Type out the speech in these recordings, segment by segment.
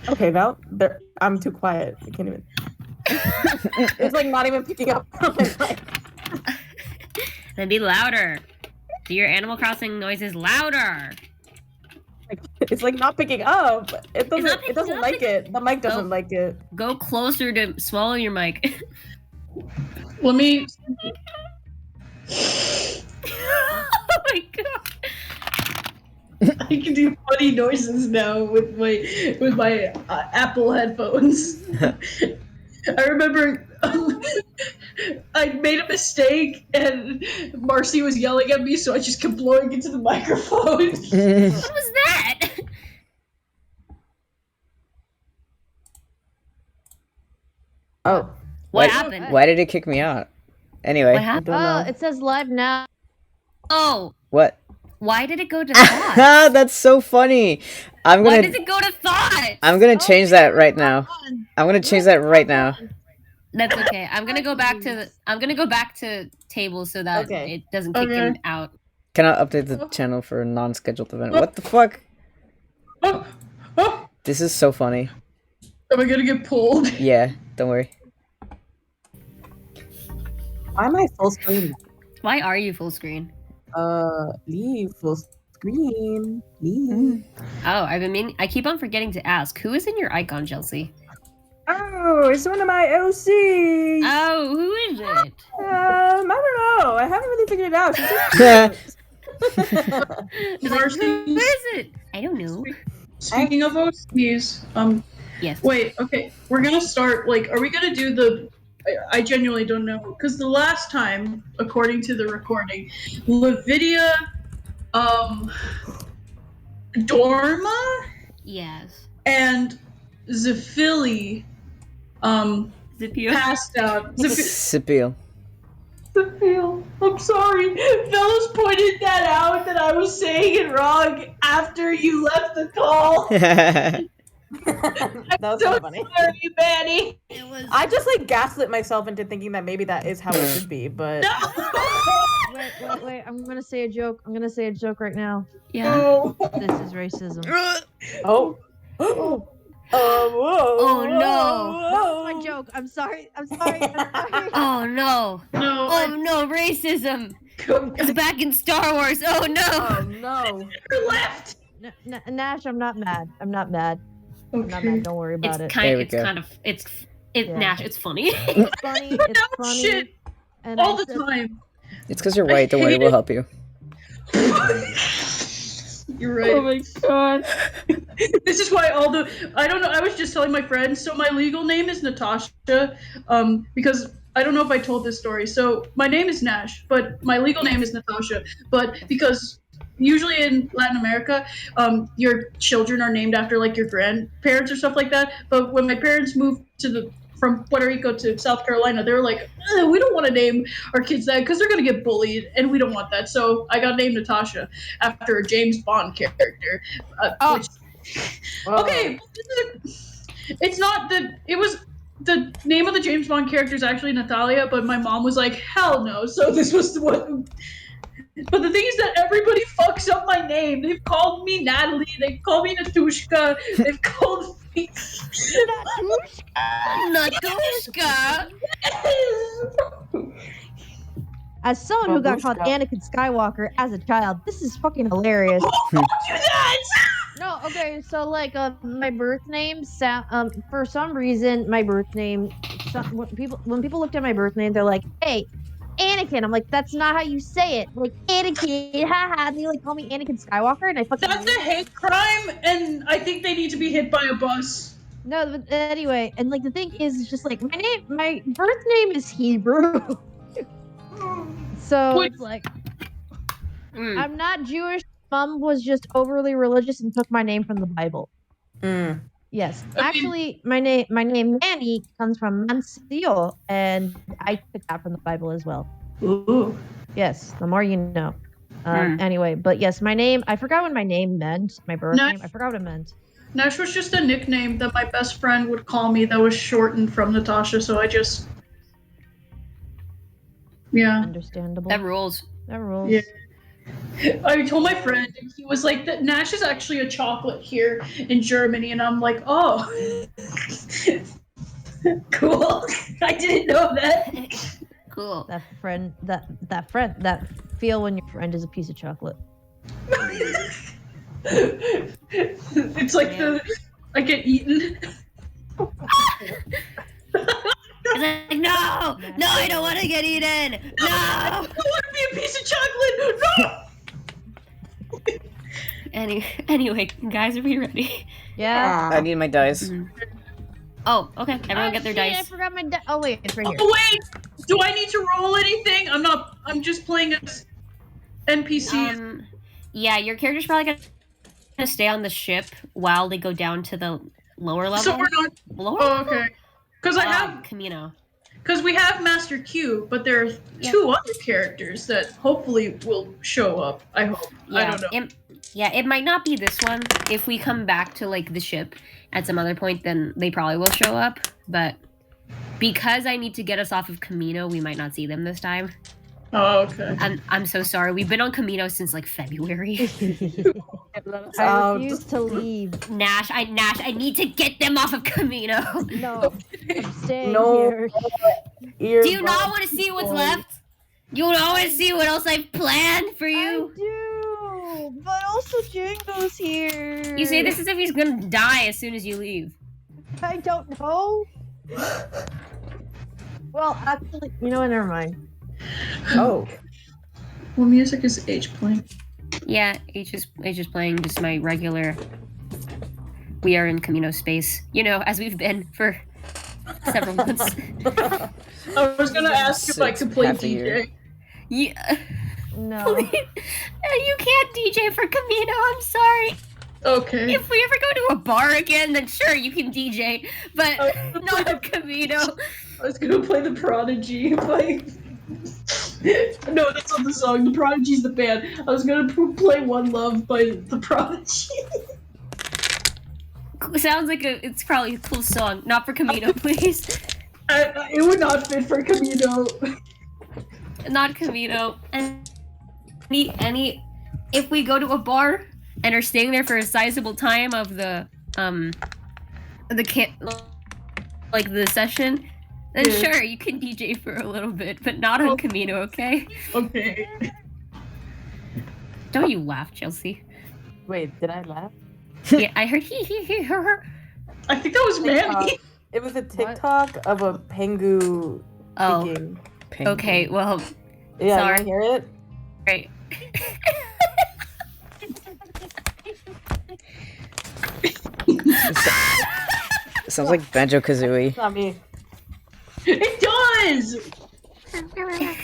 Okay, now I'm too quiet. I can't even. It's like not even picking up. Then be louder. Do your Animal Crossing noises louder. It's like not picking up. It doesn't. It doesn't like it. The mic doesn't like it. Go closer to swallow your mic. Let me. Oh my god. I can do funny noises now with my Apple headphones. I remember I made a mistake and Marcy was yelling at me, so I just kept blowing into the microphone. What was that? Oh. What happened? Why did it kick me out? Anyway. What happened? know. It says live now. Oh. What? Why did it go to thought? That's so funny. Why did it go to thought? I'm gonna change that right now. I'm gonna change that right now. That's okay. I'm gonna go back to table so that it doesn't kick him out. Can I update the channel for a non-scheduled event? What the fuck? This is so funny. Am I gonna get pulled? Yeah, don't worry. Why am I full screen? Why are you full screen? Leave full screen. Leave. Oh, I keep on forgetting to ask. Who is in your icon, Chelsea? Oh, it's one of my OCs. Oh, who is it? I don't know. I haven't really figured it out. Marcy, who is it? I don't know. Speaking of OCs, yes. Wait, okay, we're gonna start. Like, are we gonna do the? I genuinely don't know, because the last time, according to the recording, Lavidia, Dorma, yes, and Zafili, Zipio passed out. Zipio. Zafil. I'm sorry. Fellas pointed that out that I was saying it wrong after you left the call. That was so funny. Sorry, Manny. I just like gaslit myself into thinking that maybe that is how it should be, but Wait, I'm gonna say a joke. I'm gonna say a joke right now. Yeah. Oh. This is racism. Oh. Whoa. Oh no. That was my joke. I'm sorry. I'm sorry. Oh no. No. Oh no, racism. It's back in Star Wars. Oh no. Oh no. You're left. Nash, I'm not mad. I'm not mad. I'm not mad. Don't worry about it. Nash, it's funny. It's funny. It's funny. Shit. And All the time. It's because you're white. Don't worry, we'll help you. You're right. Oh my god. This is why I don't know, I was just telling my friends, so my legal name is Natasha, because I don't know if I told this story. So my name is Nash, but my legal name is Natasha. But because usually in Latin America, your children are named after like your grandparents or stuff like that. But when my parents moved from Puerto Rico to South Carolina, they were like, we don't want to name our kids that because they're going to get bullied and we don't want that. So I got named Natasha after a James Bond character. Okay, it's not that it was the name of the James Bond character is actually Natalia, but my mom was like, hell no. So this was what. But the thing is that everybody fucks up my name. They've called me Natalie. They've called me Natushka. They've called me Natushka. As someone who got called Anakin Skywalker as a child, this is fucking hilarious. do that. No, okay, so like my birth name for some reason my birth name when people looked at my birth name, they're like, hey, Anakin. I'm like, that's not how you say it. Like, Anakin, haha. And they like call me Anakin Skywalker, and I fucking. That's a hate crime, and I think they need to be hit by a bus. No, but anyway, and like the thing is, it's just like my birth name is Hebrew, so it's like I'm not Jewish. Mom was just overly religious and took my name from the Bible. Yes, actually, my name Manny comes from Mansio, and I took that from the Bible as well. Ooh. Yes, the more you know. Anyway, but yes, my name. I forgot what my name meant. My birth name. I forgot what it meant. Nash was just a nickname that my best friend would call me that was shortened from Natasha, so I just. Yeah. Understandable. That rules. That rules. Yeah. I told my friend, and he was like, "That Nash is actually a chocolate here in Germany," and I'm like, "Oh, cool! I didn't know that." Cool. That feel when your friend is a piece of chocolate. It's like I get eaten. It's like, no, I don't want to get eaten. No, I don't want to be a piece of chocolate. No. Anyway, guys, are we ready? Yeah. I need my dice. Oh, okay. Everyone get their dice. I forgot my dice. Oh wait, it's right here. Oh wait, do I need to roll anything? I'm not. I'm just playing as NPC. Yeah, your character's probably gonna stay on the ship while they go down to the lower level. So we're not. Lower Oh, okay. Because I have Kamino. Because we have Master Q, but there are two other characters that hopefully will show up. I hope. Yeah, I don't know. It might not be this one. If we come back to like the ship at some other point, then they probably will show up. But because I need to get us off of Kamino, we might not see them this time. Oh, okay. I'm so sorry. We've been on Kamino since like February. I refuse to leave. Nash, I need to get them off of Kamino. No, I'm staying here. Do you not want to see what's left? You don't want to see what else I've planned for you? I do, but also Django's here. You say this as if he's gonna die as soon as you leave. I don't know. Well, actually, you know what? Never mind. Oh. What music is H playing? Yeah, H is playing just my regular. We are in Kamino space, as we've been for several months. I was gonna ask if I could play DJ. Yeah. No. You can't DJ for Kamino. I'm sorry. Okay. If we ever go to a bar again, then sure you can DJ, but not on Kamino. I was gonna play the Prodigy. No, that's not the song. The Prodigy's the band. I was gonna play One Love by the Prodigy. Sounds like it's probably a cool song. Not for Kamino, please. It would not fit for Kamino. Not Kamino. Any. If we go to a bar and are staying there for a sizable time of the session, then sure you can DJ for a little bit, but not on Kamino, okay? Okay. Don't you laugh, Chelsea? Wait, did I laugh? Yeah, I heard he her. I think that was Manny. It was a TikTok of a pengu speaking. Okay, well, yeah, sorry. You hear it? Right. Sounds like Banjo-Kazooie. It's not me. It does! It sounds like... It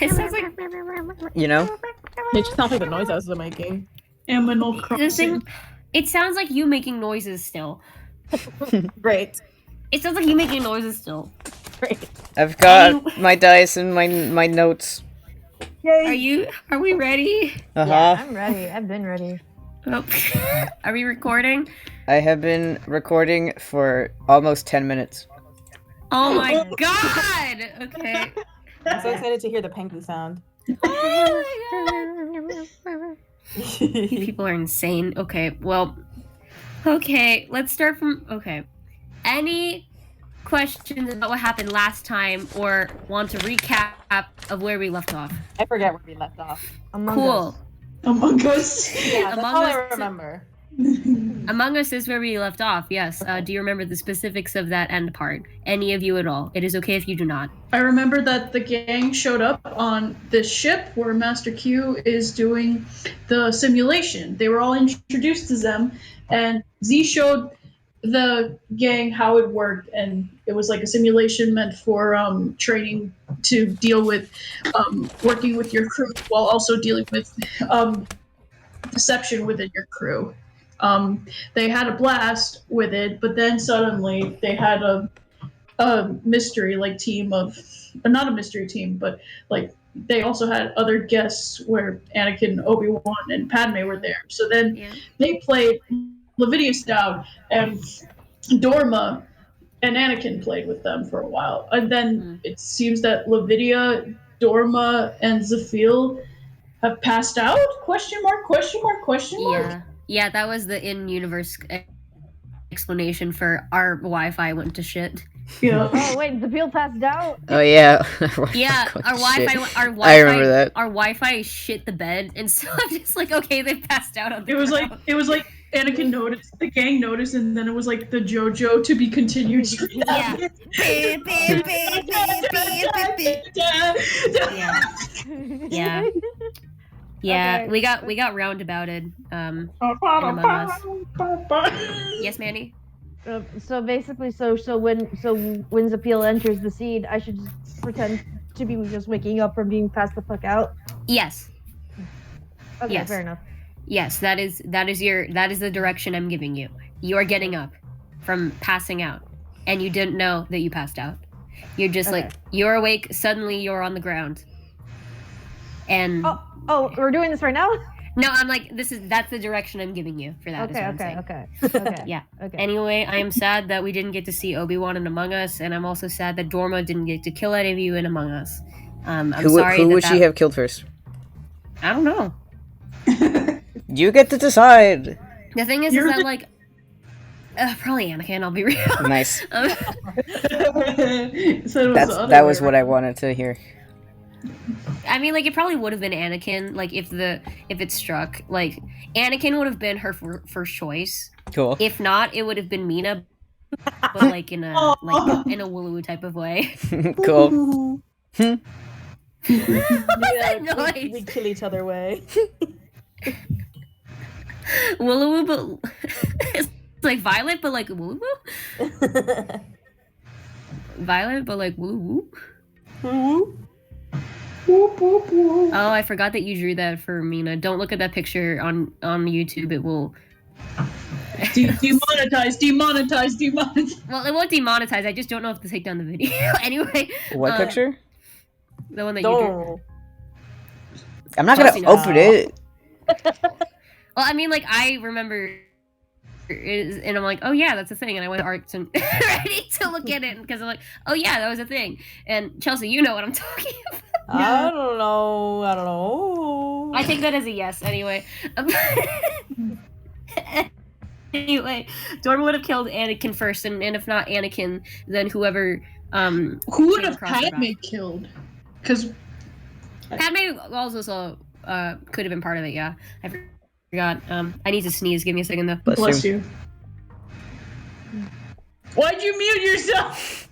just sounds like the noise I was making. Animal Crossing. It sounds like you making noises still. Great. It sounds like you making noises still. Great. I've got my dice and my notes. Yay. Are we ready? Yeah, I'm ready. I've been ready. Oh. Are we recording? I have been recording for almost 10 minutes. Oh my god! Okay. I'm so excited to hear the pengu sound. These people are insane. Okay, well... Okay, let's start from... Okay. Any questions about what happened last time or want to recap of where we left off? I forget where we left off. Cool. Among Us. Yeah, that's all I remember. Among Us is where we left off, yes. Do you remember the specifics of that end part? Any of you at all? It is okay if you do not. I remember that the gang showed up on this ship where Master Q is doing the simulation. They were all introduced to them, and Z showed the gang how it worked, and it was like a simulation meant for training to deal with working with your crew while also dealing with deception within your crew. They had a blast with it, but then suddenly they had a mystery team of not a mystery team, but they also had other guests where Anakin, Obi-Wan, and Padme were there. So then they played Lavidius down, and Dorma and Anakin played with them for a while. And then it seems that Lavidia, Dorma, and Zafil have passed out? Question mark? Question mark? Question mark? Yeah, that was the in-universe explanation for our Wi-Fi went to shit. Yeah. Oh wait, the people passed out. Oh yeah. Yeah, our Wi-Fi, I remember that. Our Wi-Fi shit the bed, and so I'm just like, okay, they passed out on the ground. It was like Anakin noticed, the gang noticed, and then it was like the JoJo to be continued. Yeah. Yeah. Yeah, Okay. we got roundabouted. Among Us. Yes, Mandy. So basically, so when Zapiel enters the seed, I should just pretend to be just waking up from being passed the fuck out. Yes. Okay, Yes. fair enough. Yes, that is the direction I'm giving you. You are getting up from passing out, and you didn't know that you passed out. You're just like you're awake. Suddenly, you're on the ground. And oh, we're doing this right now. no, I'm like that's the direction I'm giving you for that. Okay. Yeah. Okay. Anyway, I am sad that we didn't get to see Obi-Wan in Among Us, and I'm also sad that Dorma didn't get to kill any of you in Among Us. I'm sorry. Who would she have killed first? I don't know. You get to decide. The thing is that like probably Anakin. I'll be real. Nice. So That was what I wanted to hear. I mean, like it probably would have been Anakin. Like if it struck, like Anakin would have been her first choice. Cool. If not, it would have been Mina, but like in a Wooloo type of way. Cool. Yeah, Nice. we kill each other way. Wooloo, but it's like Violet, but like Wooloo. Violet, but like Wooloo. Oh, I forgot that you drew that for Mina. Don't look at that picture on YouTube. It will demonetize. Well, it won't demonetize. I just don't know if to take down the video. Anyway. What picture? The one that you drew. Don't. I'm not gonna open it. Well, I mean, like I remember, and I'm like, oh yeah, that's a thing, and I went to Arts and ready to look at it because I'm like, oh yeah, that was a thing. And Chelsea, you know what I'm talking about. I don't know. I take that as a yes. Anyway. Anyway, Dorma would have killed Anakin first, and if not Anakin, then whoever. Who would have Padme killed? Because Padme also could have been part of it. Yeah, I forgot. I need to sneeze. Give me a second though. Bless you. Why'd you mute yourself?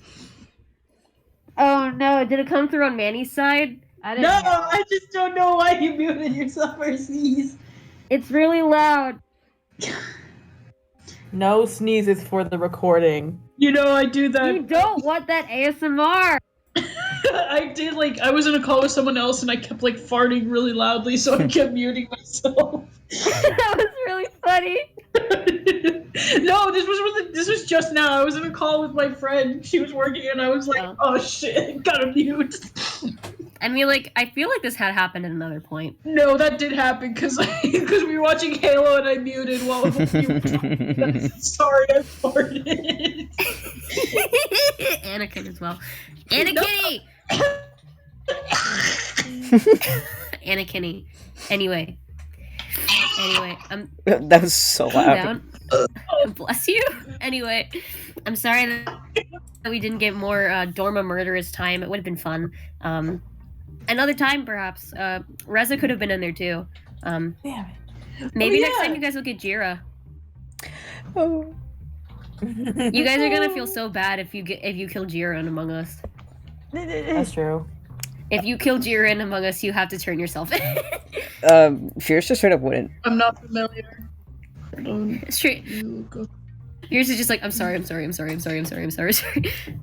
Oh no! Did it come through on Manny's side? I just don't know why you muted yourself or sneeze. It's really loud. No sneezes for the recording. You know, I do that. You don't want that ASMR. I did, like, I was in a call with someone else and I kept, like, farting really loudly, so I kept muting myself. That was really funny. No, this was just now. I was in a call with my friend. She was working and I was like, oh shit, gotta mute. I mean, like, I feel like this had happened at another point. No, that did happen because we were watching Halo and I muted while you were talking. Sorry, I farted. Anakin as well. Anakin! Anakin. Anyway, That was so loud. down. Bless you. Anyway, I'm sorry that we didn't get more Dorma murderous time. It would have been fun. Another time, perhaps. Reza could have been in there too. Maybe next time you guys will get Jira. Oh. You guys are gonna feel so bad if you kill Jira in Among Us. That's true. If you kill Jira in Among Us, you have to turn yourself in. Fierce just straight up wouldn't. I'm not familiar. Straight. Yours is just like, I'm sorry.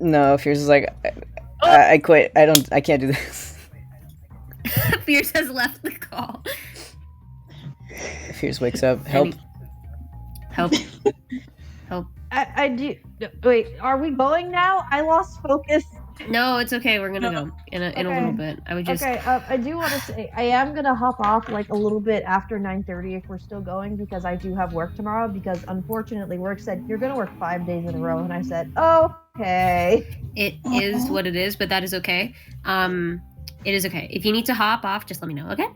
No, Fierce is like, I quit. I can't do this. Fierce has left the call. Fierce wakes up. Help. Help. I do. Wait, are we going now? I lost focus. No, it's okay. We're gonna go in a little bit. I would just. Okay, I do want to say I am gonna hop off like a little bit after 9:30 if we're still going because I do have work tomorrow. Because unfortunately, work said you're gonna work 5 days in a row, and I said okay. It is what it is, but that is okay. It is okay. If you need to hop off, just let me know. Okay.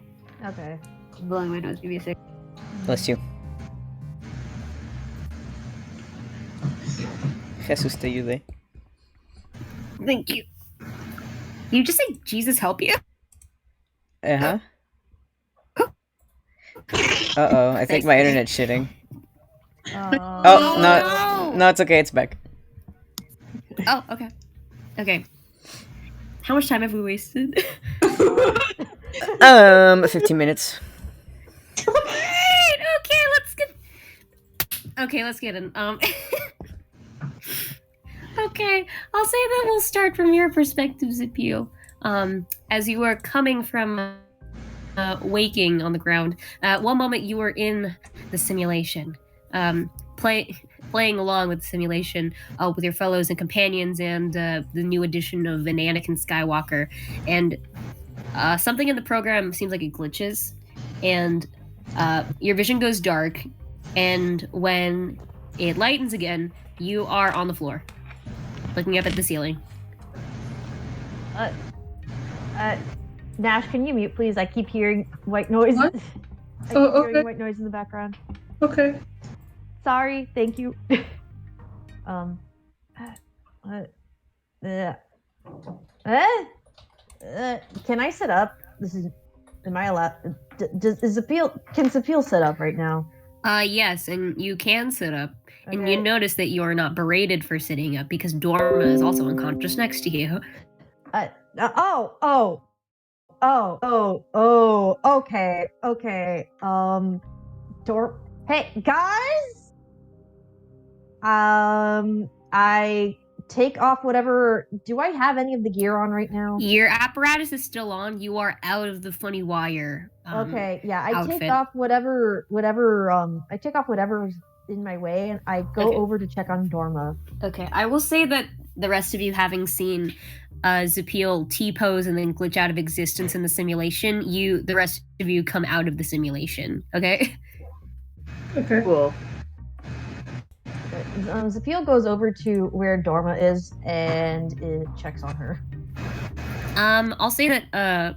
Okay. Blowing my nose. Give me a sec. Bless you. Jesus te ayude. Thank you. You just say Jesus help you? Uh-huh. Uh-oh, I think my internet's shitting. Oh, no, it's okay, it's back. Oh, okay. Okay. How much time have we wasted? 15 minutes. Alright, okay, let's get in. Okay, I'll say that we'll start from your perspective, Zipio. As you are coming from waking on the ground, one moment you were in the simulation, playing along with the simulation with your fellows and companions, and the new addition of an Anakin Skywalker, and something in the program seems like it glitches, and your vision goes dark, and when it lightens again, you are on the floor, looking up at the ceiling. Nash, can you mute, please? I keep hearing white noise. What? I keep hearing white noise in the background. Okay. Sorry, thank you. Can I sit up? Am I allowed? Can Zapil sit up right now? Yes, and you can sit up. Okay. And you notice that you are not berated for sitting up because Dorma is also unconscious next to you. Okay. Hey, guys! I take off whatever. Do I have any of the gear on right now? Your apparatus is still on. You are out of the funny wire. Okay, yeah. I outfit. take off whatever. I take off whatever's in my way, and I go over to check on Dorma. Okay, I will say that the rest of you, having seen Zapil T-pose and then glitch out of existence in the simulation, the rest of you come out of the simulation. Okay. Okay. Cool. Zapil goes over to where Dorma is and it checks on her. I'll say that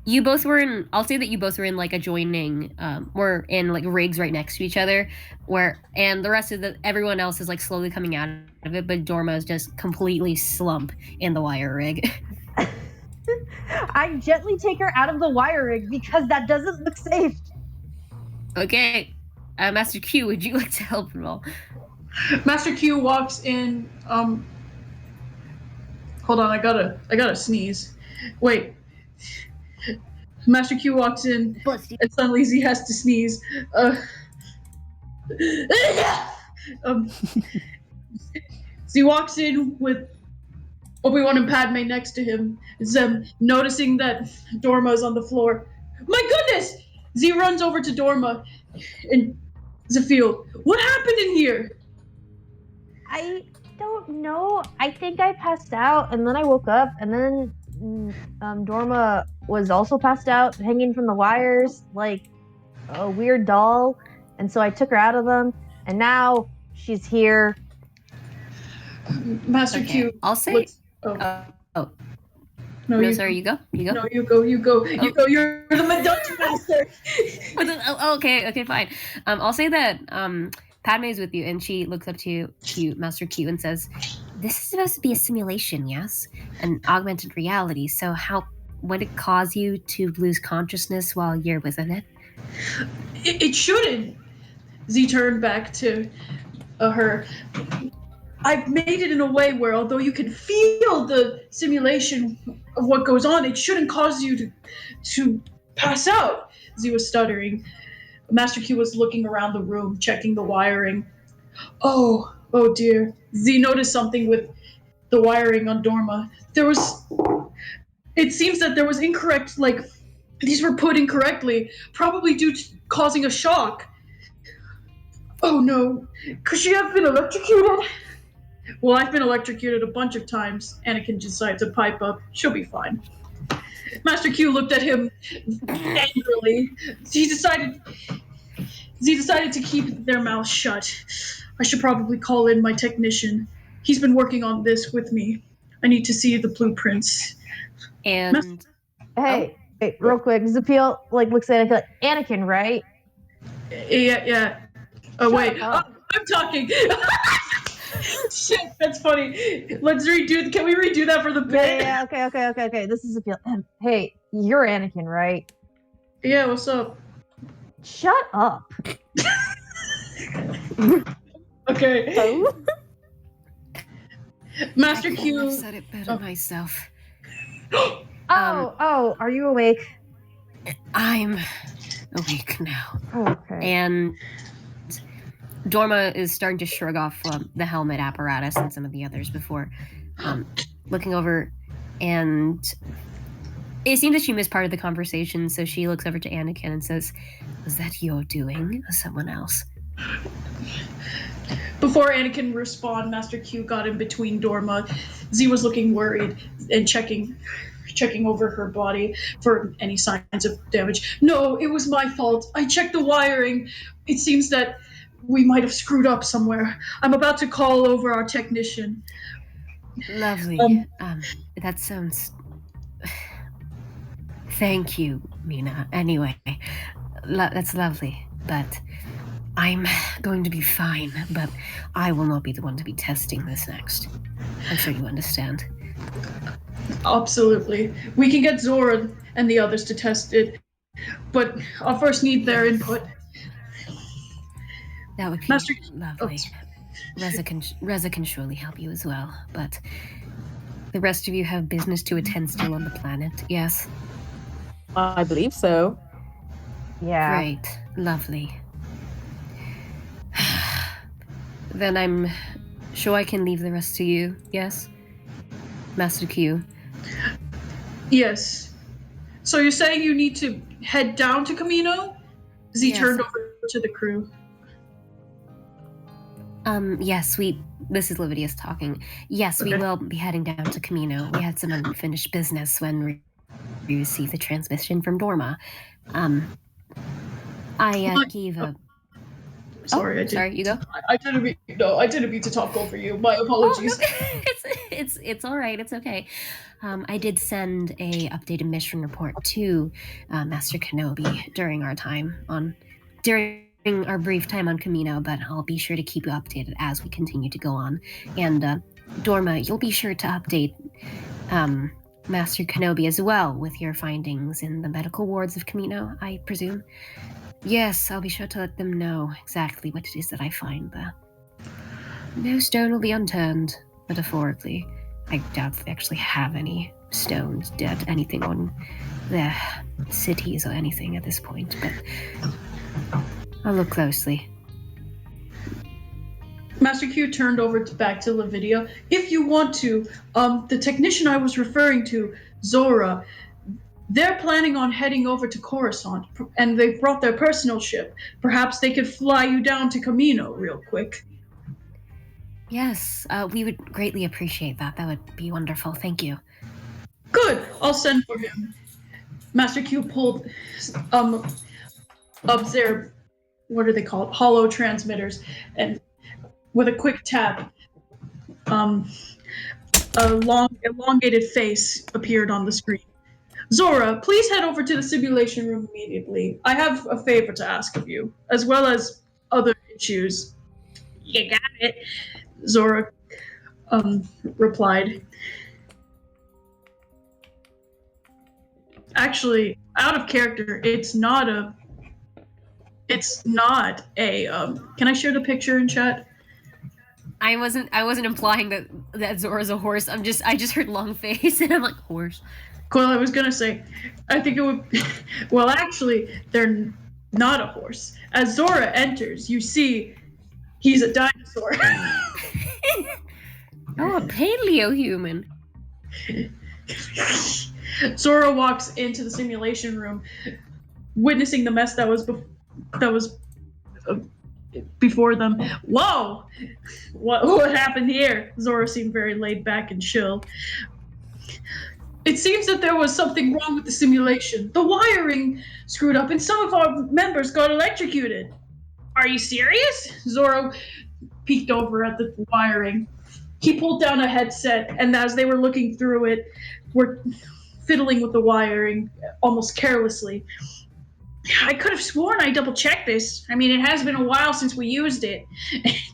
you both were in. I'll say that you both were in like adjoining. We're in like rigs right next to each other, and the rest of everyone else is like slowly coming out of it, but Dorma is just completely slump in the wire rig. I gently take her out of the wire rig because that doesn't look safe. Okay, Master Q, would you like to help at all? Master Q walks in. Hold on, I gotta sneeze. Wait. Master Q walks in, and suddenly he has to sneeze. So he walks in with Obi-Wan and Padme next to him. Noticing that Dorma's on the floor. My goodness! Z runs over to Dorma and Zafil. What happened in here? I don't know. I think I passed out, and then I woke up, and then Dorma was also passed out, hanging from the wires like a weird doll, and so I took her out of them, and now she's here. Master Q. I'll say. No, sorry, you go. No, you go. You go. You're the Dungeon Master. Okay, fine. I'll say that Padme is with you, and she looks up to Master Q and says, "This is supposed to be a simulation, yes? An augmented reality. So how would it cause you to lose consciousness while you're within it?" It shouldn't. Z turned back to her. I've made it in a way where, although you can feel the simulation of what goes on, it shouldn't cause you to pass out. Z was stuttering. Master Q was looking around the room, checking the wiring. Oh dear. Z noticed something with the wiring on Dorma. It seems that there was incorrect, these were put incorrectly, probably due to causing a shock. Oh no, could she have been electrocuted? Well, I've been electrocuted a bunch of times. Anakin decided to pipe up. She'll be fine. Master Q looked at him angrily. Z decided to keep their mouths shut. I should probably call in my technician. He's been working on this with me. I need to see the blueprints. And hey, Wait, real quick. Zapiel looks at it like, Anakin, right? Yeah. Oh, Shut wait. up. I'm talking. Shit, that's funny. Let's redo. Can we redo that for the bit? Yeah. Okay. This is Zapiel. Hey, you're Anakin, right? Yeah, what's up? Shut up. Okay. Oh. Master I couldn't have Q. said it better myself. Are you awake? I'm awake now. Okay. And Dorma is starting to shrug off the helmet apparatus and some of the others before looking over, and it seems that she missed part of the conversation, so she looks over to Anakin and says, "Was that your doing or someone else?" Before Anakin respond, Master Q got in between Dorma. Z was looking worried and checking over her body for any signs of damage. No, it was my fault. I checked the wiring. It seems that we might have screwed up somewhere. I'm about to call over our technician. Lovely. That sounds... Thank you, Mina. Anyway, that's lovely, but I'm going to be fine, but I will not be the one to be testing this next. I'm sure you understand. Absolutely. We can get Zora and the others to test it, but I'll first need their input. That would be Master... lovely. Reza can surely help you as well, but the rest of you have business to attend still on the planet, yes? I believe so. Yeah. Great. Lovely. Then I'm sure I can leave the rest to you, yes? Master Q. Yes. So you're saying you need to head down to Kamino? Z Yes. turned over to the crew. Yes, this is Lividius talking. Yes, we will be heading down to Kamino. We had some unfinished business when we received the transmission from Dorma. I gave a... Sorry, Sorry, you go. I didn't mean to talk over you. My apologies. Oh, no. It's all right. It's okay. I did send a updated mission report to Master Kenobi during our brief time on Kamino, but I'll be sure to keep you updated as we continue to go on. And Dorma, you'll be sure to update Master Kenobi as well with your findings in the medical wards of Kamino, I presume. Yes, I'll be sure to let them know exactly what it is that I find there. No stone will be unturned, metaphorically. I doubt they actually have any stones, anything on their cities or anything at this point, but I'll look closely. Master Q turned over back to Lavidia. If you want to, the technician I was referring to, Zora, they're planning on heading over to Coruscant, and they've brought their personal ship. Perhaps they could fly you down to Kamino real quick. Yes, we would greatly appreciate that. That would be wonderful. Thank you. Good. I'll send for him. Master Q pulled up their, what are they called? Hollow transmitters, and with a quick tap, a long, elongated face appeared on the screen. Zora, please head over to the simulation room immediately. I have a favor to ask of you, as well as other issues. You got it, Zora replied. Actually, out of character, it's not a can I share the picture in chat? I wasn't implying that Zora's a horse. I just heard long face and I'm like, horse. Well, I was gonna say, I think it would. Well, actually, they're not a horse. As Zora enters, you see he's a dinosaur. Oh, a paleo human. Zora walks into the simulation room, witnessing the mess that was before them. Whoa! What happened here? Zora seemed very laid back and chill. It seems that there was something wrong with the simulation. The wiring screwed up and some of our members got electrocuted. Are you serious? Zora peeked over at the wiring. He pulled down a headset, and as they were looking through it, fiddling with the wiring almost carelessly. I could have sworn I double-checked this. I mean, it has been a while since we used it.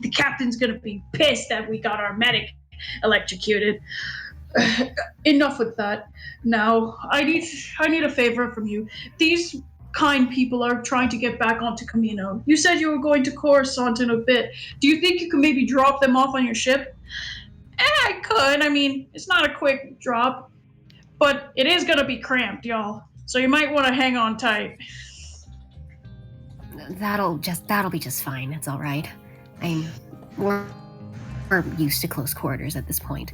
The captain's gonna be pissed that we got our medic electrocuted. Enough with that. Now, I need a favor from you. These kind people are trying to get back onto Kamino. You said you were going to Coruscant in a bit. Do you think you could maybe drop them off on your ship? I could. I mean, it's not a quick drop, but it is gonna be cramped, y'all. So you might want to hang on tight. That'll be just fine. It's all right. We're used to close quarters at this point.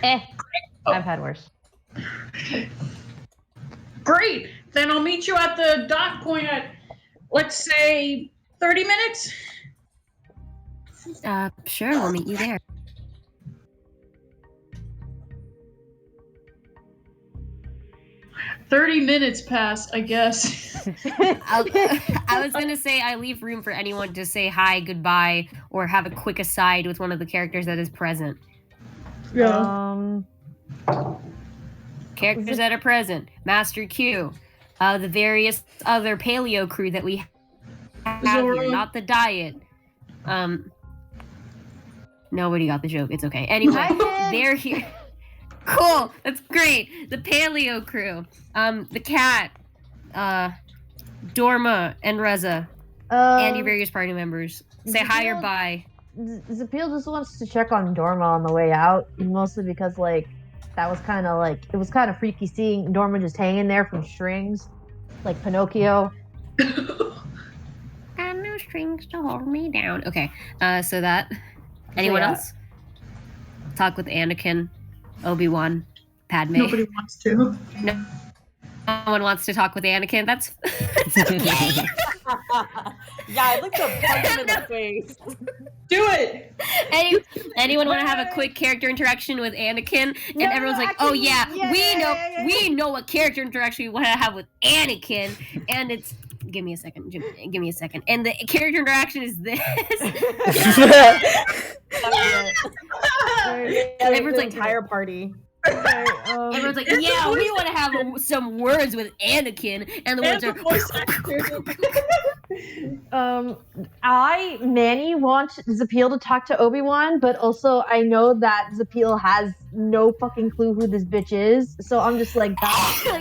I've had worse. Great. Then I'll meet you at the dock point at, let's say, 30 minutes? Sure, we'll meet you there. "30 minutes passed, I guess." I was gonna say I leave room for anyone to say hi, goodbye, or have a quick aside with one of the characters that is present. Yeah. Characters that are present. Master Q. The various other paleo crew that we have here, not the diet. Nobody got the joke. It's okay. Anyway, they're here. Cool. That's great. The paleo crew. The cat. Dorma and Reza. And your various party members. Say hi or bye. Zapil just wants to check on Dorma on the way out, mostly because, like, that was kind of, like, it was kind of freaky seeing Dorma just hanging there from strings, like Pinocchio. And no strings to hold me down. Okay, so that. Anyone else? Talk with Anakin, Obi-Wan, Padme. Nobody wants to. No one wants to talk with Anakin. That's. Yeah, I'd like to punch him in the face. Do it! Anyone want to have a quick character interaction with Anakin? And everyone's like, "Oh yeah, we know what character interaction we want to have with Anakin." And it's give me a second. And the character interaction is this. Everyone's like entire party. Everyone's like, "Yeah, we want to have some words with Anakin," and the words are. Manny want Zapil to talk to Obi-Wan, but also I know that Zapil has no fucking clue who this bitch is, so I'm just like,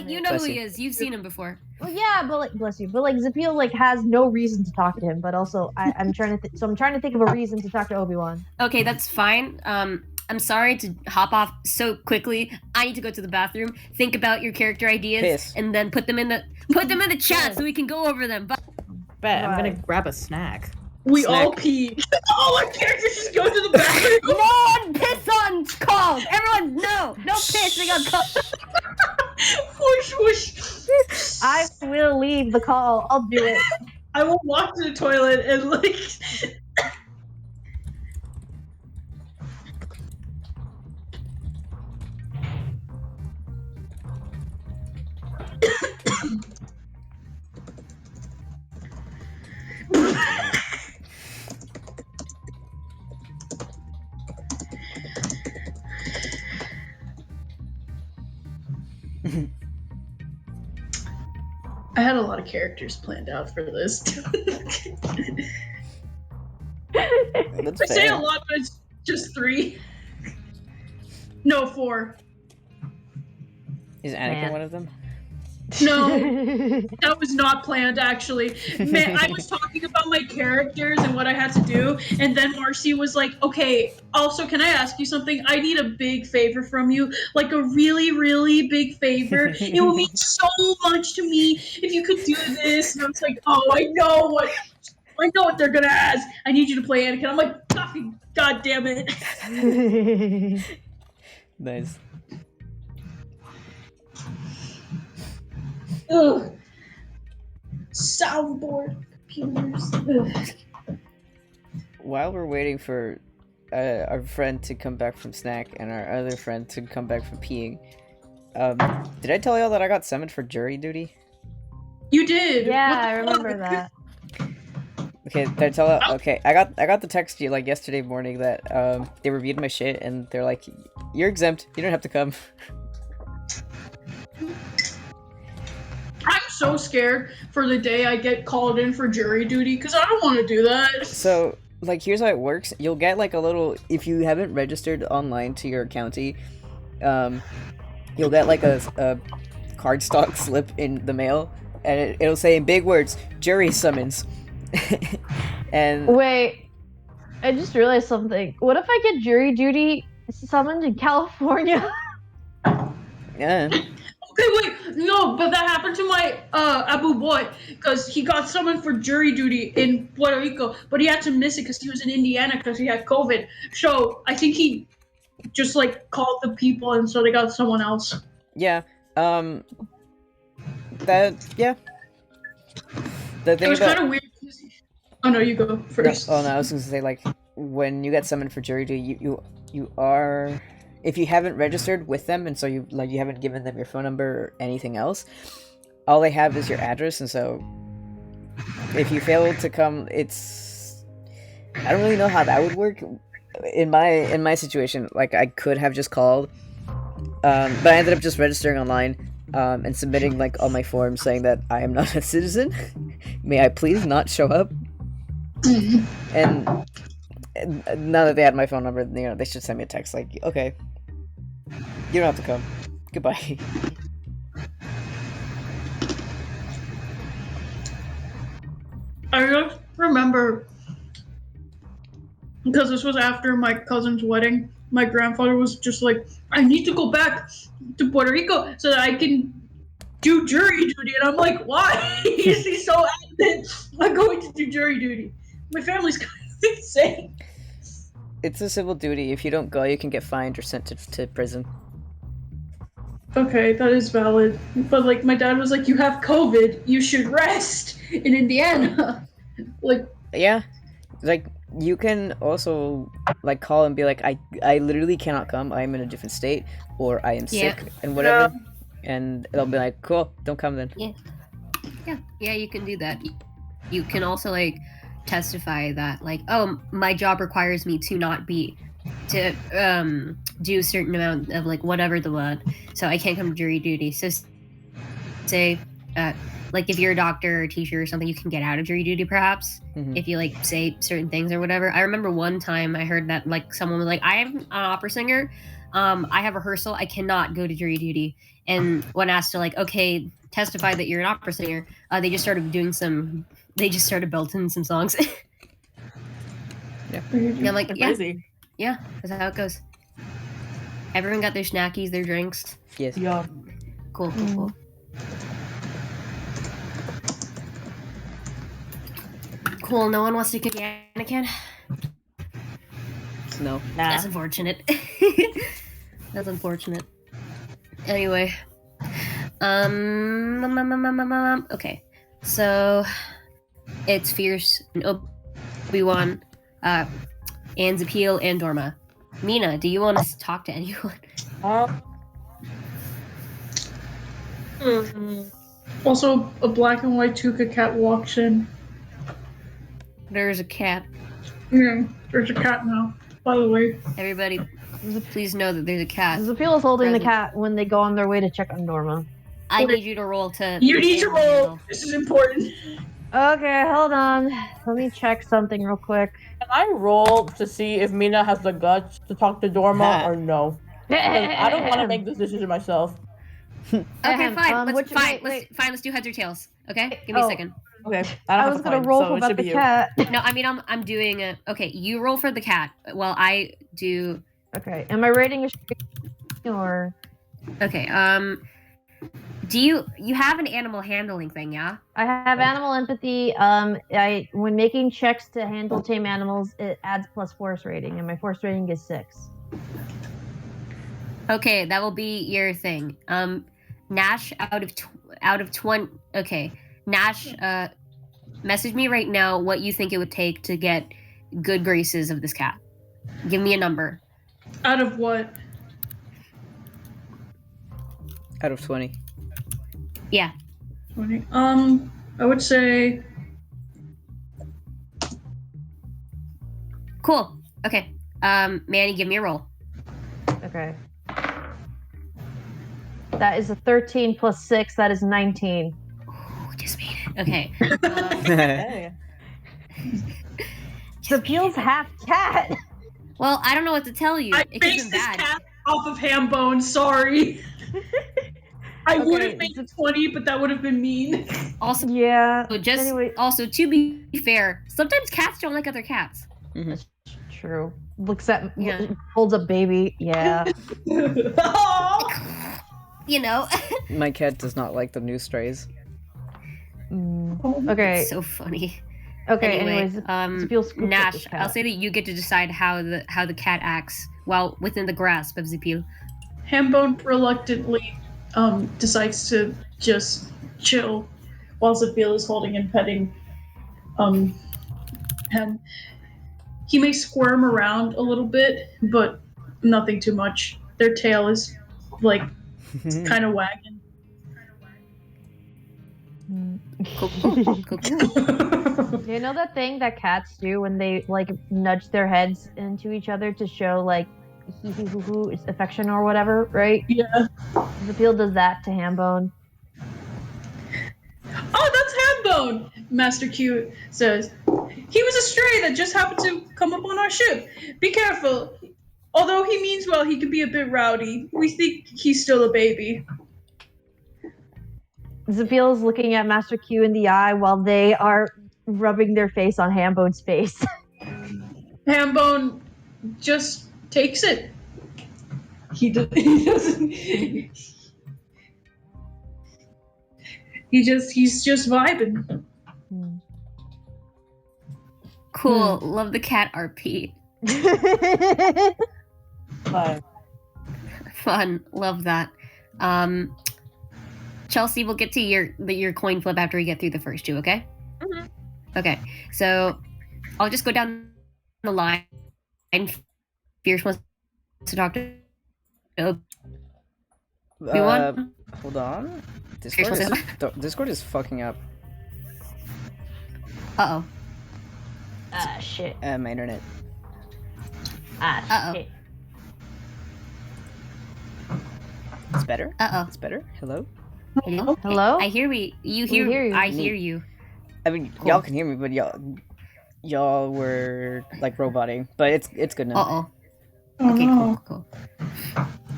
you know who he is. You've seen him before. Well, yeah, but like, bless you, but like Zapil like has no reason to talk to him, but also I'm trying to think of a reason to talk to Obi-Wan. Okay, that's fine. I'm sorry to hop off so quickly. I need to go to the bathroom. Think about your character ideas and then put them in the chat so we can go over them. But I'm gonna grab a snack. We all pee. All our characters just go to the bathroom. No one piss on calls. Everyone, no pissing on calls. Whoosh whoosh. I will leave the call. I'll do it. I will walk to the toilet and like. I had a lot of characters planned out for this. I say a lot, but it's just 3. No, 4. Is Anakin one of them? No, that was not planned, actually. Man, I was talking about my characters and what I had to do, and then Marcy was like, okay, also, can I ask you something? I need a big favor from you, like a really, really big favor. It will mean so much to me if you could do this. And I was like, oh, I know what they're gonna ask. I need you to play Anakin. I'm like, God damn it. Nice. Ugh. Soundboard computers. Ugh. While we're waiting for our friend to come back from snack and our other friend to come back from peeing, did I tell y'all that I got summoned for jury duty? You did. Yeah, I remember that. Okay, did I tell y'all? Okay, I got the text like yesterday morning that they reviewed my shit and they're like, "You're exempt. You don't have to come." so scared for the day I get called in for jury duty because I don't want to do that. So, like, here's how it works. You'll get, like, a little... If you haven't registered online to your county, you'll get, like, a cardstock slip in the mail, and it'll say in big words, jury summons. And... Wait, I just realized something. What if I get jury duty summoned in California? Yeah. Okay, wait, no, but that happened to my Abu boy because he got summoned for jury duty in Puerto Rico, but he had to miss it because he was in Indiana because he had COVID. So I think he just like called the people, and so they got someone else. Yeah. The It thing was about... kind of weird. Oh no, you go first. No, I was gonna say, like, when you get summoned for jury duty, you are... If you haven't registered with them, and so you haven't given them your phone number or anything else, all they have is your address, and so if you fail to come, it's... I don't really know how that would work. In my situation, like, I could have just called, but I ended up just registering online, and submitting, like, all my forms saying that I am not a citizen. May I please not show up? And now that they had my phone number, you know, they should send me a text like, okay, you don't have to come. Goodbye. I just remember because this was after my cousin's wedding. My grandfather was just like, I need to go back to Puerto Rico so that I can do jury duty. And I'm like, why? He's so adamant I'm going to do jury duty. My family's kind of insane. It's a civil duty. If you don't go, you can get fined or sent to prison. Okay, that is valid. But like, my dad was like, you have COVID, you should rest in Indiana. Like, yeah, like, you can also, like, call and be like, I literally cannot come. I am in a different state, or I am sick, and whatever. And they'll be like, cool, don't come then. Yeah, you can do that. You can also, like, testify that, like, oh, my job requires me to not be to do a certain amount of, like, whatever the word, so I can't come to jury duty. So say like, if you're a doctor or a teacher or something, you can get out of jury duty perhaps if you, like, say certain things or whatever. I remember one time I heard that, like, someone was like, I'm an opera singer, I have rehearsal, I cannot go to jury duty. And when asked to, like, okay, testify that you're an opera singer, they just started belting some songs. Yeah. And I'm like, Crazy. yeah, that's how it goes. Everyone got their snackies, their drinks. Yes. Yeah. Cool. Cool, no one wants to kick Anakin? No. Nah. That's unfortunate. That's unfortunate. Anyway. Okay. So it's Fierce and Obi-Wan, Anne's Appeal, and Dorma. Mina, do you want to talk to anyone? also, a black and white Tuca cat walks in. There's a cat. Yeah, there's a cat now, by the way. Everybody, please know that there's a cat. Zafil is holding the Present. cat when they go on their way to check on Dorma. I need you to roll to... You need to roll! This is important. Okay, hold on. Let me check something real quick. Can I roll to see if Mina has the guts to talk to Dorma or no? 'Cause I don't want to make this decision myself. Okay, fine. Let's do heads or tails. Okay, give me a second. Okay, I don't I have was a gonna point, roll so for it about should the be you. cat. No, I mean I'm doing a. Okay, you roll for the cat while I do. Okay, am I rating a or? Okay. Do you have an animal handling thing? Yeah. I have animal empathy. When making checks to handle tame animals, it adds plus force rating, and my force rating is 6. Okay, that will be your thing. Nash out of 20. Okay, Nash. Message me right now what you think it would take to get good graces of this cat. Give me a number. Out of what? Out of 20. Yeah. 20. I would say... Cool. Okay. Manny, give me a roll. Okay. That is a 13 plus 6. That is 19. just made it. Okay. Hey. Zapiel's half cat. Well, I don't know what to tell you. I It could have based been this bad. cat off of Hambone. Sorry. I would have made it 20, but that would have been mean. Also, Yeah. just Anyway, also to be fair, sometimes cats don't like other cats. true. Looks at Yeah. holds up baby. Yeah. Aw. You know. My cat does not like the new strays. Okay. It's so funny. Okay. Anyway, Anyways, Zapiel scoops up Nash, this cat. I'll say that you get to decide how the cat acts while within the grasp of Zapiel. Hambone reluctantly decides to just chill while Zapiel is holding and petting him. He may squirm around a little bit, but nothing too much. Their tail is like kind of wagging. Cool. Do you know that thing that cats do when they like nudge their heads into each other to show like hee hee hoo hoo affection or whatever, right? Yeah. Zapiel does that to Hambone. Oh, that's Hambone! Master Q says. He was a stray that just happened to come up on our ship. Be careful. Although he means well, he can be a bit rowdy. We think he's still a baby. Zapiel is looking at Master Q in the eye while they are rubbing their face on Hambone's face. Hambone just takes it. He doesn't. He's just vibing. Cool. Love the cat RP. Bye. Fun. Love that. Chelsea, we'll get to your coin flip after we get through the first two, okay? Mhm. Okay. So I'll just go down the line. Fierce wants to talk to Obi-Wan. Hold on. Seriously? Discord is fucking up. Uh-oh. Shit. My internet. Uh-oh. Shit. It's better? Uh-oh. It's better? Hello? Hello? Hello? I hear you. We hear you. I hear you. I mean, Cool. y'all can hear me, but y'all were like roboting, but it's good now. Uh-oh. Okay, cool.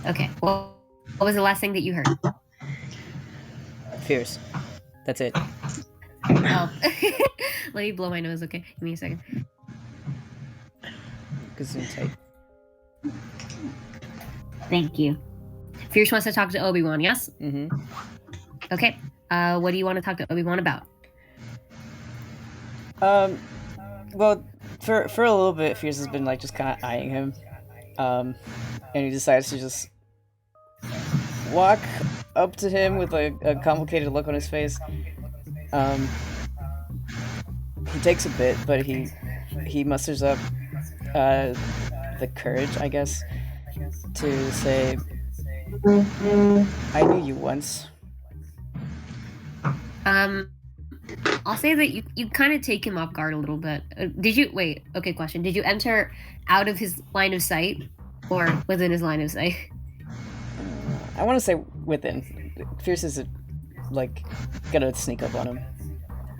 Okay, well, what was the last thing that you heard? Fierce. That's it. Oh. Let me blow my nose, okay? Give me a second. Gazoon tight. Thank you. Fierce wants to talk to Obi-Wan, yes? Mm-hmm. Okay. What do you want to talk to Obi-Wan about? Well, for a little bit, Fierce has been like just kind of eyeing him, and he decides to just walk up to him with a complicated look on his face. He takes a bit, but he musters up the courage, I guess, to say, "I knew you once." I'll say that you kind of take him off guard a little bit. Did you wait? Okay, question. Did you enter out of his line of sight or within his line of sight? I want to say within. Fierce is like gonna sneak up on him.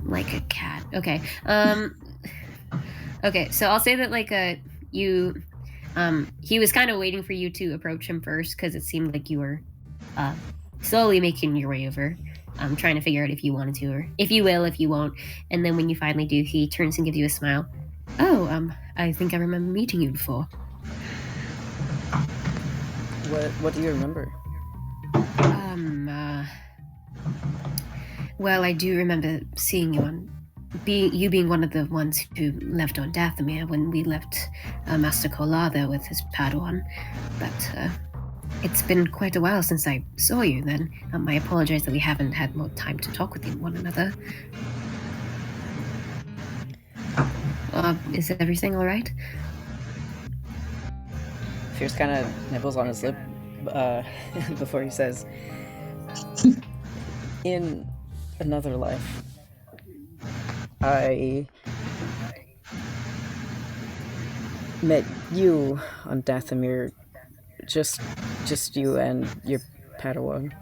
Like a cat. Okay. Okay, so I'll say that like he was kind of waiting for you to approach him first because it seemed like you were slowly making your way over. Trying to figure out if you wanted to or if you will, if you won't. And then when you finally do, he turns and gives you a smile. Oh, I think I remember meeting you before. What do you remember? Well, I do remember seeing you you being one of the ones who left on Dathomir when we left Master Kolar there with his Padawan. But it's been quite a while since I saw you then. I apologize that we haven't had more time to talk with one another. Is everything all right? Fierce kind of nibbles on his lip before he says, "In another life, I met you on Dathomir, just you and your Padawan.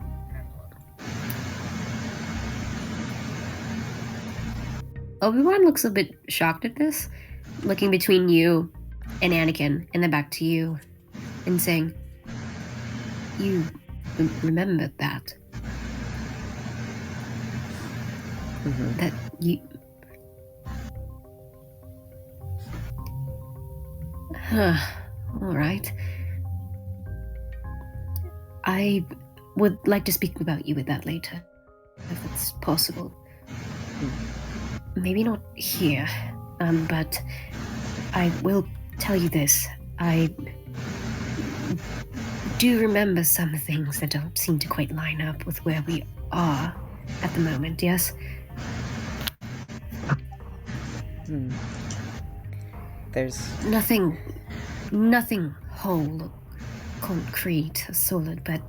Obi-Wan looks a bit shocked at this, looking between you and Anakin, and then back to you, and saying, "You remembered that? Mm-hmm. That you..." All right. I would like to speak about you with that later, if it's possible. Maybe not here, but I will tell you this. I do remember some things that don't seem to quite line up with where we are at the moment, yes? There's Nothing whole, concrete, solid, but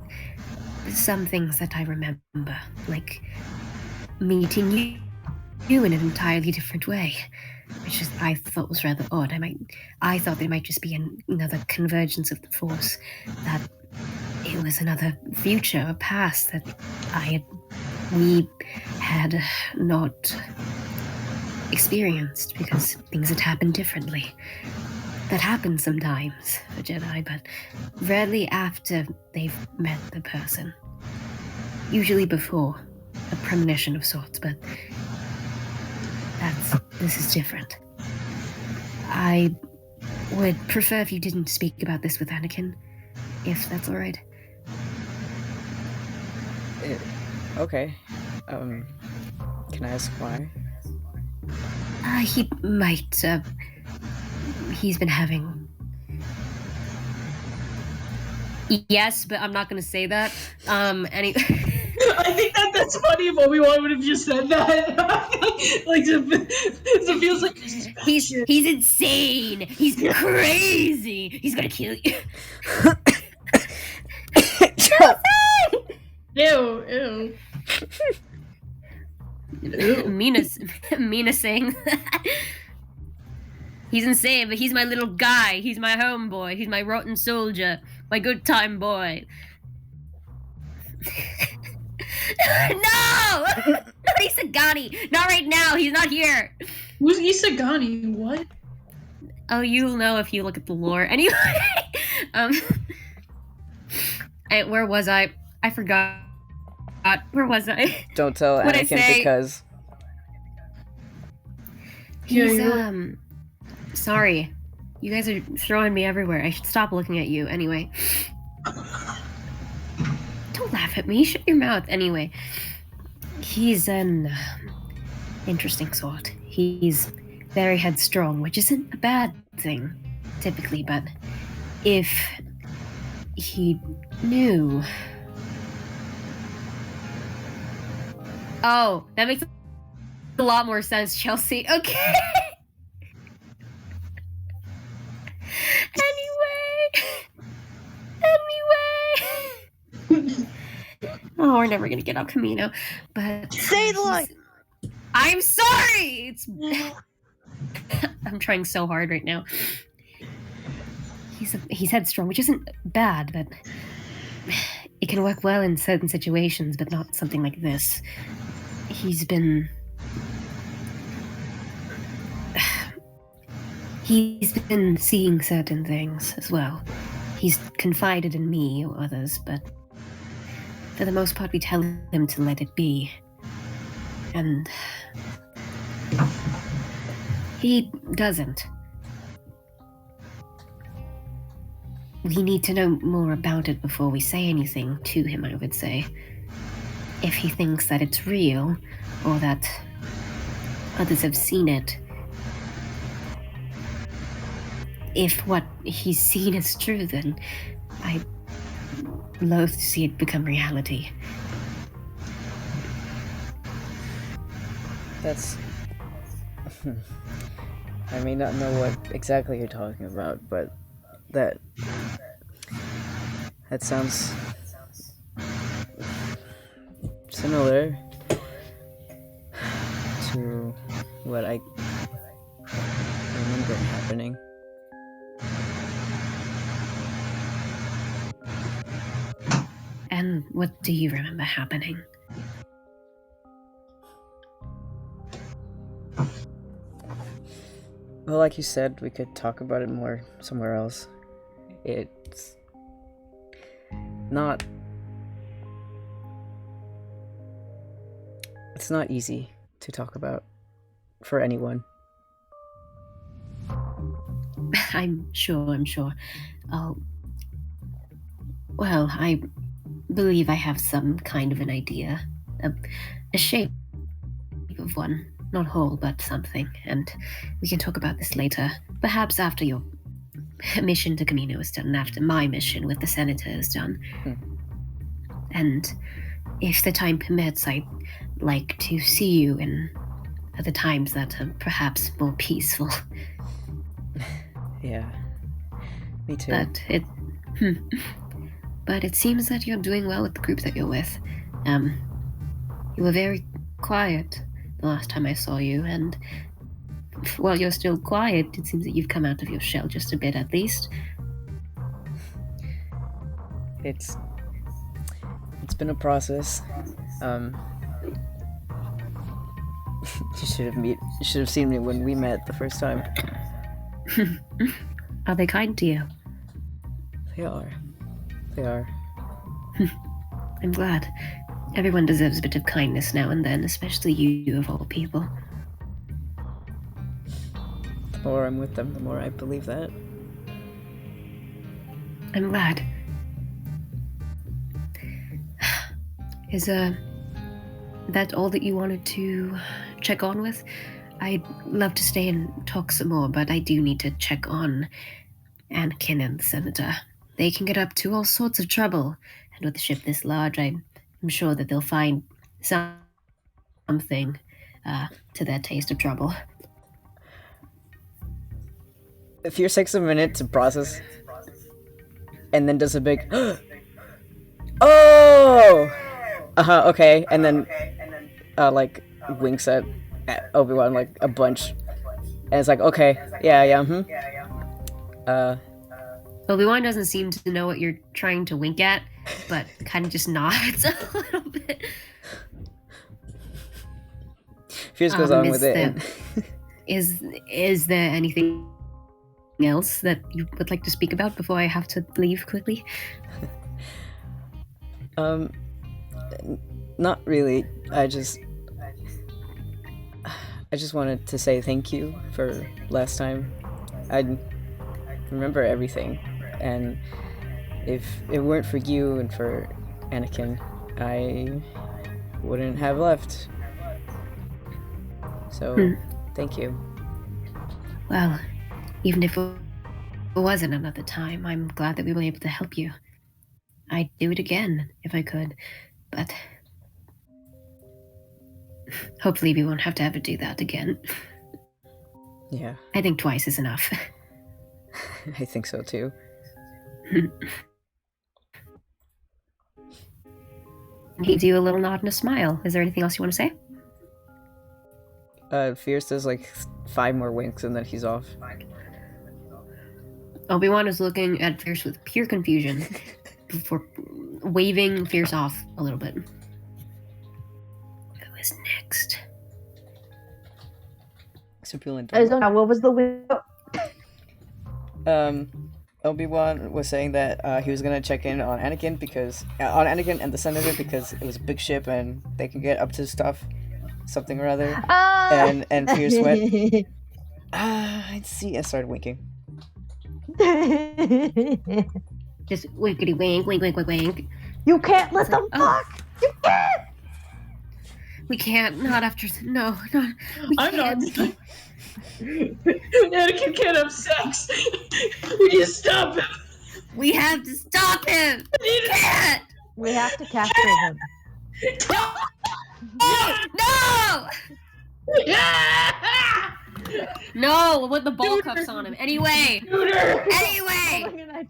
some things that I remember, like meeting you in an entirely different way, which I thought was rather odd. I thought there might just be another convergence of the Force, that it was another future, a past that we had not experienced because things had happened differently. That happens sometimes for Jedi, but rarely after they've met the person. Usually before, a premonition of sorts, but this is different. I would prefer if you didn't speak about this with Anakin, if that's all right. Okay. Can I ask why? He might, he's been having... Yes, but I'm not gonna say that. I think that's funny if Obi-Wan would have just said that. Like, it feels like he's insane. He's crazy. He's gonna kill you. Ew. Mina saying that. He's insane, but he's my little guy. He's my homeboy. He's my rotten soldier. My good time boy. No! Not Isagani! Not right now! He's not here! Who's Isagani? What? Oh, you'll know if you look at the lore. Anyway, where was I? I forgot. Where was I? Don't tell Anakin because... He's, sorry. You guys are throwing me everywhere. I should stop looking at you. Anyway. Don't laugh at me. Shut your mouth. Anyway. He's an interesting sort. He's very headstrong, which isn't a bad thing, typically, but if he knew... Oh, that makes a lot more sense, Chelsea. Okay. Anyway. Oh, we're never gonna get up Kamino. But say the line. I'm sorry. I'm trying so hard right now. He's headstrong, which isn't bad, but it can work well in certain situations, but not something like this. He's been seeing certain things as well. He's confided in me or others, but for the most part we tell him to let it be. And he doesn't. We need to know more about it before we say anything to him, I would say. If he thinks that it's real, or that others have seen it. If what he's seen is true, then I'd loathe to see it become reality. That's... I may not know what exactly you're talking about, but that sounds similar to what I remember happening. And what do you remember happening? Well, like you said, we could talk about it more somewhere else. It's not... It's not easy to talk about for anyone. I'm sure. Oh, well, I believe I have some kind of an idea. A shape of one. Not whole, but something. And we can talk about this later. Perhaps after your mission to Kamino is done, and after my mission with the Senator is done. And if the time permits, I'd like to see you in other times that are perhaps more peaceful. Yeah. Me too. But it seems that you're doing well with the group that you're with. You were very quiet the last time I saw you, and while you're still quiet, it seems that you've come out of your shell just a bit at least. It's been a process. You should have seen me when we met the first time. Are they kind to you? They are. I'm glad. Everyone deserves a bit of kindness now and then, especially you of all people. The more I'm with them, the more I believe that. I'm glad. Is that all that you wanted to check on with? I'd love to stay and talk some more, but I do need to check on Anakin and the Senator. They can get up to all sorts of trouble, and with a ship this large, I'm sure that they'll find something to their taste of trouble. Fierce takes a minute to process, and then does a big oh! Okay, and then like winks at Obi-Wan like a bunch, and it's like, okay, yeah, Obi-Wan doesn't seem to know what you're trying to wink at, but kind of just nods a little bit. Fierce goes on with it. Is there anything else that you would like to speak about before I have to leave quickly? Not really. I just wanted to say thank you for last time. I remember everything, and if it weren't for you and for Anakin, I wouldn't have left. So, thank you. Well, even if it wasn't another time, I'm glad that we were able to help you. I'd do it again if I could, but hopefully we won't have to ever do that again. Yeah. I think twice is enough. I think so too. He do a little nod and a smile. Is there anything else you want to say? Fierce does like 5 more winks and then he's off. Obi-Wan is looking at Fierce with pure confusion before waving Fierce off a little bit. Who is next? Supreme. What was the window? Obi-Wan was saying that he was gonna check in on Anakin and the Senator because it was a big ship and they can get up to stuff, something or other. And Fierce went, I'd see, and started winking. Just winkety wink, wink, wink, wink, wink. You can't let them fuck! You can't! We can't, not after, no. I'm not. Anakin can't have sex. We need to stop him. We have to stop him! We can't! We have to castrate him. No! No, with the ball cuffs on him. Anyway!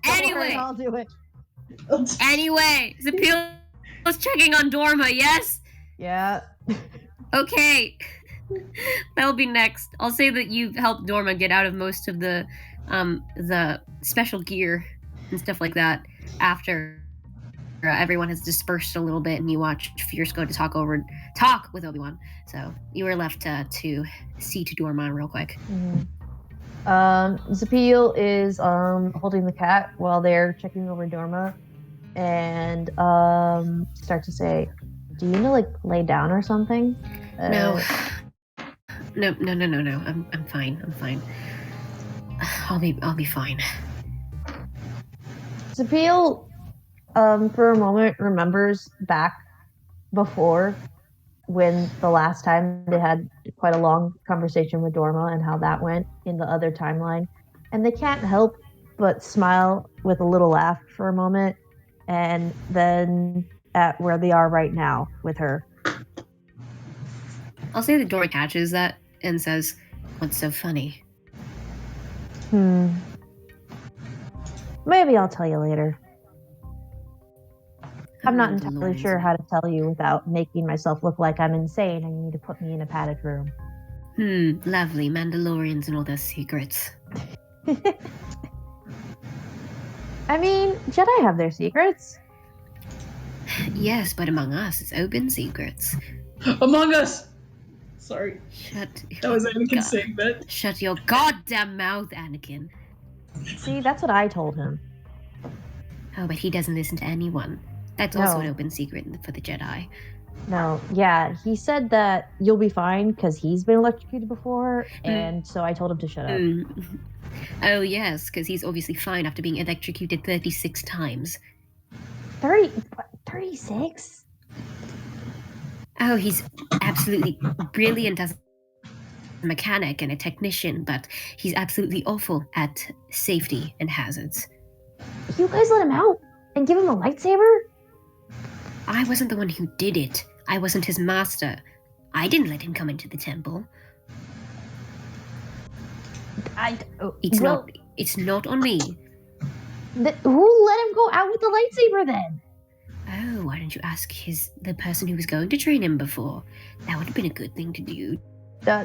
Anyway! I'll do it. Anyway! Zapil was checking on Dorma, yes? Yeah. Okay. That'll be next. I'll say that you helped Dorma get out of most of the special gear and stuff like that after everyone has dispersed a little bit and you watch Fierce go to talk with Obi-Wan. So you were left to see to Dorma real quick. Mm-hmm. Zapil is holding the cat while they're checking over Dorma, and start to say, "Do you need to like lay down or something?" No. No. I'm fine. I'll be fine. Zapil, for a moment remembers back before when the last time they had quite a long conversation with Dorma and how that went in the other timeline. And they can't help but smile with a little laugh for a moment and then at where they are right now with her. I'll say that Dora catches that and says, "What's so funny?" Maybe I'll tell you later. I'm not entirely sure how to tell you without making myself look like I'm insane and you need to put me in a padded room. Lovely. Mandalorians and all their secrets. I mean, Jedi have their secrets. Yes, but among us, it's open secrets. Among Us! Sorry. That was Anakin saying that. Shut your goddamn mouth, Anakin. See, that's what I told him. Oh, but he doesn't listen to anyone. That's also an open secret for the Jedi. No, yeah, he said that you'll be fine because he's been electrocuted before, and so I told him to shut up. Oh, yes, because he's obviously fine after being electrocuted 36 times. 36? Oh, he's absolutely brilliant as a mechanic and a technician, but he's absolutely awful at safety and hazards. You guys let him out and give him a lightsaber? I wasn't the one who did it. I wasn't his master. I didn't let him come into the temple. It's not on me. Who let him go out with the lightsaber then? Oh, why don't you ask the person who was going to train him before? That would have been a good thing to do.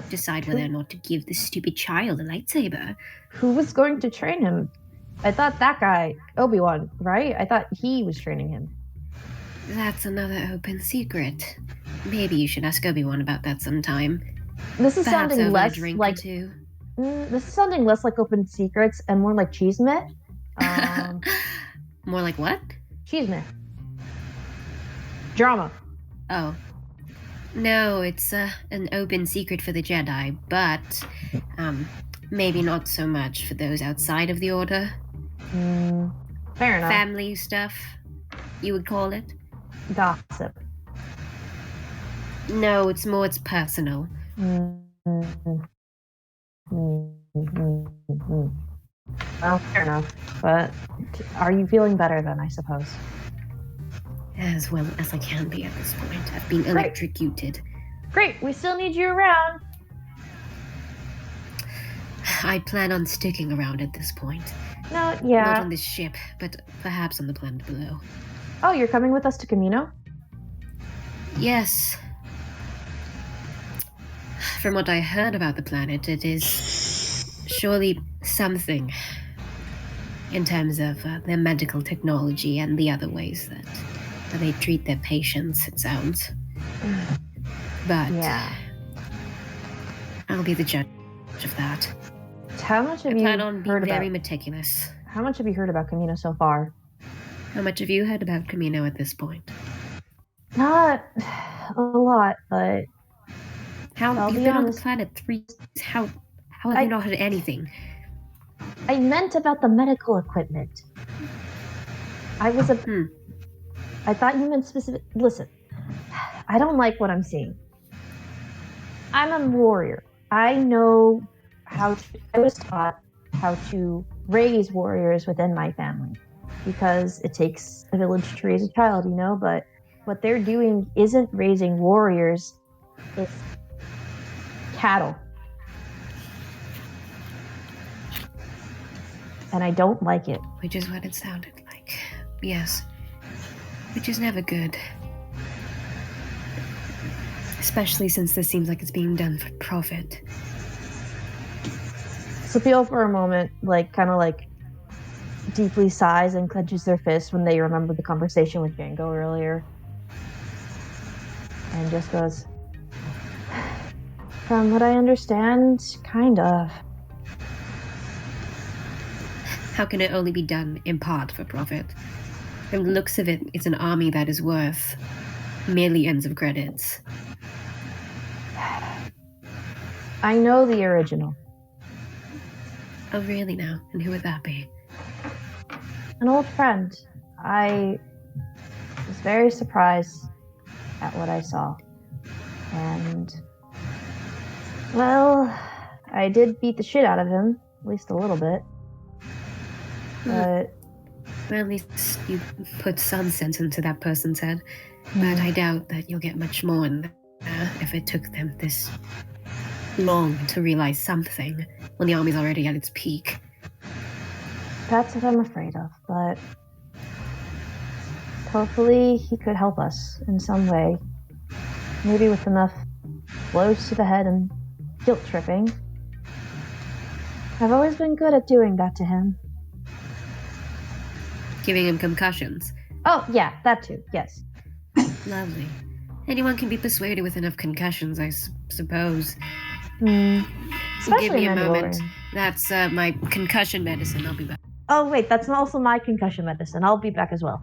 Decide whether or not to give this stupid child a lightsaber. Who was going to train him? I thought that guy, Obi-Wan, right? I thought he was training him. That's another open secret. Maybe you should ask Obi-Wan about that sometime. This is Perhaps sounding over less a drink like or two. This is sounding less like open secrets and more like chisme. More like what? Chisme. Drama. Oh. No, it's an open secret for the Jedi, but maybe not so much for those outside of the Order. Fair enough. Family stuff, you would call it? Gossip. No, it's personal. Well, fair enough. But are you feeling better then, I suppose? As well as I can be at this point. I've been electrocuted. Great, we still need you around. I plan on sticking around at this point. No, yeah. Not on this ship, but perhaps on the planet below. Oh, you're coming with us to Kamino? Yes. From what I heard about the planet, it is surely something in terms of their medical technology and the other ways that they treat their patients, it sounds. But yeah, I'll be the judge of that. How much have you plan on being heard very about? meticulous. How much have you heard about Kamino so far? How much have you heard about Kamino at this point? Not a lot, but you've been on the planet 3. How have you not heard anything? I meant about the medical equipment. I thought you meant specific. Listen, I don't like what I'm seeing. I'm a warrior. I know I was taught how to raise warriors within my family because it takes a village to raise a child, you know, but what they're doing isn't raising warriors, it's cattle. And I don't like it. Which is what it sounded like. Yes. Which is never good. Especially since this seems like it's being done for profit. Sapil for a moment, kind of deeply sighs and clenches their fist when they remember the conversation with Django earlier. And just goes, from what I understand, kind of. How can it only be done in part for profit? From the looks of it, it's an army that is worth millions of credits. I know the original. Oh, really now? And who would that be? An old friend. I was very surprised at what I saw. And, well, I did beat the shit out of him, at least a little bit. But Well, at least you put some sense into that person's head. But I doubt that you'll get much more in there if it took them this long to realize something when the army's already at its peak. that's what I'm afraid of. But hopefully he could help us in some way. Maybe with enough blows to the head and guilt tripping. I've always been good at doing that to him. Giving him concussions. Oh, yeah, that too, yes. Lovely. Anyone can be persuaded with enough concussions, I suppose. Especially Give me a moment. Mandalorian. That's my concussion medicine. I'll be back. Oh, wait, that's also my concussion medicine. I'll be back as well.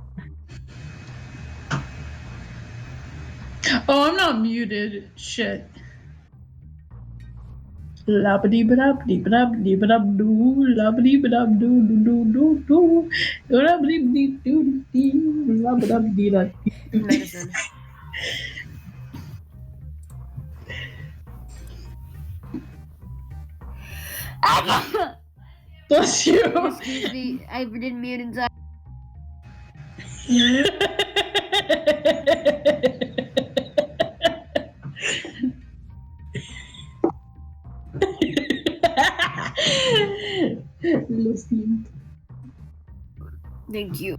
Oh, I'm not muted. Shit. Labba-dee-ba-dab-dee-ba-dab-dee-ba-dab-doo, labba-dee-ba-dab-doo-doo-doo-doo-doo, labba-dee-dee-doo-dee, labba-dab-dee-da-dee. Medicine. Bless you. Excuse me, I didn't mean inside. Lo siento. Thank you.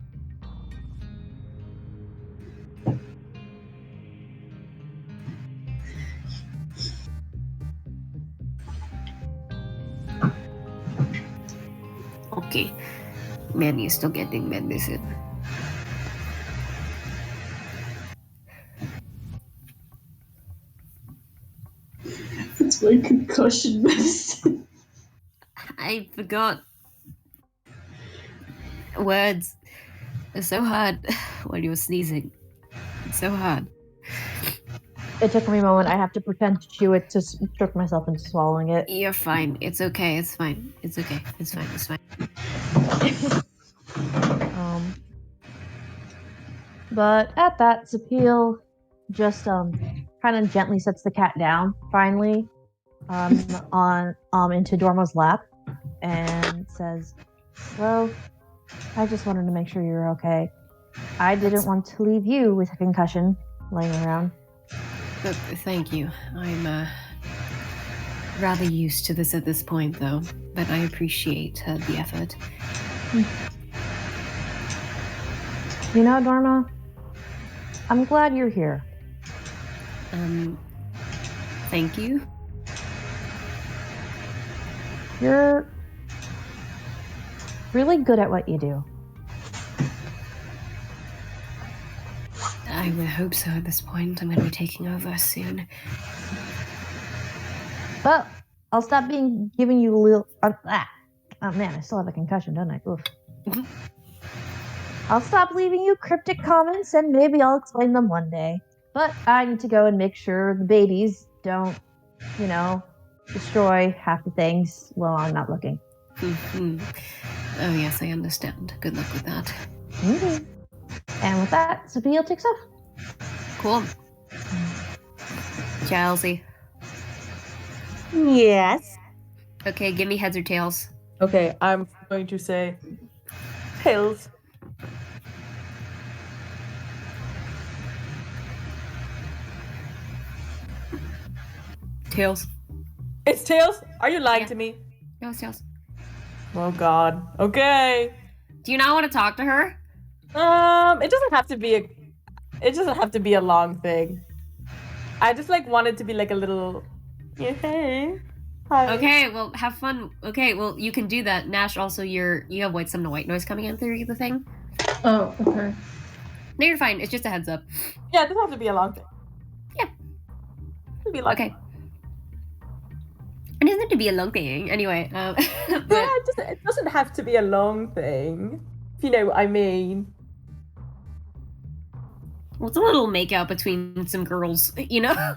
Okay. Manny is still getting medicine. It's my concussion medicine. I forgot. Words are so hard when you're sneezing. It's so hard. It took me a moment. I have to pretend to chew it to trick myself into swallowing it. You're fine. It's okay. It's fine. It's okay. It's fine. It's fine. But at that, Sapil just kind of gently sets the cat down finally on into Dormo's lap and says, "Well, I just wanted to make sure you're okay. I didn't want to leave you with a concussion laying around." Thank you. I'm rather used to this at this point, though, but I appreciate the effort. You know, Dorma, I'm glad you're here. Thank you. You're really good at what you do. I would hope so at this point. I'm going to be taking over soon. But I'll stop giving you little. Oh man, I still have a concussion, don't I? Oof. I'll stop leaving you cryptic comments, and maybe I'll explain them one day. But I need to go and make sure the babies don't, destroy half the things while I'm not looking. Oh yes, I understand. Good luck with that. Mm-hmm. And with that, Sophia takes off. Cool. Chelsea. Yes. Okay, give me heads or tails. Okay, I'm going to say tails. Tails. It's tails? Are you lying Yeah. to me? No, it's tails. Oh god. Okay. Do you not want to talk to her? It doesn't have to be a long thing. I just want it to be a little hey. Hi. Okay, well, have fun. Okay, well, you can do that. Nash, also, you have some white noise coming in through the thing. Oh, okay. No, you're fine. It's just a heads up. Yeah, it doesn't have to be a long thing. Yeah. It'll be long. Okay. And doesn't have to be a long thing. Anyway, Yeah, but it doesn't have to be a long thing. If you know what I mean. well, it's a little makeout between some girls, you know.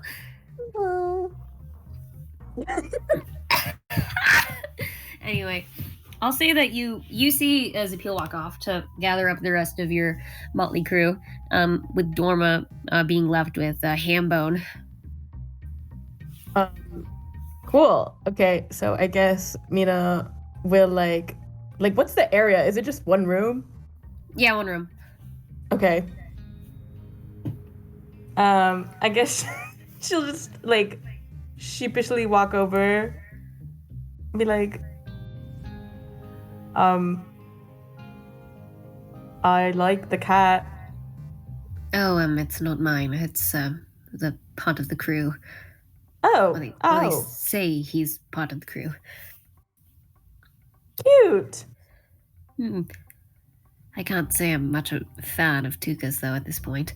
Anyway, I'll say that you see Zapil walk off to gather up the rest of your motley crew, with Dorma being left with Hambone. Cool. Okay, so I guess Mina will like what's the area? Is it just one room? Yeah, one room. Okay. I guess she'll just like sheepishly walk over and be like, I like the cat. Oh, it's not mine. It's the part of the crew. Oh, Well, they oh, say he's part of the crew. cute. I can't say I'm much a fan of Tukas, though, at this point.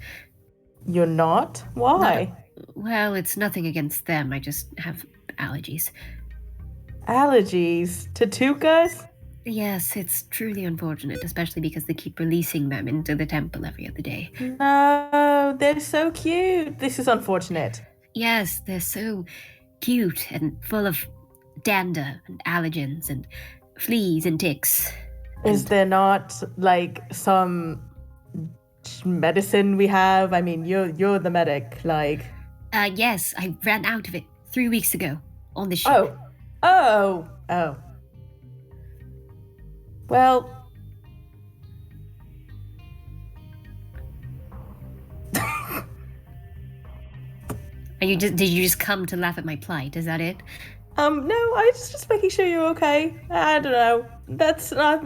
You're not? Why? Well, it's nothing against them. I just have allergies. Allergies to tukas? Yes, it's truly unfortunate, especially because they keep releasing them into the temple every other day. No, they're so cute. This is unfortunate. Yes, they're so cute and full of dander and allergens and fleas and ticks. Is there not like some medicine we have? I mean, you're the medic, like. Yes, I ran out of it 3 weeks ago on the ship. Oh. Well. Did you just come to laugh at my plight? Is that it? No, I was just making sure you're okay. I don't know. That's not.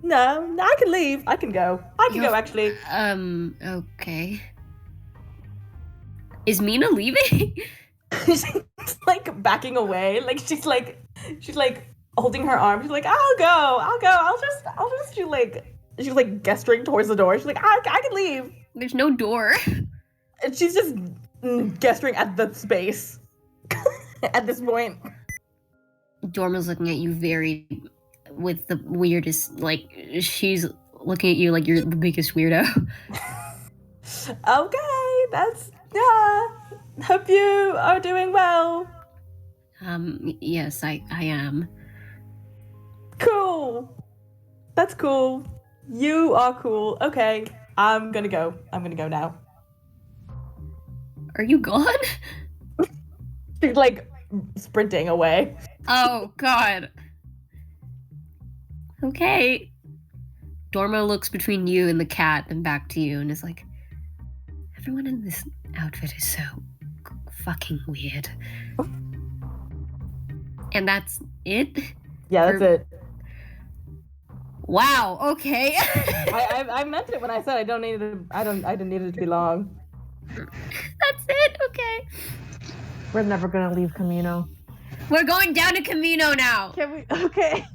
No, I can leave. I can go. I can go, actually. Okay. Is Mina leaving? She's like backing away. Like she's like holding her arm. She's like, I'll go. I'll just do like. She's like gesturing towards the door. She's like, I can leave. There's no door. And she's just gesturing at the space at this point. Dorma's looking at you with the weirdest, like, she's looking at you like you're the biggest weirdo. Okay, that's, yeah. Hope you are doing well. Yes, I am. Cool. That's cool. You are cool. Okay, I'm gonna go now. Are you gone? She's like sprinting away. Oh, God. Okay. Dorma looks between you and the cat and back to you and is like, everyone in this outfit is so fucking weird. And that's it? Yeah, that's it. Wow, okay. I meant it when I said I didn't need it to be long. That's it, okay. We're never gonna leave Kamino. We're going down to Kamino now. Can we? Okay.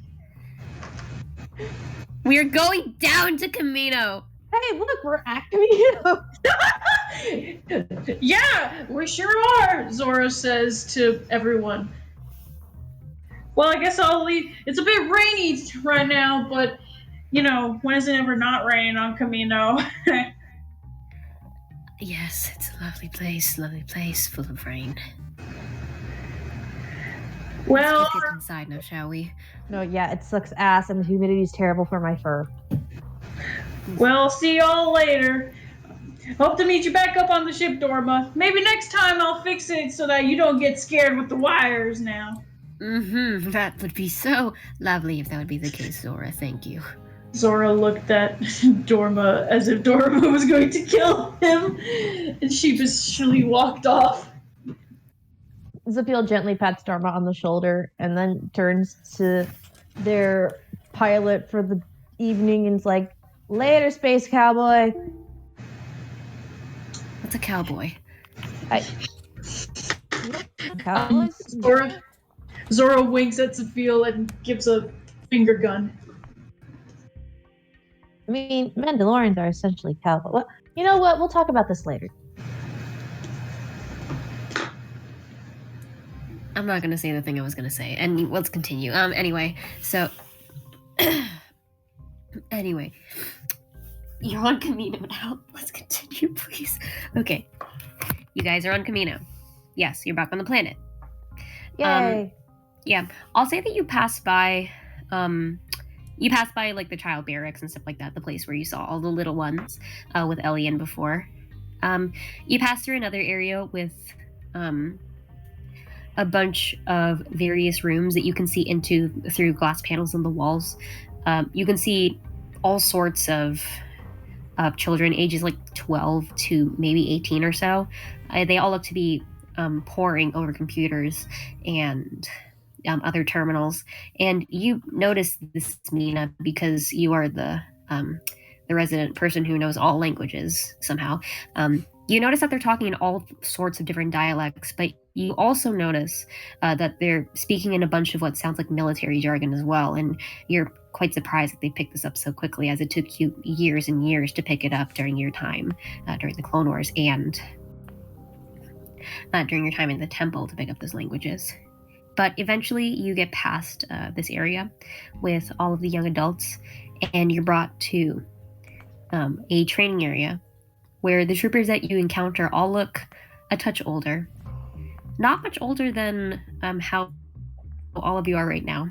We're going down to Kamino. Hey, look, we're at Kamino. Yeah, we sure are, Zora says to everyone. Well, I guess I'll leave. It's a bit rainy right now, but, you know, when is it ever not rain on Kamino? Yes, it's a lovely place full of rain. Well, Let's get inside now, shall we? No, yeah, it sucks ass, and the humidity is terrible for my fur. well, see y'all later. Hope to meet you back up on the ship, Dorma. Maybe next time I'll fix it so that you don't get scared with the wires now. Mm-hmm. That would be so lovely if that would be the case, Zora. Thank you. Zora looked at Dorma as if Dorma was going to kill him, and sheepishly walked off. Zapil gently pats Dharma on the shoulder and then turns to their pilot for the evening and's like, later, space cowboy. What's a cowboy? Cowboys? Zora winks at Zapil and gives a finger gun. I mean, Mandalorians are essentially cowboys. Well, you know what? We'll talk about this later. I'm not gonna say the thing I was gonna say, and let's continue. Anyway, so anyway, you're on Kamino now. Let's continue, please. Okay, you guys are on Kamino. Yes, you're back on the planet. Yay. Yeah, I'll say that you passed by like the child barracks and stuff like that, the place where you saw all the little ones with Elian before. You passed through another area with a bunch of various rooms that you can see into through glass panels on the walls. You can see all sorts of children, ages like 12 to maybe 18 or so. They all look to be poring over computers and other terminals. And you notice this, Mina, because you are the resident person who knows all languages somehow. You notice that they're talking in all sorts of different dialects, but you also notice that they're speaking in a bunch of what sounds like military jargon as well. And you're quite surprised that they picked this up so quickly, as it took you years and years to pick it up during your time during the Clone Wars and during your time in the temple to pick up those languages. But eventually you get past this area with all of the young adults, and you're brought to a training area where the troopers that you encounter all look a touch older. Not much older than how all of you are right now.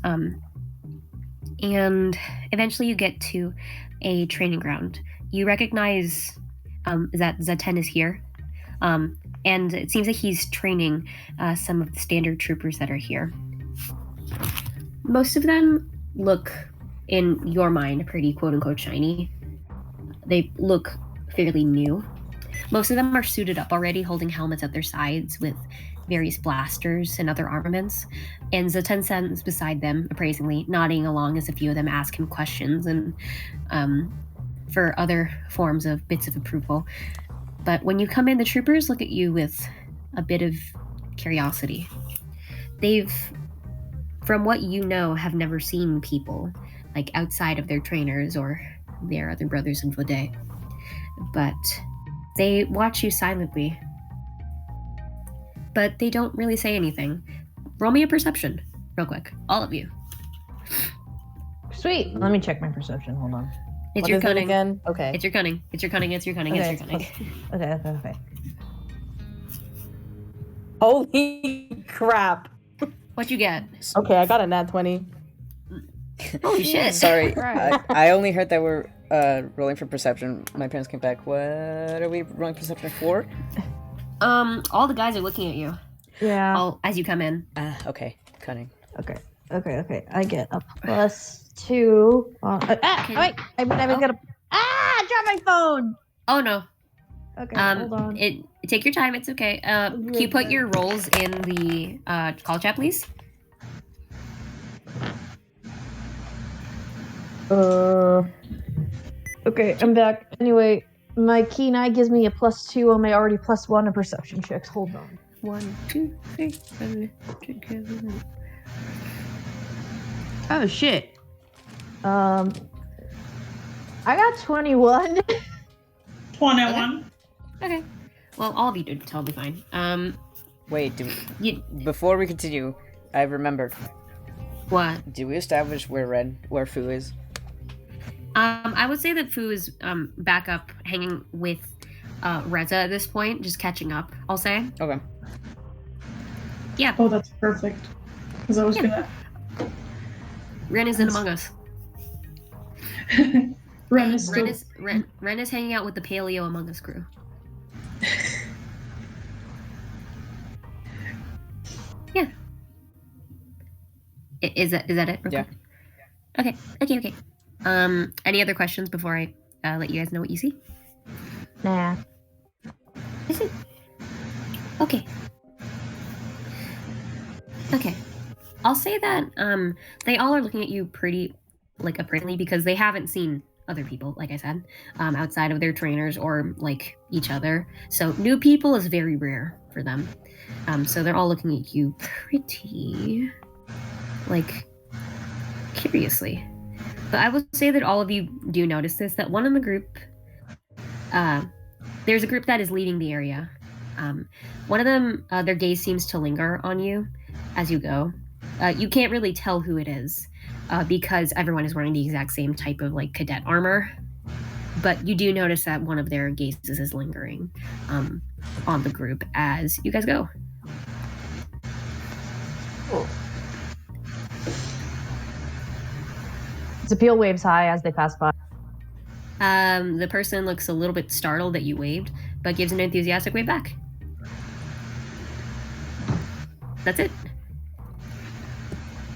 And eventually you get to a training ground. You recognize that Zaten is here. And it seems like he's training some of the standard troopers that are here. Most of them look, in your mind, pretty quote-unquote shiny. They look fairly new. Most of them are suited up already, holding helmets at their sides with various blasters and other armaments. And Zaten stands beside them, appraisingly, nodding along as a few of them ask him questions and for other forms of bits of approval. But when you come in, the troopers look at you with a bit of curiosity. They've, from what you know, have never seen people like outside of their trainers or their other brothers in Vaudet. But they watch you silently. But they don't really say anything. Roll me a perception, real quick. All of you. Sweet. Let me check my perception. Hold on. It's What your is it cunning. again? Okay. It's your cunning. It's your cunning. It's your cunning. Okay, It's your cunning. Okay. Holy crap. What'd you get? Okay, I got a nat 20. Holy shit. Sorry, Right. I only heard that we're rolling for perception. My parents came back. What are we rolling perception for? All the guys are looking at you. Yeah. All as you come in. Okay, cunning. Okay. I get a +2. Wait. I got a. I dropped my phone. Oh no. Okay, hold on. Take your time. It's okay. Can you put your rolls in the call chat, please? Okay, I'm back. Anyway, my keen eye gives me a +2 on my already +1 in perception checks. Hold on. 1, 2, 3, 4, 5. Oh shit. I got 21. 21. Okay. Well, all of you did totally fine. Wait, before we continue, I remembered. What? Did we establish where Fu is? I would say that Fu is back up, hanging with Reza at this point, just catching up. I'll say. Okay. Yeah. Oh, that's perfect. Because I was gonna. Ren is in Among Us. Ren is still. Ren is hanging out with the Paleo Among Us crew. Yeah. Is that it? Yeah. Okay. Any other questions before I let you guys know what you see? Nah. Is it? Okay. I'll say that they all are looking at you pretty appraisingly because they haven't seen other people, like I said, outside of their trainers or like each other. So new people is very rare for them. So they're all looking at you pretty curiously. But I will say that all of you do notice this, that one in the group, there's a group that is leaving the area. One of them, their gaze seems to linger on you as you go. You can't really tell who it is because everyone is wearing the exact same type of like cadet armor. But you do notice that one of their gazes is lingering on the group as you guys go. Cool. Zapeel waves high as they pass by. The person looks a little bit startled that you waved, but gives an enthusiastic wave back. That's it.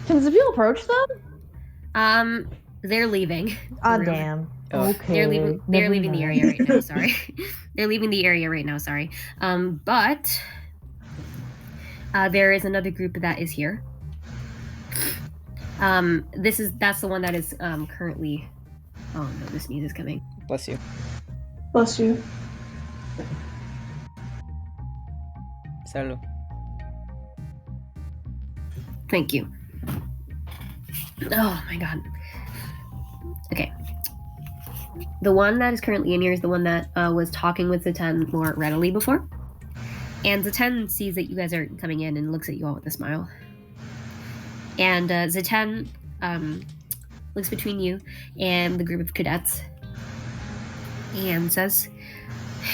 Can Zapeel approach them? They're leaving. the Ah, room. damn. Oh. Okay. They're leaving. They're never leaving the mind. area right now. Sorry, they're leaving the area right now. Sorry. But there is another group that is here. That's the one that is currently. Oh no, the sneeze is coming. Bless you. Bless you. Salud. Thank you. Oh my god. Okay. The one that is currently in here is the one that was talking with Zaten more readily before. And Zaten sees that you guys are coming in and looks at you all with a smile. And Zaten looks between you and the group of cadets and says,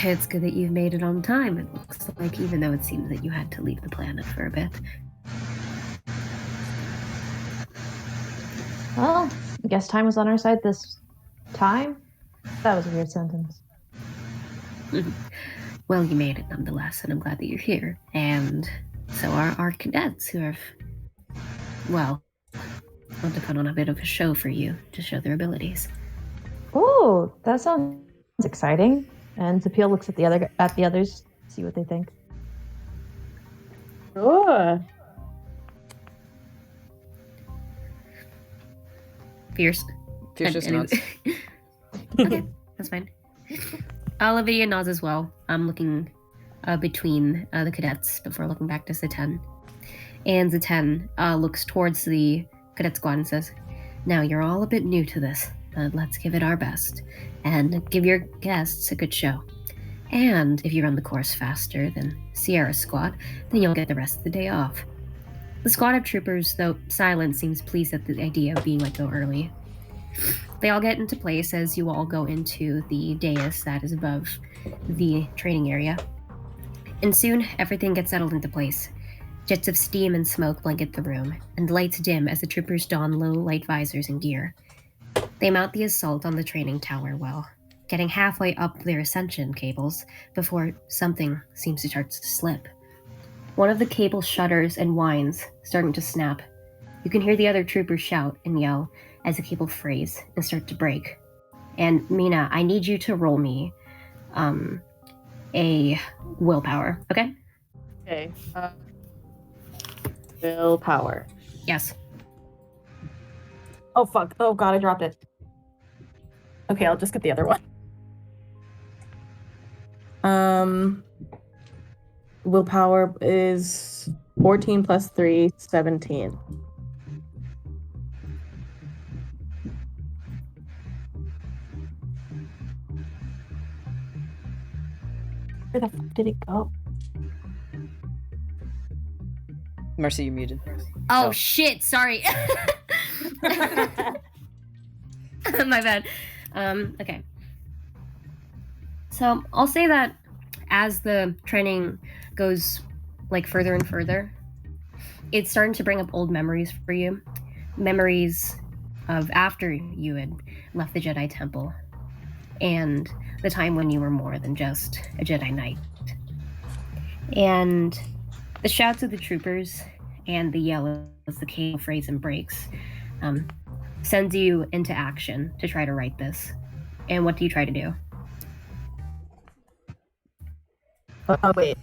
"It's good that you've made it on time. It looks like, even though it seems that you had to leave the planet for a bit." Well, I guess time was on our side this time. That was a weird sentence. Well, you made it nonetheless, and I'm glad that you're here. And so are our cadets who have, well, want to put on a bit of a show for you to show their abilities. Oh, that sounds exciting. And Zapeel looks at the others, see what they think. Sure. Fierce. Fierce just nods. Okay, that's fine. Olivia nods as well. I'm looking between the cadets before looking back to Zaten. And Zaten looks towards the cadet squad and says, "Now, you're all a bit new to this, but let's give it our best and give your guests a good show. And if you run the course faster than Sierra's squad, then you'll get the rest of the day off." The squad of troopers, though silent, seems pleased at the idea of being let go early. They all get into place as you all go into the dais that is above the training area. And soon, everything gets settled into place. Jets of steam and smoke blanket the room, and lights dim as the troopers don low light visors and gear. They mount the assault on the training tower well, getting halfway up their ascension cables before something seems to start to slip. One of the cable shudders and winds starting to snap. You can hear the other troopers shout and yell as the cable frays and start to break. And Mina, I need you to roll me a willpower, okay? Okay. Willpower. Yes. Oh fuck. Oh god, I dropped it. Okay, I'll just get the other one. Willpower is 14 plus 3, 17. Where the fuck did it go? Mercy, you muted. Oh Oh. shit, sorry. My bad. Okay. So I'll say that as the training goes like further and further, it's starting to bring up old memories for you. Memories of after you had left the Jedi Temple and the time when you were more than just a Jedi Knight. And the shouts of the troopers and the yell as the cable frays and breaks sends you into action to try to write this. And what do you try to do? Oh, wait.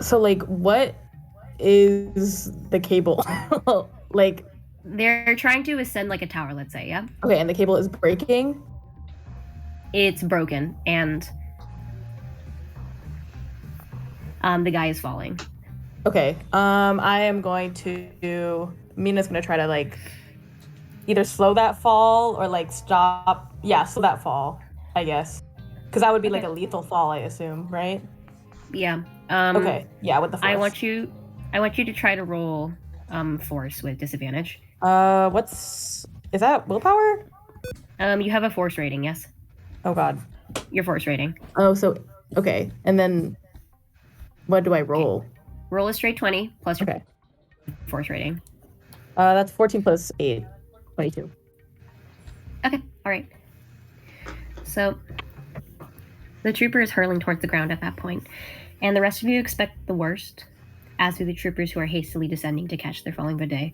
So, like, what is the cable? Like, They're trying to ascend like a tower, let's say, yeah? okay, and the cable is breaking? It's broken, and the guy is falling. Okay, I am going to... Mina's gonna try to, like, either slow that fall or, like, stop... Yeah, slow that fall, I guess. Because that would be like Okay. a lethal fall, I assume, right? Yeah. Okay. Yeah, with the force. I want you to try to roll force with disadvantage. Is that willpower? You have a force rating, yes? Oh God. Your force rating. Oh, so okay. And then what do I roll? Roll a straight 20 plus your Okay. force rating. That's 14 plus 8. 22. Okay, all right. So the trooper is hurling towards the ground at that point, and the rest of you expect the worst, as do the troopers who are hastily descending to catch their falling bidet.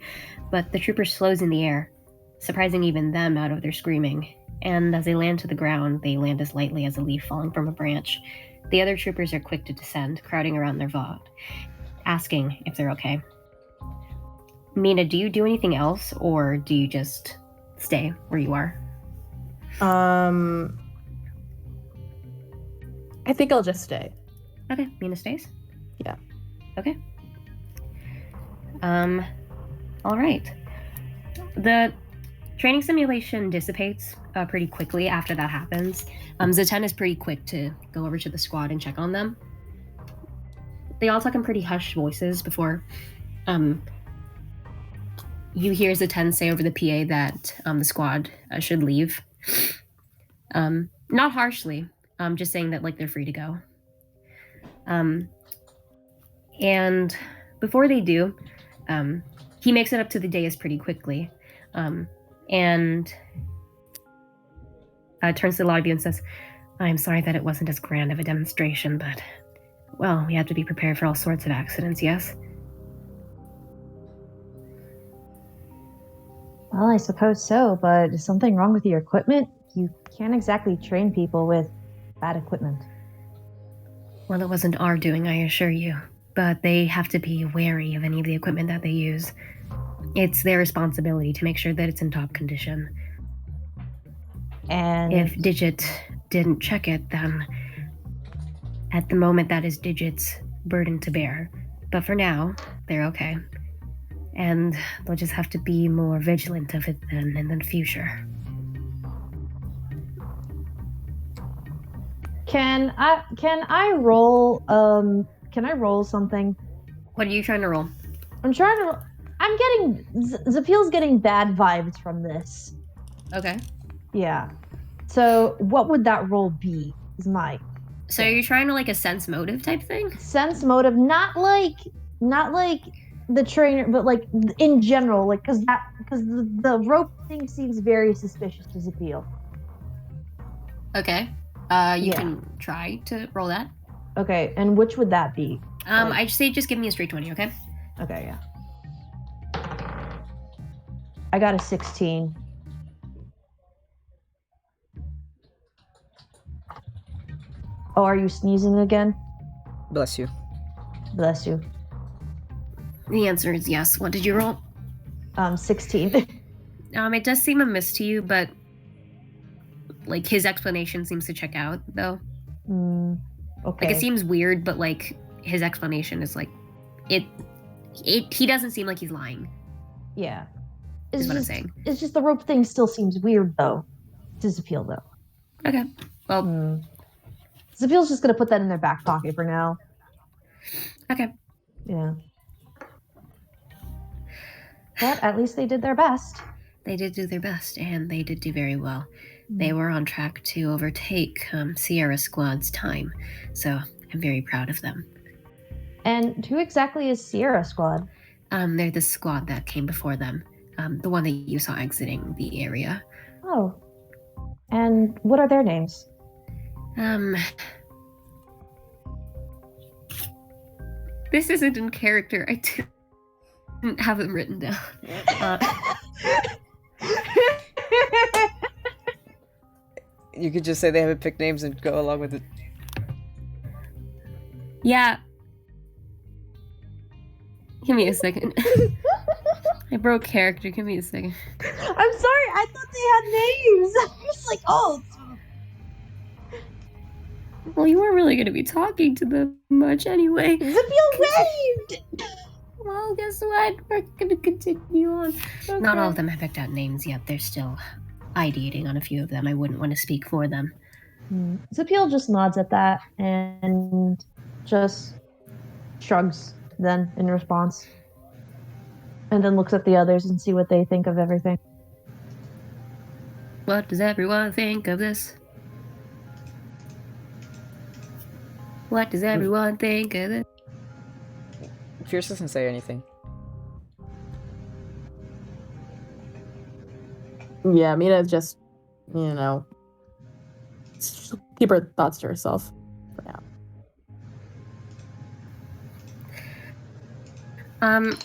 But the trooper slows in the air, surprising even them out of their screaming, and as they land to the ground, they land as lightly as a leaf falling from a branch. The other troopers are quick to descend, crowding around their VOD, asking if they're okay. Mina, do you do anything else, or do you just stay where you are? I think I'll just stay. Okay, Mina stays? Yeah. Okay. All right. The training simulation dissipates pretty quickly after that happens. Zaten is pretty quick to go over to the squad and check on them. They all talk in pretty hushed voices before you hear Zaten say over the PA that the squad should leave. Not harshly, just saying that like they're free to go. And before they do, he makes it up to the dais pretty quickly, and turns to the lot of you and says, "I'm sorry that it wasn't as grand of a demonstration, but, well, we have to be prepared for all sorts of accidents, yes?" Well, I suppose so, but is something wrong with your equipment? You can't exactly train people with bad equipment. Well, it wasn't our doing, I assure you, but they have to be wary of any of the equipment that they use. It's their responsibility to make sure that it's in top condition. And If Digit didn't check it, then at the moment that is Digit's burden to bear. But for now, they're okay. And they'll just have to be more vigilant of it then in the future. can I roll something? What are you trying to roll? I'm getting Zapiel's getting bad vibes from this. Okay. Yeah. So what would that roll be? Is my So you're trying to like a sense motive type thing? sense motive, not like the trainer, but like in general, like because the rope thing seems very suspicious to Zapiel. Okay. You Yeah. can try to roll that. Okay, and which would that be? I'd say just give me a straight 20, okay? Okay, yeah. I got a 16. Oh, are you sneezing again? Bless you. Bless you. The answer is yes. What did you roll? 16. It does seem a miss to you, but like his explanation seems to check out though. Okay. Like it seems weird, but like his explanation is like it he doesn't seem like he's lying. Yeah. Is what I'm saying. It's just the rope thing still seems weird though. To Zapiel though. Okay. Well, Zapiel's just gonna put that in their back pocket for now. okay. Yeah. But at least they did their best. They did do their best, and they did do very well. They were on track to overtake Sierra Squad's time, so I'm very proud of them. And who exactly is Sierra Squad? They're the squad that came before them, the one that you saw exiting the area. Oh. And what are their names? This isn't in character. I didn't have them written down. You could just say they haven't picked names and go along with it. Yeah. Give me a second. I broke character. Give me a second. I'm sorry, I thought they had names. I was like, oh. Well, you weren't really going to be talking to them much anyway. Zapiel waved! Well, guess what? We're going to continue on. Okay. Not all of them have picked out names yet. They're still ideating on a few of them. I wouldn't want to speak for them. Zapiel just nods at that and just shrugs then in response. And then looks at the others and see what they think of everything. What does everyone think of this? What does everyone think of this? Fierce doesn't say anything. Yeah, Mina's just, keep her thoughts to herself for now.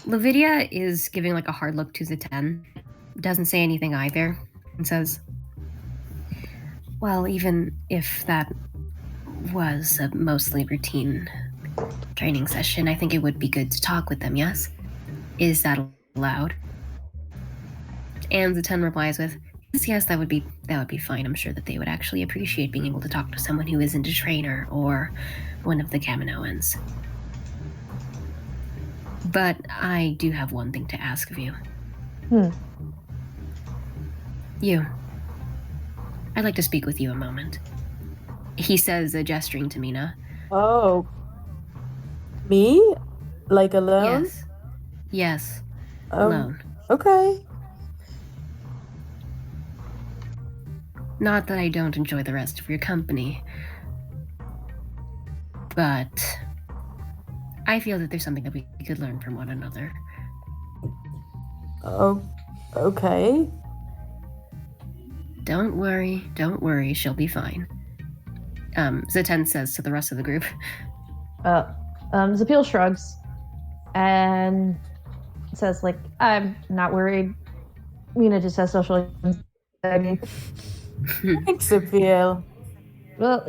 Lavidia is giving like a hard look to Zaten. Doesn't say anything either, and says, "Well, even if that was a mostly routine training session, I think it would be good to talk with them, yes? Is that allowed?" And Zaten replies with, yes, that would be fine. I'm sure that they would actually appreciate being able to talk to someone who isn't a trainer or one of the Kaminoans. But I do have one thing to ask of you. You. I'd like to speak with you a moment. He says, gesturing to Mina. Oh. Me? Like alone? Yes. Yes. Alone. Okay. Not that I don't enjoy the rest of your company, but I feel that there's something that we could learn from one another. Oh, okay. Don't worry, she'll be fine. Zaten says to the rest of the group. Zapiel shrugs and says, like, I'm not worried. Mina just has social anxiety. Thanks, Zapiel. Well,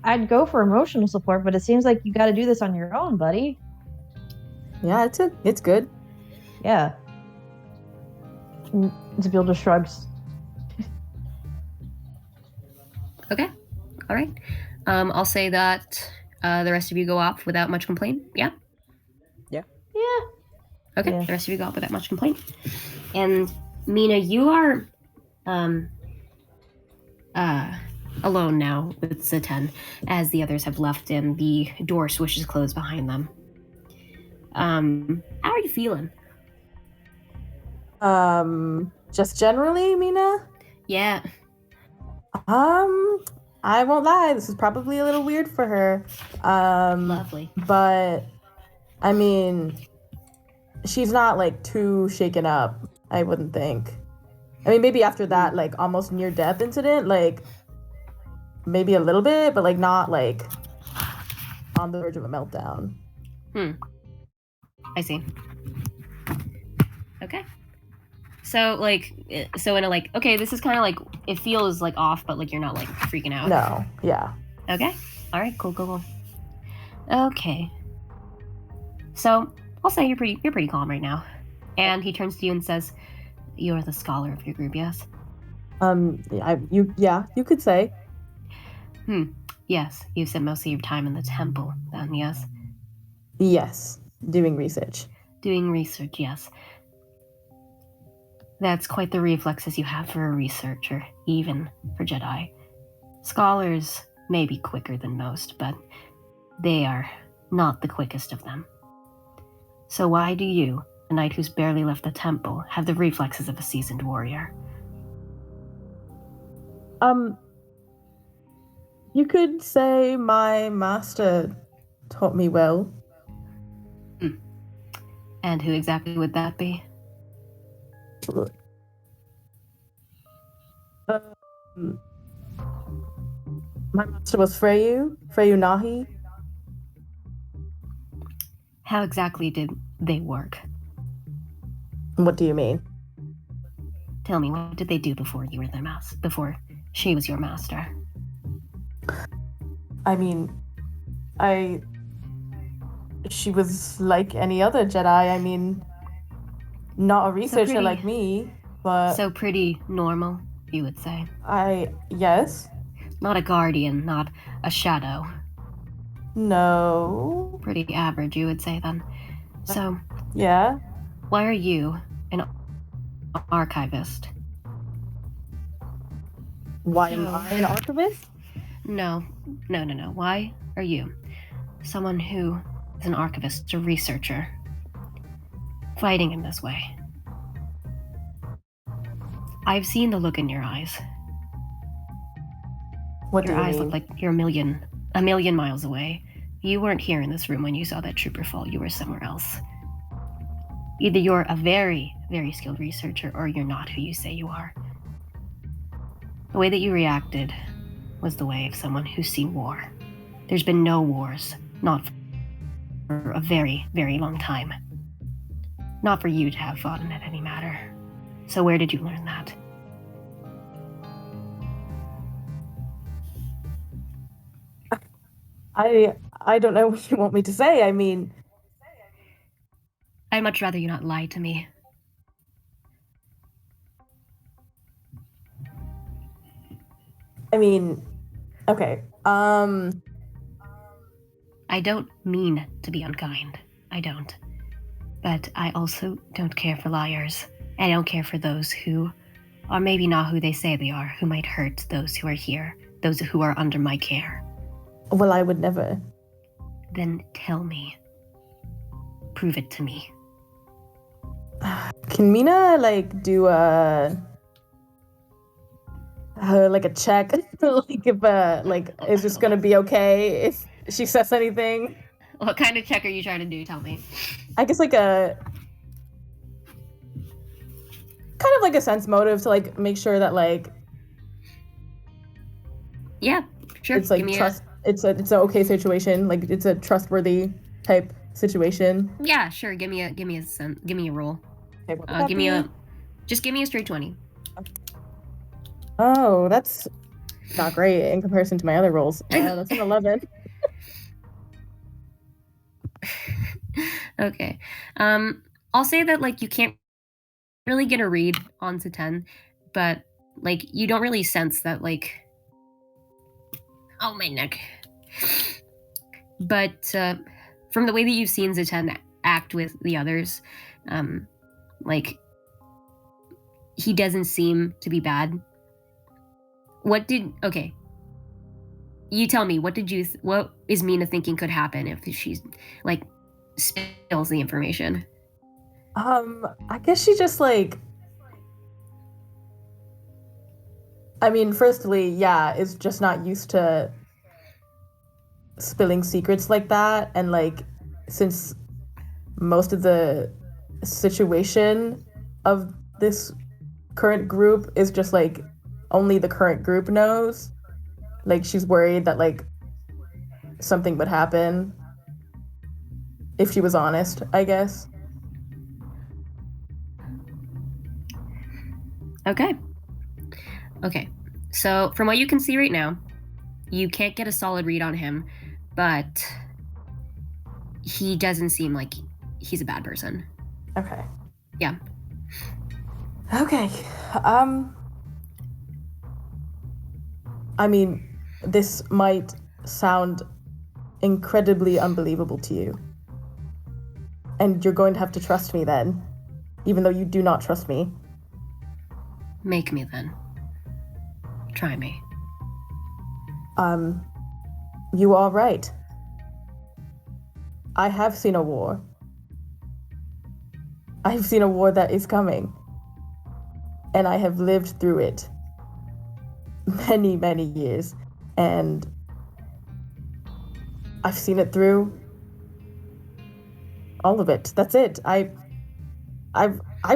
I'd go for emotional support, but it seems like you got to do this on your own, buddy. Yeah, it's good. Yeah. Zapiel just shrugs. Okay, all right. I'll say that the rest of you go off without much complaint. Yeah. Yeah. Okay, Yeah. the rest of you go off without much complaint. And Mina, you are alone now with Zaten, as the others have left and the door swishes closed behind them. How are you feeling? Just generally, Mina? Yeah. I won't lie, this is probably a little weird for her. Lovely. But I mean, she's not like too shaken up, I wouldn't think. I mean, maybe after that like almost near death incident, like maybe a little bit, but like not like on the verge of a meltdown. I see. Okay. So in a like, okay, this is kind of like, it feels like off, but like you're not like freaking out. No, yeah. Okay. All right. Cool. Okay. So I'll say you're pretty calm right now. And he turns to you and says, "You're the scholar of your group, yes?" You could say. Yes. You spent most of your time in the temple, then, yes? Yes, doing research. Doing research, yes. That's quite the reflexes you have for a researcher, even for Jedi. Scholars may be quicker than most, but they are not the quickest of them. So why do you, a knight who's barely left the temple, have the reflexes of a seasoned warrior? You could say my master taught me well. And who exactly would that be? My master was Freyu Nahi. How exactly did they work? What do you mean? Tell me, what did they do before you were their master? Before she was your master? I mean, she was like any other Jedi. I mean, not a researcher like me, but so pretty normal, you would say. Yes. Not a guardian, not a shadow. No. Pretty average, you would say then. So, yeah. Why are you an archivist? Why am I an archivist? No. Why are you, someone who is an archivist, a researcher, fighting in this way? I've seen the look in your eyes. What do Your you eyes mean? look like you're a million miles away. You weren't here in this room when you saw that trooper fall. You were somewhere else. Either you're a very, very skilled researcher or you're not who you say you are. The way that you reacted was the way of someone who's seen war. There's been no wars, not for a very, very long time. Not for you to have fought in it any matter. So where did you learn that? I don't know what you want me to say. I mean, I'd much rather you not lie to me. Okay. I don't mean to be unkind. I don't. But I also don't care for liars. I don't care for those who are maybe not who they say they are, who might hurt those who are here, those who are under my care. Well, I would never. Then tell me. Prove it to me. Can Mina like do a like a check, like if is this gonna be okay if she says anything? What kind of check are you trying to do? Tell me. I guess like a kind of like a sense motive to like make sure that like Yeah, sure. it's like Give me trust. It's an okay situation. Like it's a trustworthy type situation. Yeah, sure. Give me a roll. Okay, what would that Give me be? just give me a straight 20. Oh, that's not great in comparison to my other rolls. That's an 11. Okay. I'll say that like you can't really get a read onto 10, but like you don't really sense that like oh my neck. But from the way that you've seen Zaten act with the others, like he doesn't seem to be bad. Okay. You tell me, what is Mina thinking could happen if she's like spills the information? I guess she just like firstly, yeah, is just not used to spilling secrets like that, and like since most of the situation of this current group is just like only the current group knows, like she's worried that like something would happen if she was honest, I guess. Okay. So from what you can see right now, you can't get a solid read on him, but he doesn't seem like he's a bad person. Okay. Yeah. Okay. This might sound incredibly unbelievable to you. And you're going to have to trust me then, even though you do not trust me. Make me then. Try me. You are right. I have seen a war. I've seen a war that is coming. And I have lived through it. Many, many years. And I've seen it through all of it. That's it. I've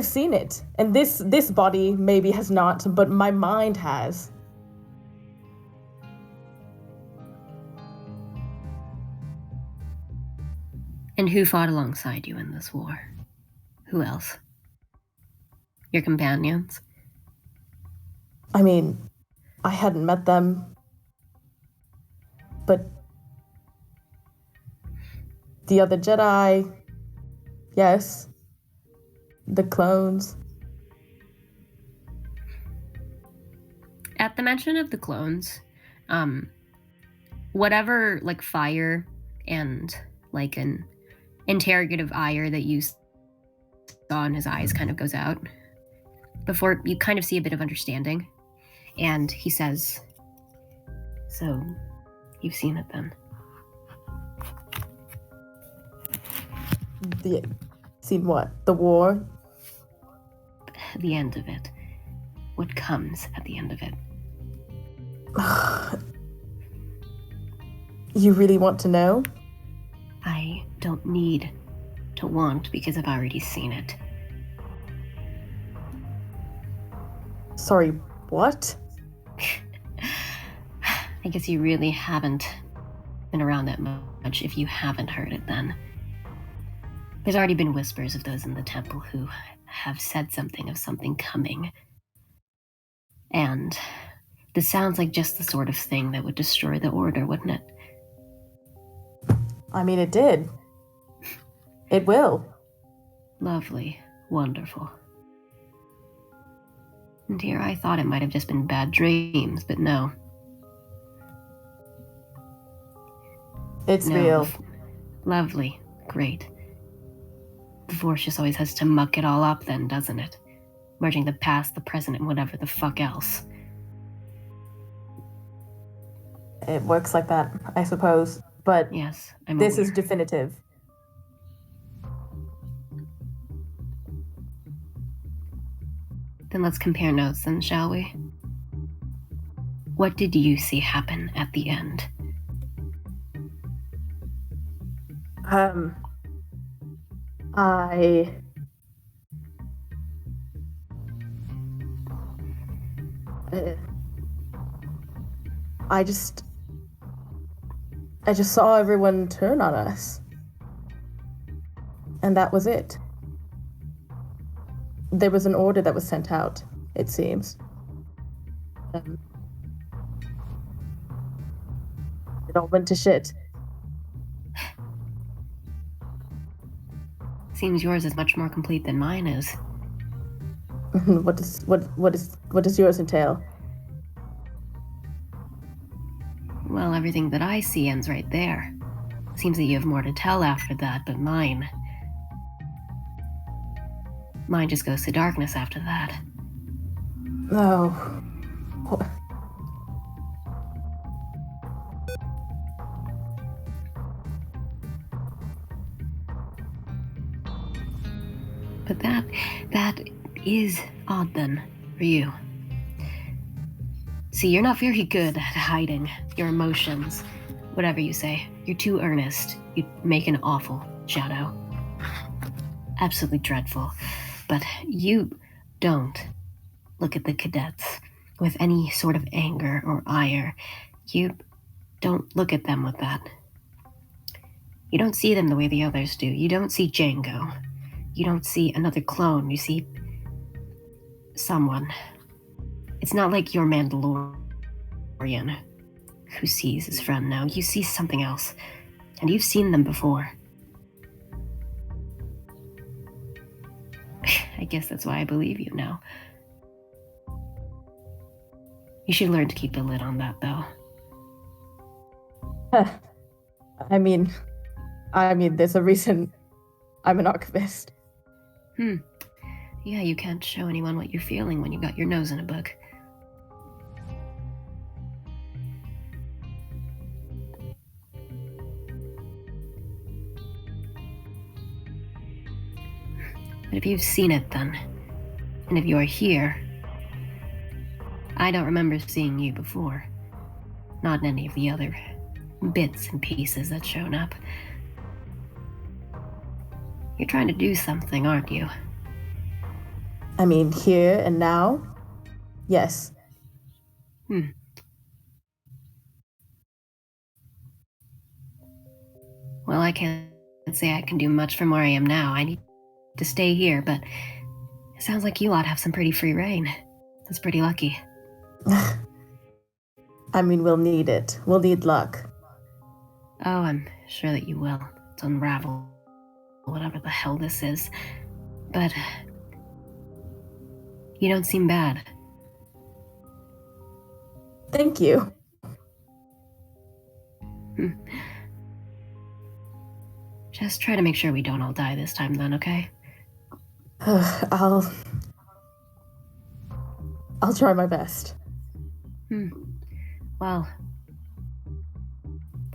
seen it. And this body maybe has not, but my mind has. And who fought alongside you in this war? Who else? Your companions? I hadn't met them. But the other Jedi, yes. The clones. At the mention of the clones, whatever like fire and like an interrogative ire that you saw in his eyes kind of goes out before you kind of see a bit of understanding. And he says, So, you've seen it then? Seen what? The war? The end of it. What comes at the end of it? You really want to know? I don't need to want because I've already seen it. Sorry, what? I guess you really haven't been around that much if you haven't heard it then. There's already been whispers of those in the temple who have said something of something coming. And this sounds like just the sort of thing that would destroy the order, wouldn't it? I mean, it did. It will. Lovely. Wonderful. And here I thought it might have just been bad dreams, but no. It's No, real. Lovely. Great. The Force just always has to muck it all up then, doesn't it? Merging the past, the present, and whatever the fuck else. It works like that, I suppose. But Yes, I'm this aware. is definitive. Then let's compare notes then, shall we? What did you see happen at the end? I just saw everyone turn on us. And that was it. There was an order that was sent out, it seems. It all went to shit. Seems yours is much more complete than mine is. What does yours entail? Well, everything that I see ends right there. Seems that you have more to tell after that, but mine just goes to darkness after that. Oh. But that is odd then, for you. See, you're not very good at hiding your emotions. Whatever you say, you're too earnest. You make an awful shadow. Absolutely dreadful. But you don't look at the cadets with any sort of anger or ire. You don't look at them with that. You don't see them the way the others do. You don't see Django. You don't see another clone. You see someone. It's not like you're Mandalorian who sees his friend now. You see something else. And you've seen them before. I guess that's why I believe you now. You should learn to keep a lid on that, though. I mean, there's a reason I'm an archivist. Yeah, you can't show anyone what you're feeling when you got your nose in a book. But if you've seen it then, and if you're here, I don't remember seeing you before. Not in any of the other bits and pieces that's shown up. You're trying to do something, aren't you? I mean, here and now? Yes. Well, I can't say I can do much from where I am now. I need to stay here, but it sounds like you lot have some pretty free reign. That's pretty lucky. I mean, we'll need it. We'll need luck. Oh, I'm sure that you will. To unravel whatever the hell this is. But you don't seem bad. Thank you. Just try to make sure we don't all die this time then, okay? I'll try my best. Well,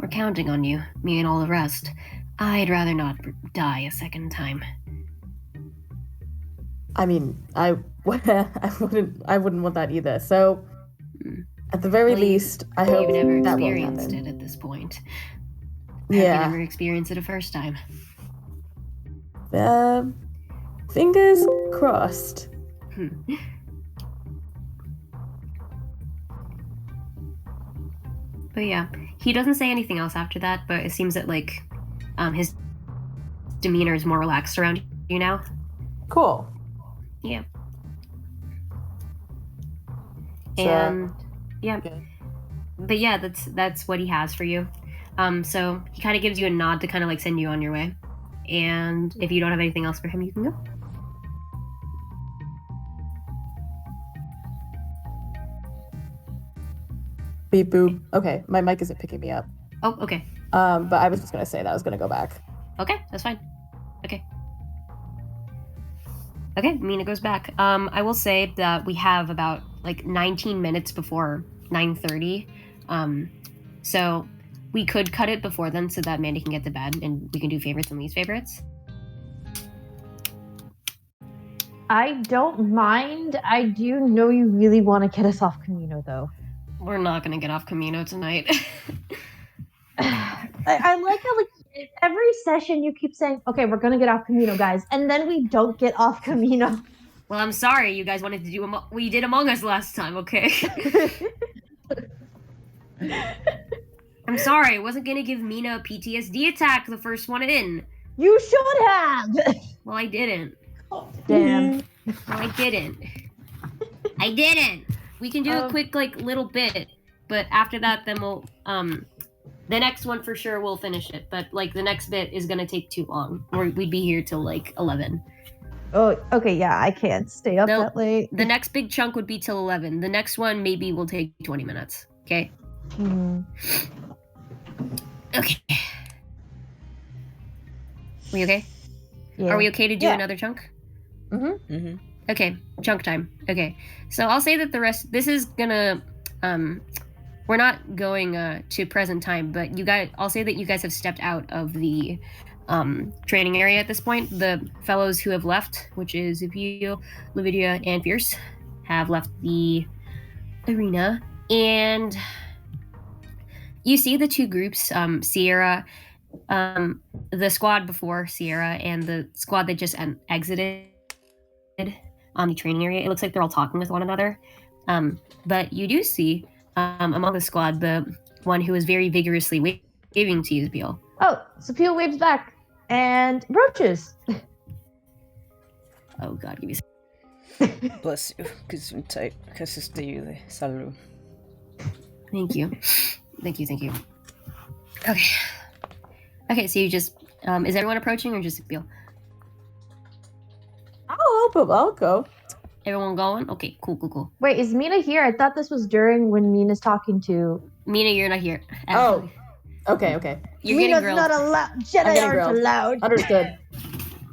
We're counting on you, me and all the rest. I'd rather not die a second time. I mean, I wouldn't want that either. So, at the very Well, least, I hope You've never that won't experienced happen. it at this point. Have Yeah. you never experienced it a first time? Fingers crossed. But yeah, he doesn't say anything else after that, but it seems that, like, his demeanor is more relaxed around you now. Cool. Yeah. So, And, yeah. good. But yeah, that's what he has for you. So he kind of gives you a nod to kind of, like, send you on your way. And if you don't have anything else for him, you can go. Beep boop. Okay, my mic isn't picking me up. Oh, okay. But I was just gonna say that I was gonna go back. Okay, that's fine. Okay. Okay, Mina goes back. I will say that we have about like 19 minutes before 9:30. So we could cut it before then so that Mandy can get to bed and we can do favorites and least favorites. I don't mind. I do know you really want to get us off Kamino, though. We're not gonna get off Kamino tonight. I like how, like, every session you keep saying, okay, we're gonna get off Kamino, guys, and then we don't get off Kamino. Well, I'm sorry you guys wanted to do we did Among Us last time, okay? I'm sorry, I wasn't gonna give Mina a PTSD attack the first one in. You should have! Well, I didn't. Damn. Well, I didn't. I didn't. We can do a quick, like, little bit, but after that, then we'll, the next one for sure we'll finish it, but, like, the next bit is gonna take too long, or we'd be here till, like, 11. Oh, okay, yeah, I can't stay up that late. The next big chunk would be till 11. The next one maybe will take 20 minutes, okay? Okay. We okay? Yeah. Are we okay to do Yeah. another chunk? Mm-hmm. Okay, chunk time. Okay, so I'll say that the rest. This is gonna. We're not going to present time, but you guys. I'll say that you guys have stepped out of the training area at this point. The fellows who have left, which is Zupio, Lavidia, and Fierce, have left the arena, and you see the two groups, Sierra, the squad before Sierra, and the squad that just exited on the training area. It looks like they're all talking with one another. But you do see among the squad the one who is very vigorously waving to you, Zupio. Oh, Sapil waves back. And roaches. Oh god, give me Bless you. Gesundheit. Salud. Thank you. Thank you. Okay, so you just is everyone approaching or just Zupio? I'll go. Everyone going? Okay, cool. Wait, is Mina here? I thought this was during when Mina's talking to... Mina, you're not here. Oh. Okay. You're Mina's getting grilled. not allowed. Jedi getting aren't grilled. allowed. Understood.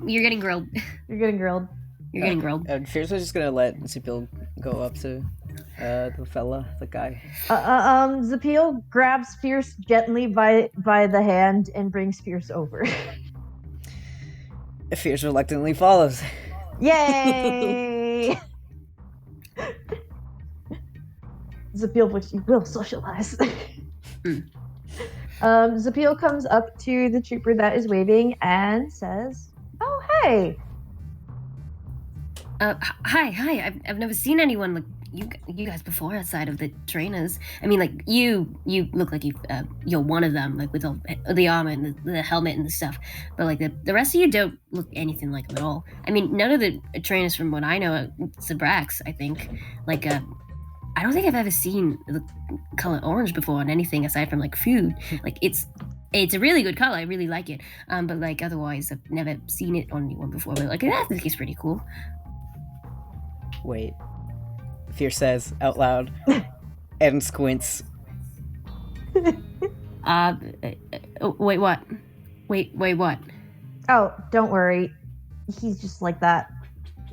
You're getting grilled. You're getting grilled. You're getting grilled. And Fierce was just gonna let Zipil go up to the guy. Zapil grabs Fierce gently by the hand and brings Fierce over. Fierce reluctantly follows. Yay! Zapil, which you will socialize. Zapil comes up to the trooper that is waving and says, "Oh, hey." Hi. I've never seen anyone like you guys before outside of the trainers. I mean, like you look like you're one of them, like with all the armor and the helmet and the stuff. But like the rest of you don't look anything like them at all. I mean, none of the trainers from what I know are Sabrax, I think. Like I don't think I've ever seen the color orange before on anything aside from like food. Like it's a really good color. I really like it. But like otherwise, I've never seen it on anyone before. But like I think it's pretty cool. Wait. Fierce says out loud and squints. Wait, what? Wait, what? Oh, don't worry. He's just like that.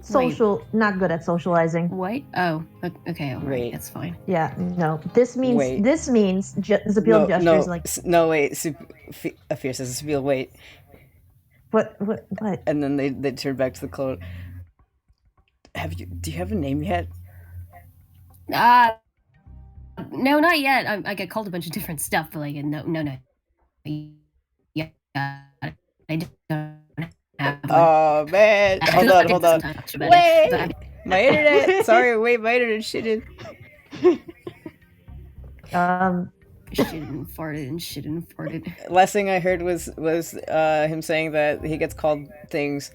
not good at socializing. What? Oh, okay. All right, Wait. that's fine. Yeah, no. This means Wait. Zapiel gestures like no, wait. Fierce says, Sabile, wait. what? And then they turn back to the clone. Do you have a name yet? No, not yet. I get called a bunch of different stuff, but like, no. Yeah, I don't have one. Oh man! Hold on. Wait! My internet. Sorry, wait. My internet shitted. Shit and farted. Last thing I heard was him saying that he gets called things,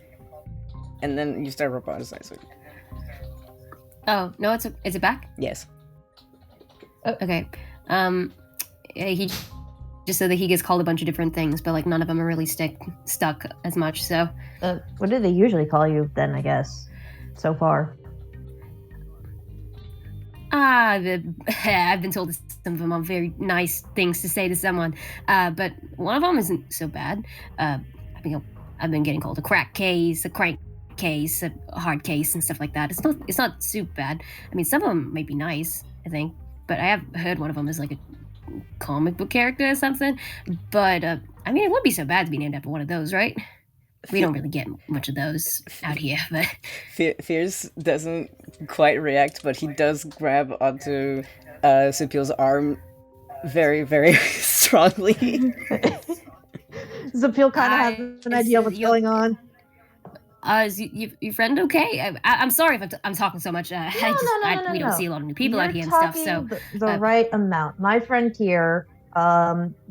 and then you start roboticizing. Oh no, is it back? Yes. Oh, okay. He just said that he gets called a bunch of different things, but like none of them are really stuck as much. So, what do they usually call you then? I guess so far. I've been told some of them are very nice things to say to someone, but one of them isn't so bad. I've been getting called a crack case, a crank case, a hard case, and stuff like that. It's not super bad. I mean, some of them might be nice, I think, but I have heard one of them is like a comic book character or something. But I mean, it wouldn't be so bad to be named after one of those, right? We don't really get much of those out here, but Fierce doesn't quite react, but he does grab onto Supiel's arm very, very strongly. Zapiel kind of has an idea of what's going on. Is your friend okay? I'm sorry if I'm talking so much. No, we don't see a lot of new people You're out here and stuff. So the right amount. My friend here,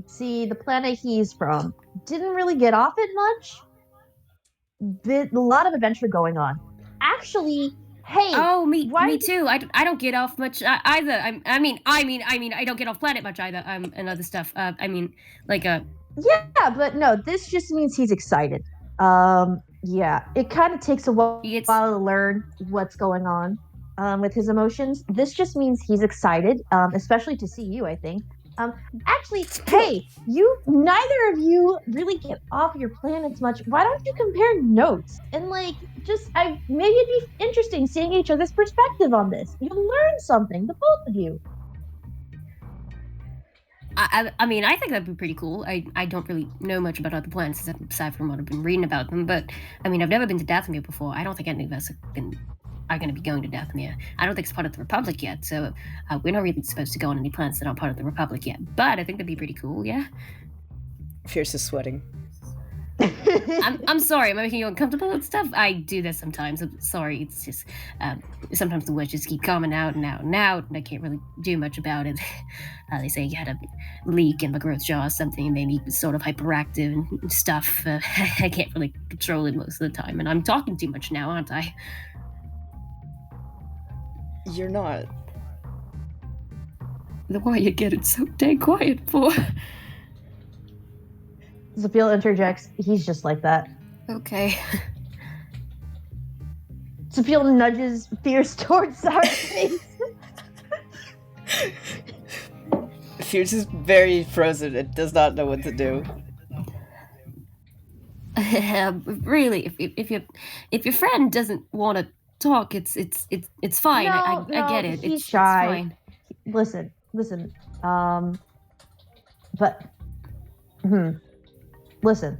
see the planet he's from, didn't really get off it much. A lot of adventure going on. Actually, hey. Oh, me too. I don't get off much either. I mean, I don't get off planet much either. And other stuff. Yeah, but no, this just means he's excited. Yeah, it kind of takes a while to learn what's going on with his emotions. This just means he's excited, especially to see you, I think. Actually, hey, neither of you really get off your planets much. Why don't you compare notes? And maybe it'd be interesting seeing each other's perspective on this. You'll learn something, the both of you. I mean, I think that'd be pretty cool. I don't really know much about other planets aside from what I've been reading about them, but I mean, I've never been to Dathomir before. I don't think any of us are going to be going to Dathomir. I don't think it's part of the Republic yet, so we're not really supposed to go on any planets that aren't part of the Republic yet. But I think that'd be pretty cool, yeah? Fierce is sweating. I'm sorry, am I making you uncomfortable and stuff? I do this sometimes. I'm sorry, it's just sometimes the words just keep coming out and out and out, and I can't really do much about it. They say you had a leak in my growth jaw or something, and made me sort of hyperactive and stuff. I can't really control it most of the time, and I'm talking too much now, aren't I? You're not. Then why you getting so dang quiet for? Zapiel interjects. He's just like that. Okay. Zapiel nudges Fierce towards Sour's face. Fierce is very frozen and does not know what to do. Really, if your friend doesn't want to talk, it's fine. I get it. He's it's shy. Fine. Listen. Listen.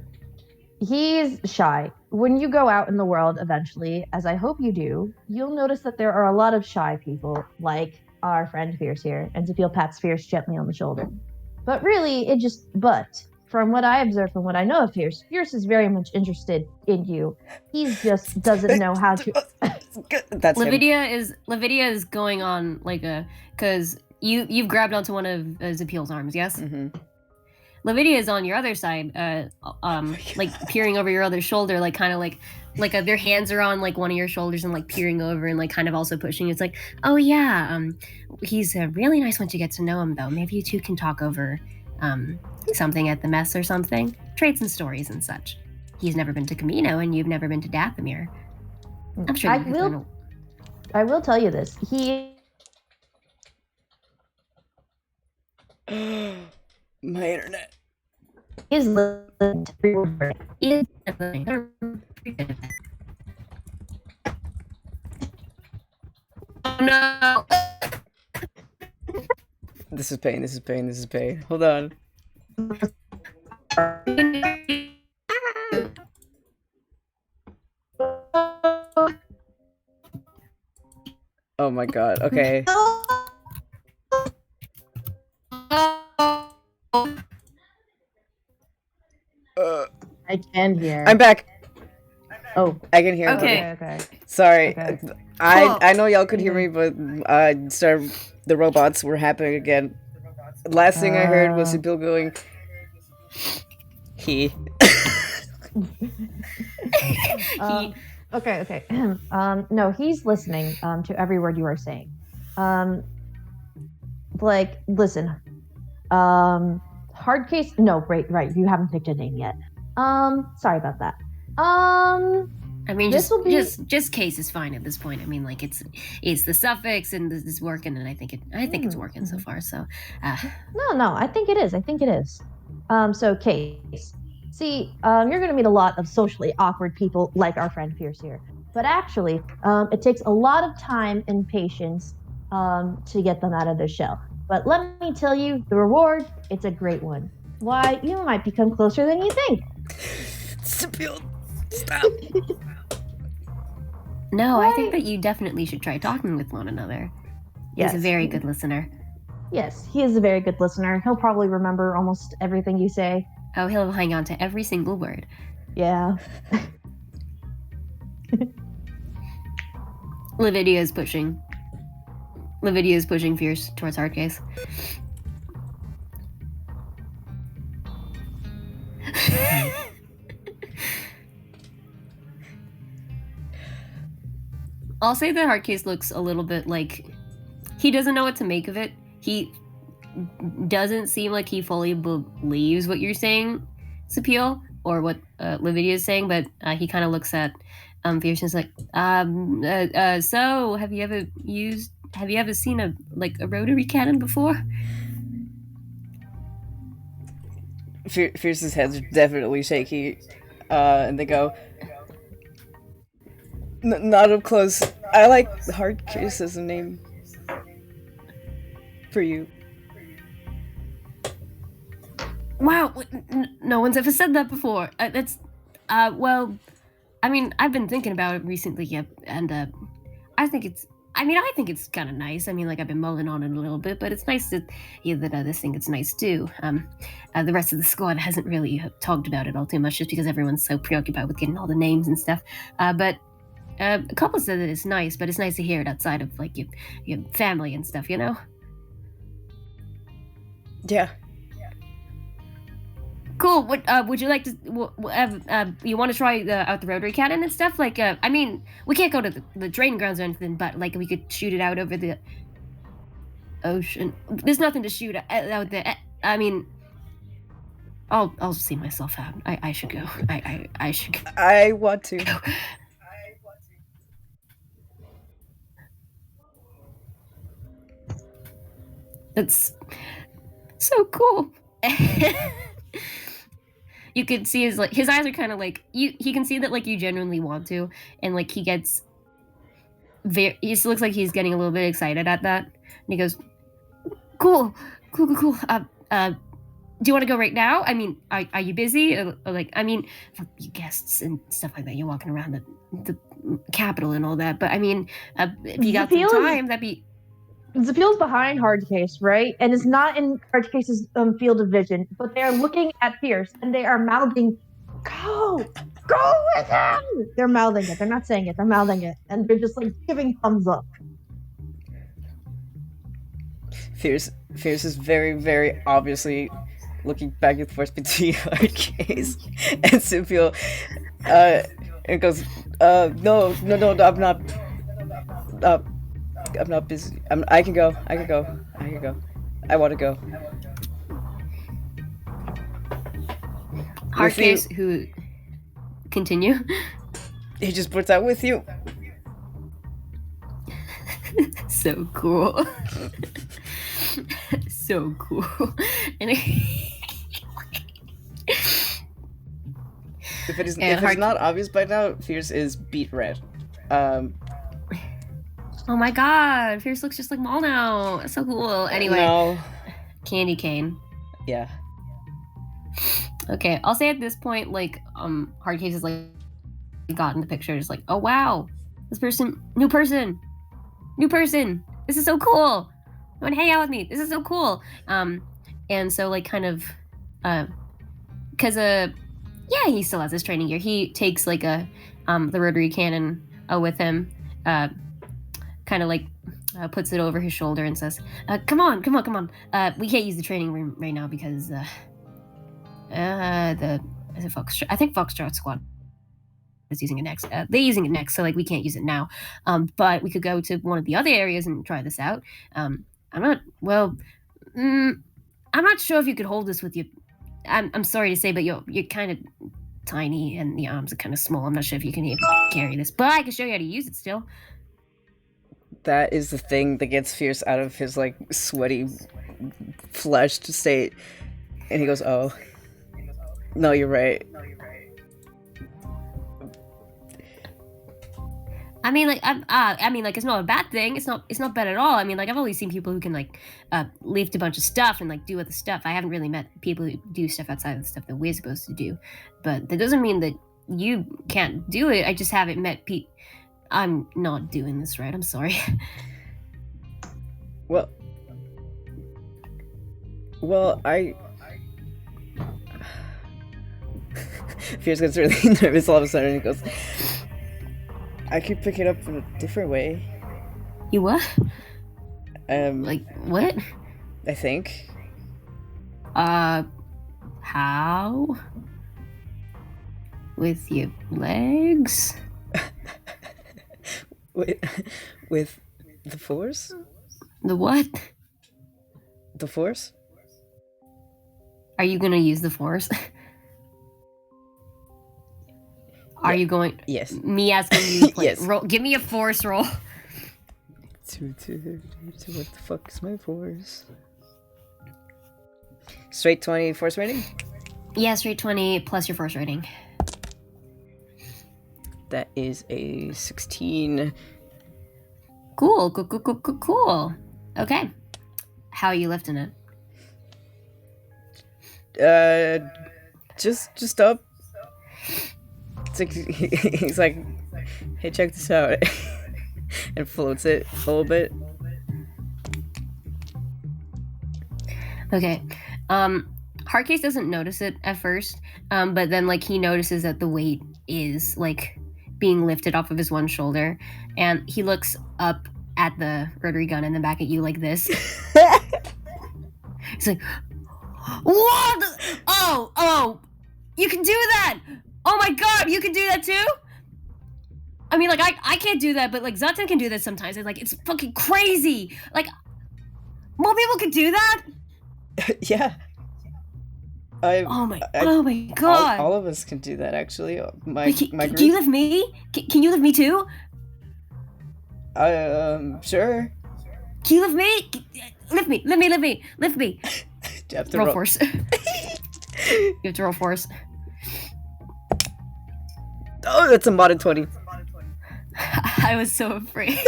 He's shy. When you go out in the world eventually, as I hope you do, you'll notice that there are a lot of shy people, like our friend Fierce here, and Zapiel pats Fierce gently on the shoulder. But really, from what I observe, from what I know of Fierce is very much interested in you. He just doesn't know how to. That's Lavidia is going on because you've grabbed onto one of Zapiel's arms, yes? Mm-hmm. Lavidia is on your other side, peering over your other shoulder, their hands are on one of your shoulders and peering over and kind of also pushing. It's like, oh yeah, he's really nice once you get to know him though. Maybe you two can talk over something at the mess or something, traits and stories and such. He's never been to Kamino and you've never been to Dathomir. I'm sure I will tell you this. He My internet. is no. This is pain. This is pain. This is pain. Hold on. Oh my god. Okay. I can hear. I'm back. Oh, I can hear. Okay. okay. Sorry. Okay. I know y'all could hear me, but the robots were happening again. Last thing I heard was Bill going. He. Okay. No, he's listening to every word you are saying. Listen. Hard case. No, right. You haven't picked a name yet. Sorry about that. I mean, This will be- just case is fine at this point. I mean, like it's the suffix and this is working, and I think it's working so far. So, No, I think it is. So case. See, you're going to meet a lot of socially awkward people like our friend Pierce here. But actually, it takes a lot of time and patience to get them out of their shell. But let me tell you, the reward, it's a great one. Why, you might become closer than you think. Stop. no, I think that you definitely should try talking with one another. He's a very good listener. Yes, he is a very good listener. He'll probably remember almost everything you say. Oh, he'll hang on to every single word. Yeah. Lavidia is pushing Fierce towards Hardcase. I'll say that Hardcase looks a little bit like he doesn't know what to make of it. He doesn't seem like he fully believes what you're saying, Sapil, or what Lavidia is saying, but he kind of looks at Fierce and is like, so have you ever seen a rotary cannon before? Fierce's head's definitely shaky, and they go, not up close. I like Hardcase as a name for you. Wow, no one's ever said that before. Well, I mean, I've been thinking about it recently, yeah, and I think it's kind of nice. I mean, like, I've been mulling on it a little bit, but it's nice to hear that this thing it's nice too. The rest of the squad hasn't really talked about it all too much, just because everyone's so preoccupied with getting all the names and stuff. But a couple said that it's nice, but it's nice to hear it outside of like your family and stuff, you know? Yeah. Cool. What would you like to? You want to try out the rotary cannon and stuff? Like, I mean, we can't go to the training grounds or anything, but like we could shoot it out over the ocean. There's nothing to shoot out there. I mean, I'll see myself out. I should go. I should go. I want to. That's so cool. You could see his eyes are kind of like he can see that like you genuinely want to, and like he gets he just looks like he's getting a little bit excited at that, and he goes, cool. Do you want to go right now? I mean, are you busy? Or like, I mean, for you guests and stuff like that, you're walking around the capital and all that, but I mean, if you got some time, that'd be. Zapil's behind Hardcase, right? And it's not in Hardcase's field of vision, but they are looking at Fierce and they are mouthing, go with him! They're mouthing it. They're not saying it. They're mouthing it. And they're just like giving thumbs up. Fierce is very, very obviously looking back and forth between Hardcase and Zapil. And goes, no, I'm not busy. I can go. I want to go. Hardcase, who continue? He just puts out with you. So cool. So cool. And if it's not obvious by now, Fierce is beet red. Oh my god, Fierce looks just like Maul now. That's so cool. Anyway, No. Candy Cane. Yeah. Okay, I'll say at this point, like, Hardcase has like gotten the picture, just like, oh wow, new person. This is so cool. You want to hang out with me? This is so cool. And so like kind of, because yeah, he still has his training gear. He takes like the rotary cannon with him, kind of like puts it over his shoulder and says, come on. We can't use the training room right now because I think Foxtrot Squad is using it next. They're using it next, so like we can't use it now. But we could go to one of the other areas and try this out. I'm not sure if you could hold this with you. I'm sorry to say, but you're kind of tiny and the arms are kind of small. I'm not sure if you can even carry this, but I can show you how to use it still. That is the thing that gets Fierce out of his like sweaty, flushed state, and he goes, "Oh, no, you're right." I mean, like, it's not a bad thing. It's not bad at all. I mean, like, I've always seen people who can like lift a bunch of stuff and like do other stuff. I haven't really met people who do stuff outside of the stuff that we're supposed to do, but that doesn't mean that you can't do it. I just haven't met people. I'm not doing this right. I'm sorry. Well, I. Fierce gets really nervous all of a sudden. And he goes, "I could pick it up in a different way." You what? Like what? I think. How? With your legs? With the Force? The what? The Force? Are you gonna use the Force? Are you going? Yes. Me asking you to play. Yes. Roll. Give me a Force roll. What the fuck is my Force? Straight 20 Force rating? Yeah, straight 20 plus your Force rating. That is a 16. Cool. Okay. How are you lifting it? Just up. It's like, he's like, "Hey, check this out," and floats it a little bit. Okay. Hardcase doesn't notice it at first, but then like he notices that the weight is like being lifted off of his one shoulder, and he looks up at the rotary gun and then back at you like this. He's like, "What? Oh, you can do that! Oh my god, you can do that too?" I mean, like, I can't do that, but like Zatan can do that sometimes, and like it's fucking crazy. Like, more people can do that. Yeah. Oh my god! All of us can do that, actually. My Wait, group. can you lift me? Can you lift me too? Sure. Can you lift me? Lift me. You have to Roll Force. You have to roll Force. Oh, that's a modded 20. I was so afraid.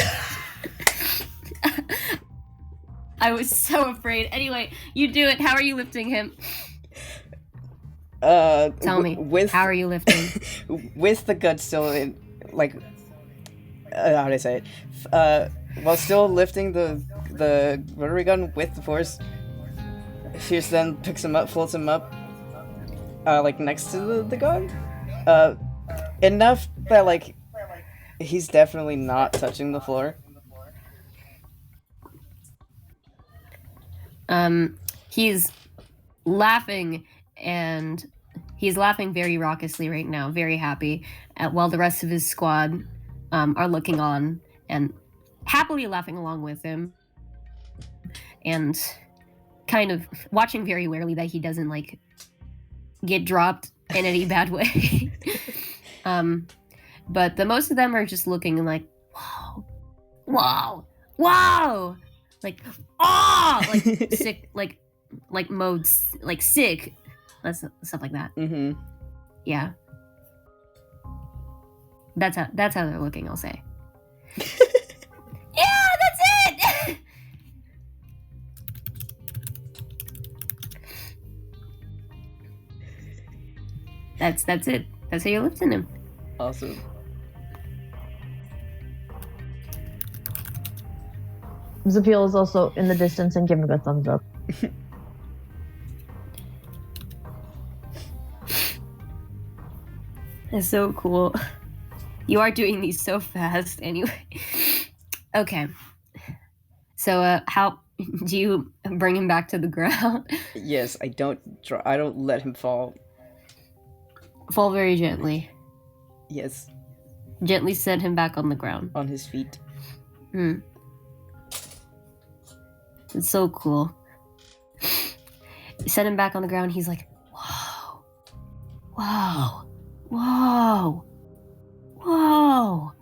I was so afraid. Anyway, you do it. How are you lifting him? Tell me. How are you lifting? With the gun still in, like, how do I say it? While still lifting the rotary gun with the Force, Fierce then picks him up, floats him up, like next to the gun, enough that like he's definitely not touching the floor. He's laughing, and he's laughing very raucously right now, very happy, while the rest of his squad are looking on and happily laughing along with him, and kind of watching very warily that he doesn't like get dropped in any bad way. But the most of them are just looking like, wow, like, like sick, like modes, like sick, that's stuff like that. Mm-hmm. Yeah, that's how they're looking. I'll say. Yeah, That's it. That's how you're lifting him. Awesome. Zapiel is also in the distance and giving a thumbs up. That's so cool. You are doing these so fast anyway. Okay. So, how do you bring him back to the ground? Yes, I don't let him fall. Fall very gently. Yes, Gently set him back on the ground. on his feet. It's so cool. You set him back on the ground. He's like, whoa, whoa, whoa, whoa.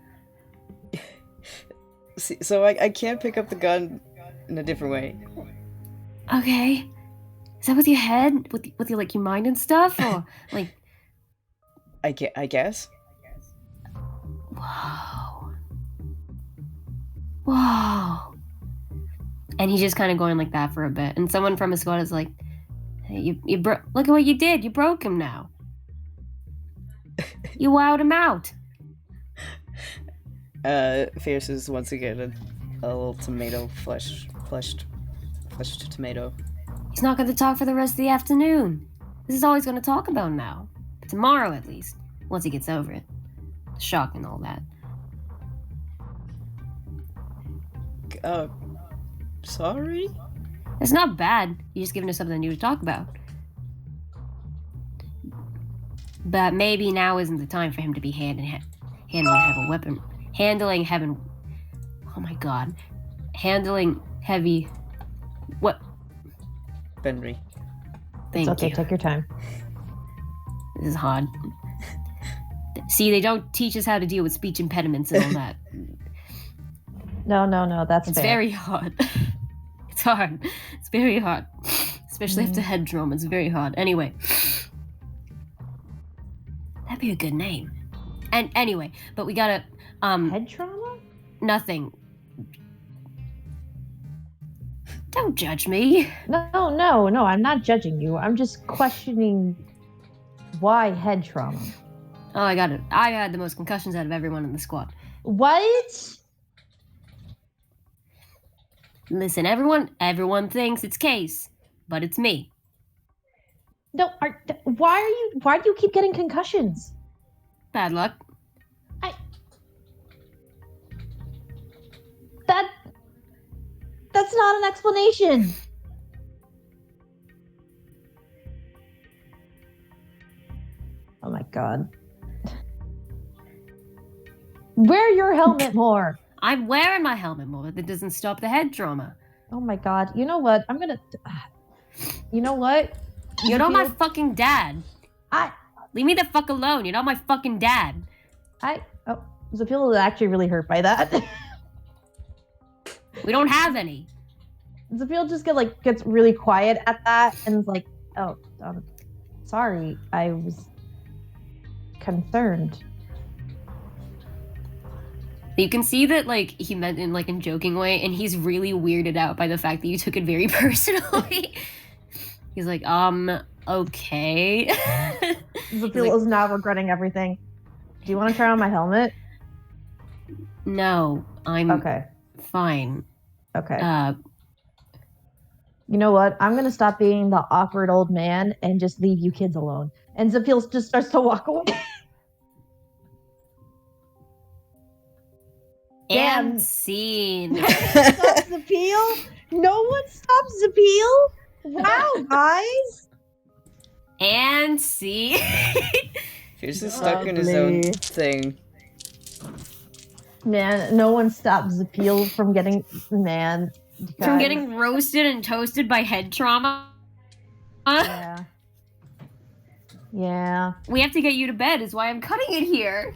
See, so I can't pick up the gun in a different way. Okay. Is that with your head? With your like your mind and stuff? Or like I guess. whoa. Whoa. And he's just kind of going like that for a bit. And someone from his squad is like, hey, look at what you did. You broke him now. You wowed him out. Fierce is once again a little tomato fleshed tomato. He's not going to talk for the rest of the afternoon. This is all he's going to talk about now. Tomorrow, at least. Once he gets over it. The shock and all that. Sorry? It's not bad. You're just giving us something new to talk about. But maybe now isn't the time for him to be handling heavy weapon. Handling heavy... Oh my god. Handling heavy... What? Benry. Thank It's okay, you. take your time. This is hard. See, they don't teach us how to deal with speech impediments and all that. No, that's It's fair. very hard. It's hard. It's very hard. Especially after head trauma. It's very hard. Anyway. That'd be a good name. And anyway, but we gotta Head trauma? nothing. Don't judge me. No, I'm not judging you. I'm just questioning why head trauma. Oh, I got it. I had the most concussions out of everyone in the squad. What? Listen, everyone thinks it's Case, but it's me. No, why do you keep getting concussions? Bad luck. That's not an explanation. Oh my god. Wear your helmet more. I'm wearing my helmet more, but that doesn't stop the head trauma. Oh my god. You know what? You know what? You're not my fucking dad. I Leave me the fuck alone. You're not my fucking dad. oh, Zapiel is actually really hurt by that. We don't have any. Zapiel just gets really quiet at that and is like, oh, sorry, I was concerned. You can see that he meant in a joking way, and he's really weirded out by the fact that you took it very personally. He's like, okay. Zapiel is now regretting everything. Do you want to try on my helmet? No, I'm Okay. fine. Okay. You know what? I'm gonna stop being the awkward old man and just leave you kids alone. And Zapiel just starts to walk away. Damn. And scene. Stop Zapiel? No one stops Zapiel? Wow, guys. And scene. Fierce is stuck in his own Ugly. thing. Man, no one stops Zapiel from getting From guys. getting roasted and toasted by head trauma. Yeah. Yeah. We have to get you to bed, is why I'm cutting it here.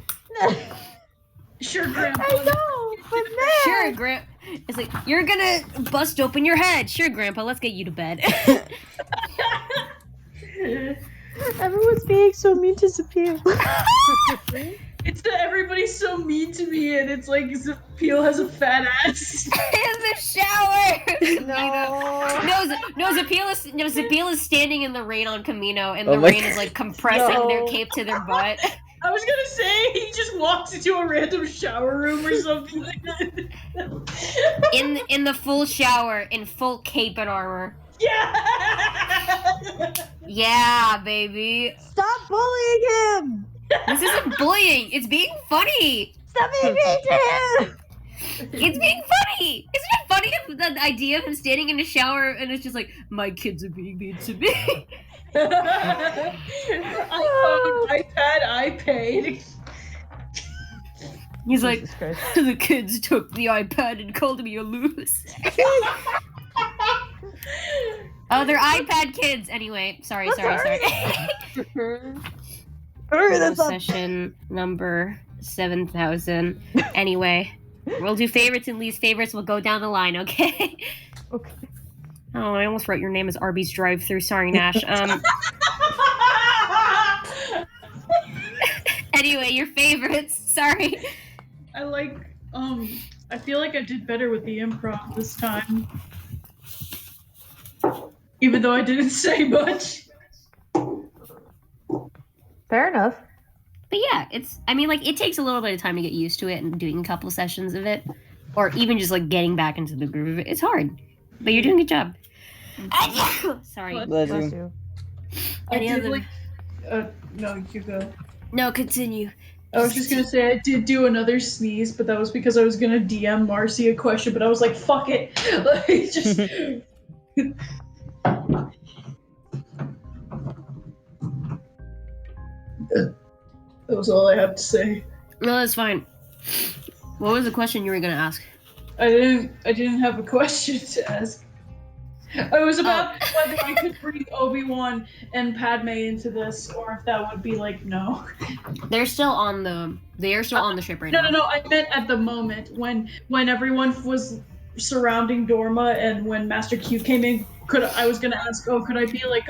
Sure, Grandpa. I know, but man. Sure, Grandpa. It's like, you're gonna bust open your head. Sure, Grandpa, let's get you to bed. Everyone's being so mean to Zapiel. It's that everybody's so mean to me, and it's like Peel has a fat ass. In the shower. No. Zapiel is standing in the rain on Kamino, and Oh the my rain is like compressing their No. cape to their butt. I was gonna say he just walks into a random shower room or something like that. in the full shower, in full cape and armor. Yeah. Yeah, baby. Stop bullying him. This isn't bullying. It's being funny. Stop being mean to him. It's being funny. Isn't it funny if the idea of him standing in the shower and it's just like, my kids are being mean to me? iPhone, iPad, iPad. He's like, Jesus Christ. the kids took the iPad and called me a loose. Oh, they're iPad kids. Anyway, sorry. That's not- Session number 7,000. Anyway, we'll do favorites and least favorites. We'll go down the line, okay? Okay. Oh, I almost wrote your name as Arby's drive-through. Sorry, Nash. Anyway, your favorites. Sorry. I like, I feel like I did better with the improv this time. Even though I didn't say much. Fair enough. But yeah, it takes a little bit of time to get used to it and doing a couple sessions of it. Or even just, like, getting back into the groove of it. It's hard. But you're doing a good job. Sorry. Bless Bless you. you. Any I did other- like, no, you go. No, continue. I was just gonna say I did do another sneeze, but that was because I was gonna DM Marcy a question, but I was like, fuck it. Like, just... That was all I have to say. No, that's fine. What was the question you were gonna ask? I didn't have a question to ask. It was about whether I could bring Obi-Wan and Padme into this, or if that would be like no. They are still on the ship right now. No. I meant at the moment when everyone was surrounding Dorma, and when Master Q came in. I was gonna ask, could I be like,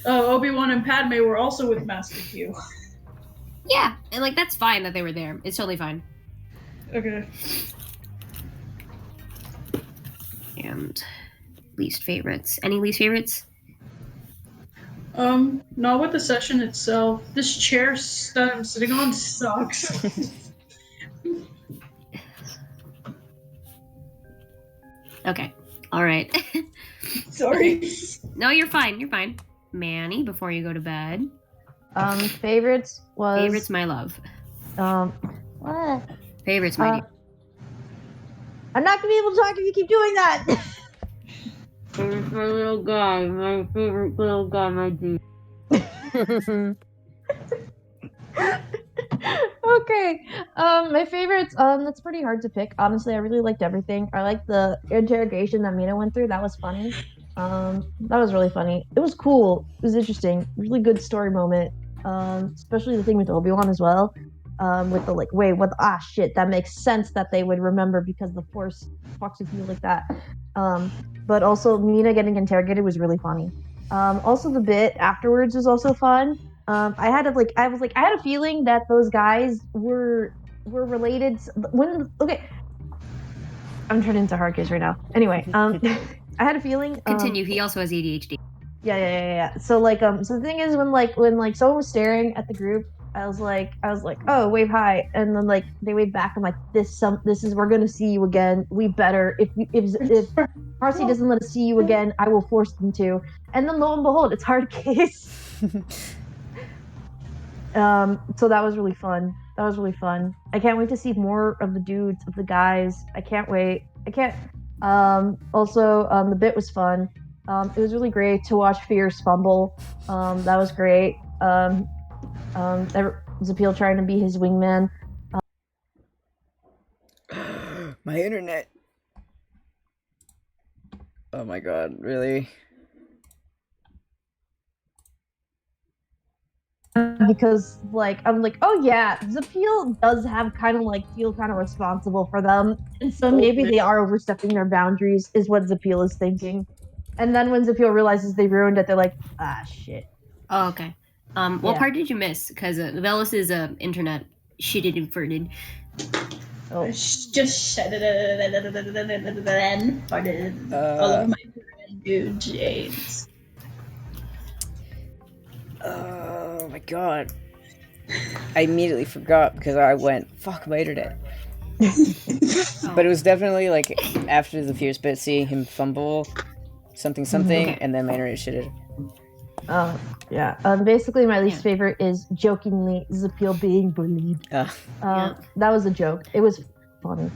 Obi-Wan and Padme were also with Master Q? Yeah, and like that's fine that they were there. It's totally fine. Okay. And least favorites. Any least favorites? Not with the session itself. This chair that I'm sitting on sucks. Okay. All right. Sorry. No, you're fine. You're fine. Manny, before you go to bed. Favorites was Favorites, my love. What? Favorites, my dear. I'm not gonna be able to talk if you keep doing that. My little guy, my favorite little guy, my dear. Okay. My favorites. That's pretty hard to pick. Honestly, I really liked everything. I liked the interrogation that Mina went through. That was funny. That was really funny. It was cool. It was interesting. Really good story moment. Especially the thing with Obi-Wan as well. With the like, wait, what? Shit. That makes sense that they would remember because the Force fucks with you like that. But also Mina getting interrogated was really funny. Also the bit afterwards was also fun. I had a feeling that those guys were related okay. I'm turning into hard case right now. Anyway, I had a feeling. Continue. He also has ADHD. Yeah. So so the thing is when someone was staring at the group, I was like, oh, wave hi, and then like they waved back. I'm like, this is we're gonna see you again. We better if Marcy doesn't let us see you again, I will force them to. And then lo and behold, it's hard case. So that was really fun. I can't wait to see more of the dudes, of the guys. I can't wait. Also, the bit was fun. It was really great to watch Fierce fumble. That was great. Zapiel trying to be his wingman. My internet. Oh my god, really? Because I'm like, oh yeah, Zapiel does have feel kind of responsible for them, and so maybe they are overstepping their boundaries, is what Zapiel is thinking. And then when Zapiel realizes they ruined it, they're like, shit. Oh, okay. What Yeah. part did you miss? Because Velus's internet shitted and farted. Oh. Just said it and farted all over my friend, dude, James. Oh my god. I immediately forgot because I went, fuck my internet. But it was definitely like after the fierce bit, seeing him fumble something, Okay. and then my internet shitted. Yeah. Basically, my least favorite is jokingly Zapil being bullied. Yeah. That was a joke. It was funny.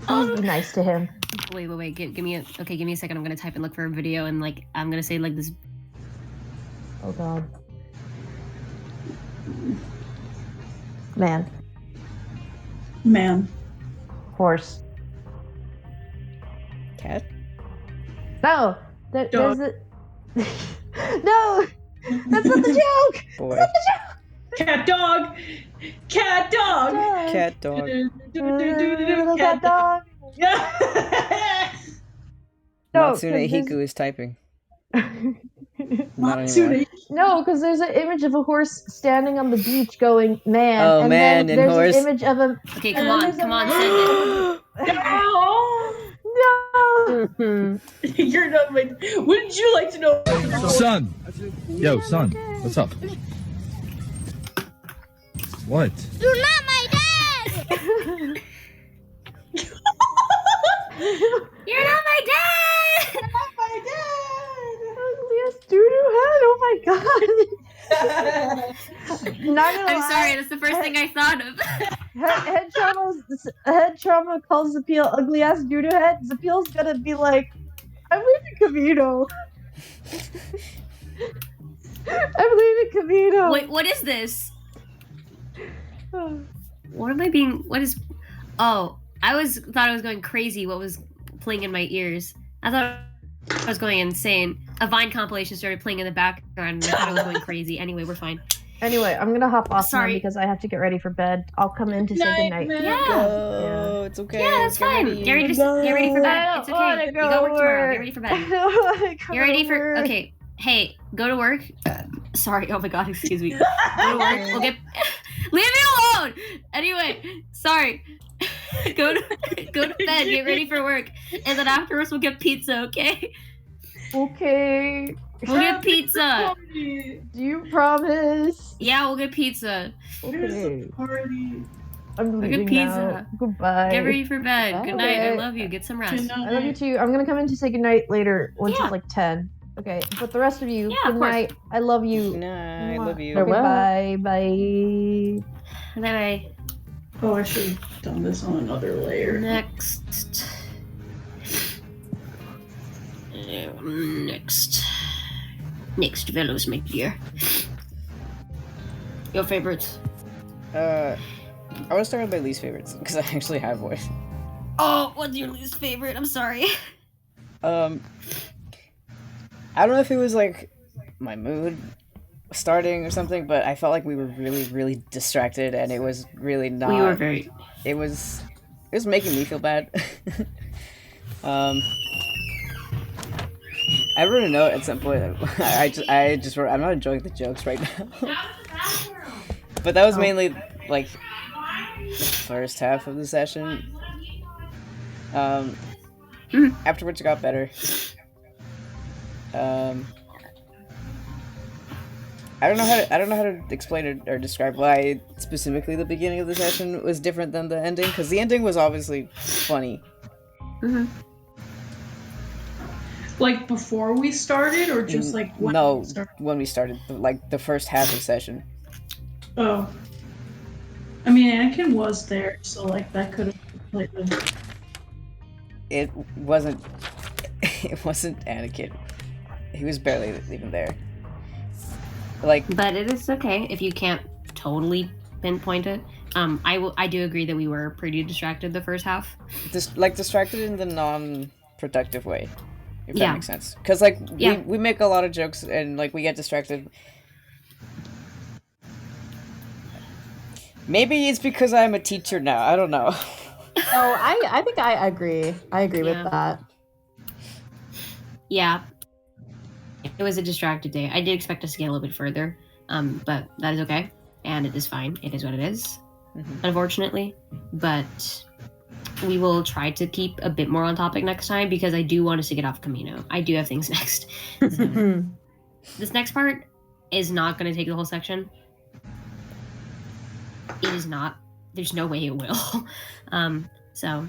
Please be nice to him. Wait. Give me a second. I'm gonna type and look for a video, and like I'm gonna say like this. Oh god. Man. Horse. Cat? No. There's Dog. a. No. That's not the joke. Boy. That's not the joke. Cat dog. Cat dog. Little cat dog. Yeah. No, Matsune 'cause there's- Hiku is typing. Not Matsune. anymore. No, because there's an image of a horse standing on the beach going, man. Oh, and man, then and there's horse. an image of a. Okay, and come then on, there's a send it. No. You're not my. Wouldn't you like to know? Son! Yo, son, what's up? What? You're not my dad! You're not my dad. Ugliest doo-doo head. Oh my god. Not gonna I'm lie. sorry. That's the first thing I thought of. Head trauma calls Zapil ugly ass doo-doo head. Zapil's gonna be like, I'm leaving Kamino. I'm leaving Kamino. Wait, what is this? What am I being? What is? Oh, thought I was going crazy. What was playing in my ears? I thought I was going insane. A Vine compilation started playing in the background, and I thought I was going crazy. Anyway, we're fine. Anyway, I'm gonna hop off Sorry. now because I have to get ready for bed. I'll come in to say goodnight. Oh, it's okay. Yeah, that's Get fine. ready. Get ready for bed. I It's don't wanna okay. You go got work to tomorrow. work. Get ready for bed. I don't wanna go Get ready to for. work. Okay. Hey, go to work. Sorry. Oh my god. Excuse me. Go to work. We'll get. Leave me alone. Anyway, sorry. go to bed. Get ready for work, and then afterwards we'll get pizza. Okay. Okay. We'll get pizza. Do you promise? Yeah, we'll get pizza. Okay. Party. I'm We'll leaving get pizza. now. Goodbye. Get ready for bed. Good night. I Okay. love you. Get some rest. I love you too. I'm gonna come in to say goodnight later once Yeah. it's like 10. Okay, but the rest of you, Yeah, good of course. night. I love you. Nah, I love you. Okay, bye. Bye. Bye. Oh, I should have done this on another layer. Next. Next, fellows, my dear. Your favorites. I want to start with my least favorites because I actually have one. Oh, what's your least favorite? I'm sorry. I don't know if it was like my mood starting or something, but I felt like we were really, really distracted, and it was really not. We were very. It was making me feel bad. I wrote a note at some point. I just wrote, I'm not enjoying the jokes right now. But that was mainly like the first half of the session. Afterwards it got better. I don't know how to explain or describe why specifically the beginning of the session was different than the ending, because the ending was obviously funny. Like before we started, or just like when No, we started? when we started, like the first half of the session. Oh. I mean, Anakin was there, so like that could have completely. It wasn't. It wasn't Anakin. He was barely even there. Like, But it is okay if you can't totally pinpoint it. I do agree that we were pretty distracted the first half. distracted in the non-productive way, if Yeah. that makes sense. Because like Yeah. we make a lot of jokes and like we get distracted. Maybe it's because I'm a teacher now. I don't know. Oh, I think I agree. I agree Yeah. with that. Yeah. It was a distracted day. I did expect us to get a little bit further, but that is okay. And it is fine. It is what it is. unfortunately. But we will try to keep a bit more on topic next time because I do want us to get off Kamino. I do have things next. So, this next part is not going to take the whole section. It is not. There's no way it will. So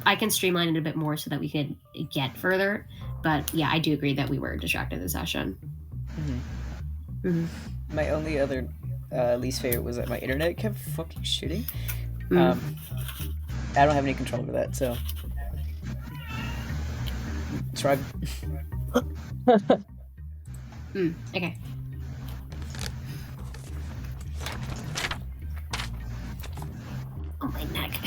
I can streamline it a bit more so that we could get further. But yeah, I do agree that we were distracted this session. My only other least favorite was that my internet kept fucking shooting. I don't have any control over that, so try. Okay. Oh, my neck.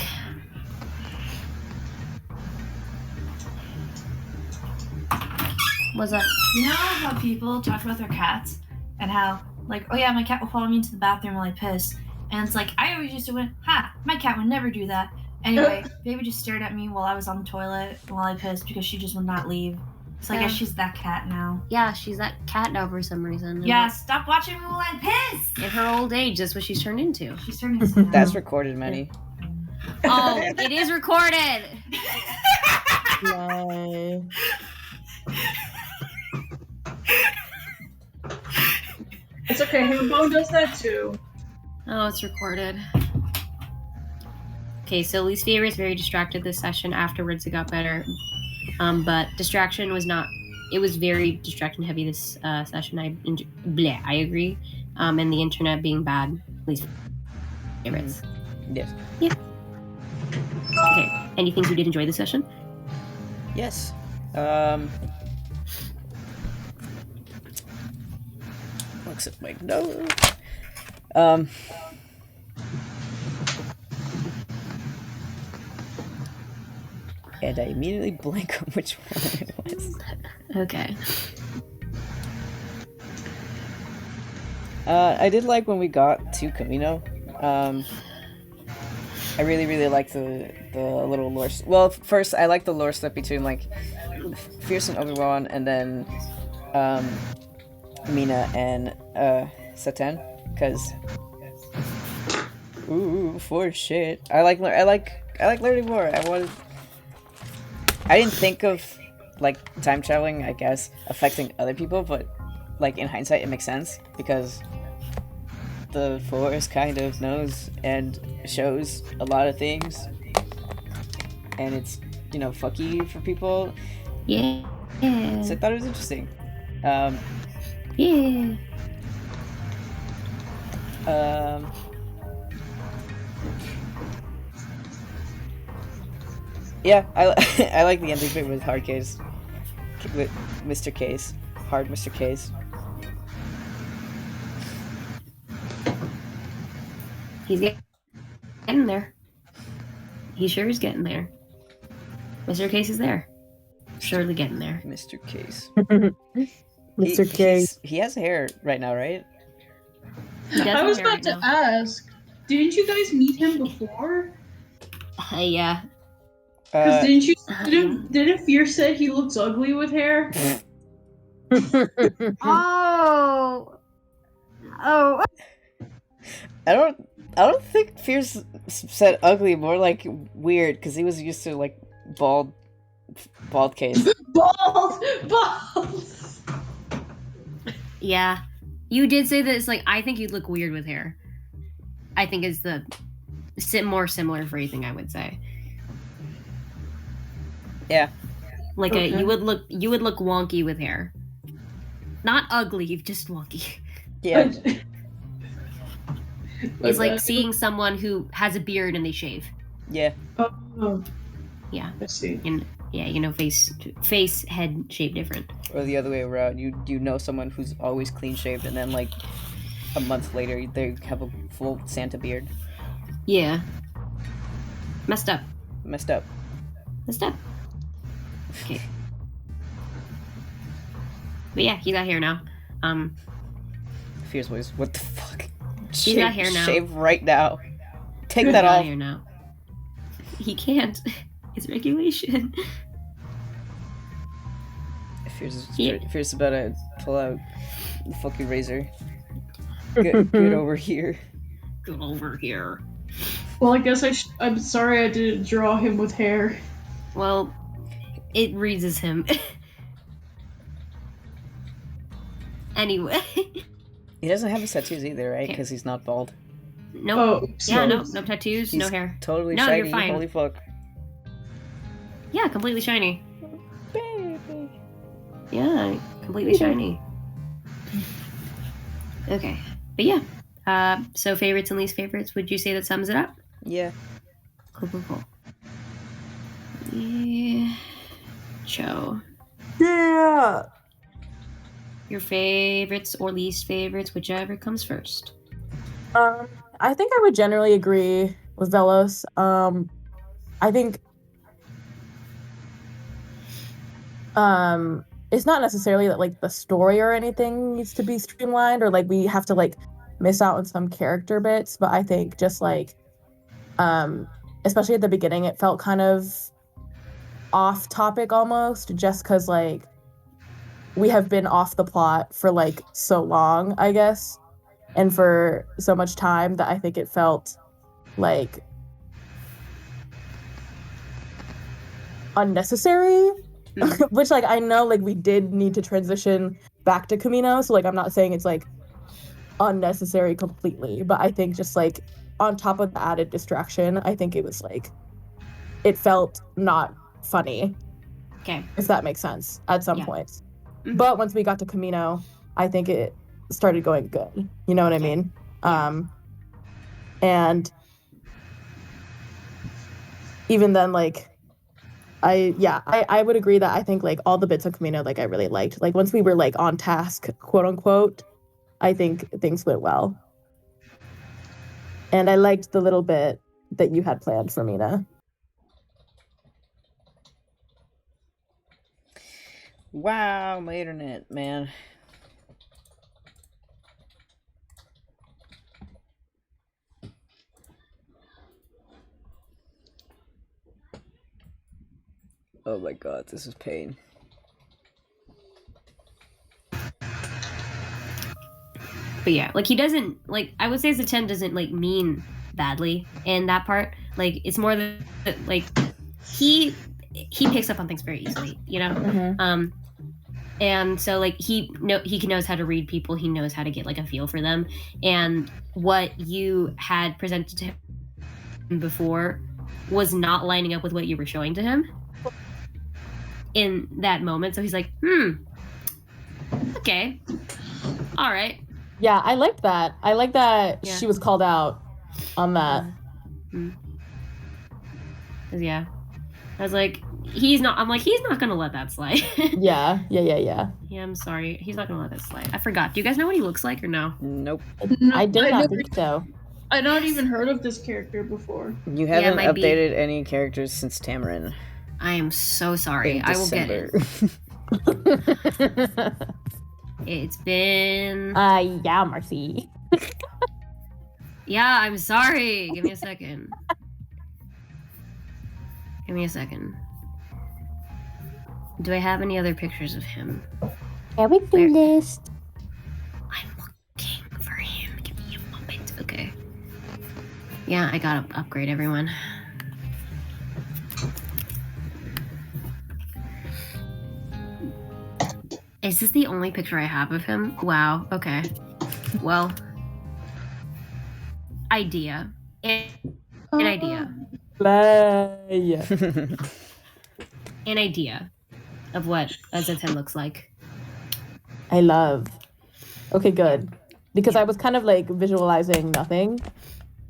What's up? You know how people talk about their cats and how, like, oh yeah, my cat will follow me into the bathroom while I piss. And it's like, I always used to went, ha, my cat would never do that. Anyway, baby just stared at me while I was on the toilet while I pissed because she just would not leave. So I guess she's that cat now. Yeah, she's that cat now for some reason. Yeah, stop watching me while I piss! In her old age, that's what she's turned into. She's turning into now. That's recorded, Manny. Oh, it is recorded! No. It's okay. Hambone does that too. Oh, it's recorded. Okay, so least favorite is very distracted this session. Afterwards, it got better. But distraction was not. It was very distraction heavy this session. I agree. And the internet being bad. Least favorites. Yes. Yeah. Okay. Any things you did enjoy this session? Yes. Looks at my nose. And I immediately blank on which one it was. Okay. I did like when we got to Kamino. I really liked the little lore. Well, first I liked the lore stuff between like Fierce and Obi-Wan, and then Mina and Satan, because for shit. I like learning more. I didn't think of like time traveling, I guess, affecting other people, but like in hindsight it makes sense because the Force kind of knows and shows a lot of things, and it's, you know, fucky for people. Yeah. So I thought it was interesting. Yeah. Yeah, I like the ending bit with Hard Case, with Mr. Case, Hard Mr. Case. He's getting there. He sure is getting there. Mr. Case is there. Surely getting there. Mr. Case. Mr. Case. He has hair right now, right? He does I have was hair about right to now. ask, didn't you guys meet him before? Yeah. Because didn't Fear said he looks ugly with hair? Oh. Oh. I don't think Fierce said ugly, more like weird, because he was used to like bald Case. Bald! Yeah. You did say that it's like, I think you'd look weird with hair. I think is the more similar phrasing, I would say. Yeah. Like Okay. you would look wonky with hair. Not ugly, just wonky. Yeah. It's like seeing someone who has a beard and they shave. Yeah. Oh, Yeah. I see. And yeah, you know, face, head shape different. Or the other way around. You know someone who's always clean shaved, and then like a month later they have a full Santa beard. Yeah. Messed up. Messed up. Okay. But yeah, he's out here now. Fierce voice. What the fuck? He's got hair now. Shave right now. Take He's that out off. here now. He can't. It's regulation. Fierce Yeah. is about to pull out the fucking razor. Get over here. Go over here. Well, I guess I'm sorry I didn't draw him with hair. Well, it reads as him. Anyway. He doesn't have his tattoos either, right? Okay. Because he's not bald. Nope. Oh, Yeah, so- no tattoos, He's no hair. Totally No, shiny. you're fine. Holy fuck. Yeah, completely shiny. Baby. Yeah, completely shiny. Okay. But yeah. So favorites and least favorites, would you say that sums it up? Yeah. Cool. Yeah. Joe. Yeah. Your favorites or least favorites, whichever comes first. I think I would generally agree with Velos. I think it's not necessarily that like the story or anything needs to be streamlined or like we have to like miss out on some character bits, but I think just like especially at the beginning it felt kind of off topic almost just because like we have been off the plot for like so long, I guess, and for so much time that I think it felt like unnecessary. Which like I know like we did need to transition back to Kamino, so like I'm not saying it's like unnecessary completely, but I think just like on top of the added distraction, I think it was like it felt not funny. Okay. If that makes sense at some Yeah. points. Mhm. But once we got to Kamino, I think it started going good. You know what I mean? And even then like I would agree that I think like all the bits of Kamino like I really liked. Like once we were like on task, quote unquote, I think things went well. And I liked the little bit that you had planned for Mina. Wow, my internet, man. Oh my god, this is pain. But yeah, like he doesn't like I would say as a 10 doesn't like mean badly in that part. Like it's more that like he picks up on things very easily, you know? Mm-hmm. And so like he knows how to read people, he knows how to get like a feel for them. And what you had presented to him before was not lining up with what you were showing to him in that moment. So he's like, okay. All right. Yeah, I liked that. I like that Yeah. she was called out on that. Cause yeah. I was like, he's not gonna let that slide. Yeah. Yeah, I'm sorry. He's not gonna let that slide. I forgot. Do you guys know what he looks like or no? Nope. No, I did not never- think so. I'd not even heard of this character before. You haven't might be. updated any characters since Tamarin. I am so sorry. In I will get December. it. It's been Yeah, Marcy. Yeah, I'm sorry. Give me a second. Do I have any other pictures of him? Character list. I'm looking for him. Give me a moment. Okay. Yeah, I gotta upgrade everyone. Is this the only picture I have of him? Wow, okay. Well, idea. An idea. Play. An idea of what a Z10 looks like. I love. Okay, good. Because I was kind of like visualizing nothing.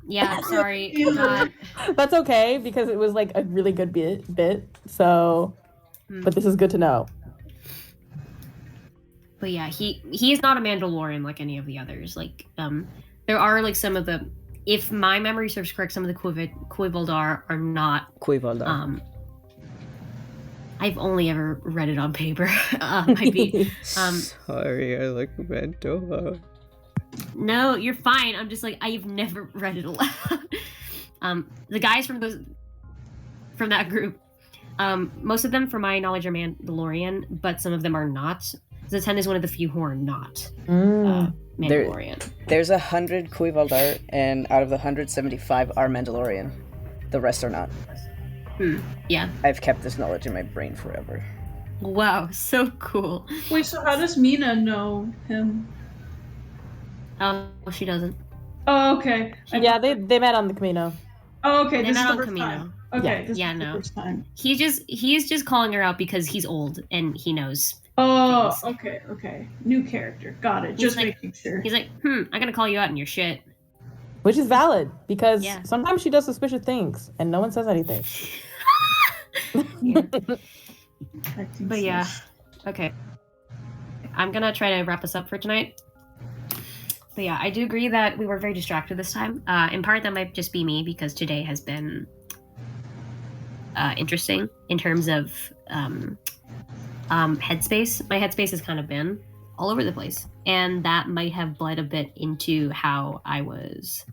Yeah, sorry. Not... That's okay because it was like a really good bit. So, but this is good to know. But yeah, he is not a Mandalorian like any of the others. Like, there are like some of the, if my memory serves correct, some of the Quiveldar are not. Quiveldar. I've only ever read it on paper. Might be. Sorry, I like Mandalorian. No, you're fine. I'm just like I've never read it aloud. The guys from that group, most of them, from my knowledge, are Mandalorian, but some of them are not. The 10 is one of the few who are not Mm. Mandalorian. There's 100 Kui Valdar, and out of the 175 are Mandalorian. The rest are not. Yeah. I've kept this knowledge in my brain forever. Wow, so cool. Wait, so how does Mina know him? Oh, she doesn't. Oh, okay. Yeah, they met on the Kamino. Oh, okay. They This met is the on first Kamino. time. Okay, this Yeah, is the no. first time. He's just calling her out because he's old and he knows. Oh, Things. okay. New character. Got it. Just like- making sure. He's like, I'm gonna call you out on your shit. Which is valid because Yeah. sometimes she does suspicious things and no one says anything. But yeah, okay. I'm gonna try to wrap us up for tonight. But yeah, I do agree that we were very distracted this time. In part, that might just be me because today has been interesting in terms of headspace. My headspace has kind of been all over the place, and that might have bled a bit into how I was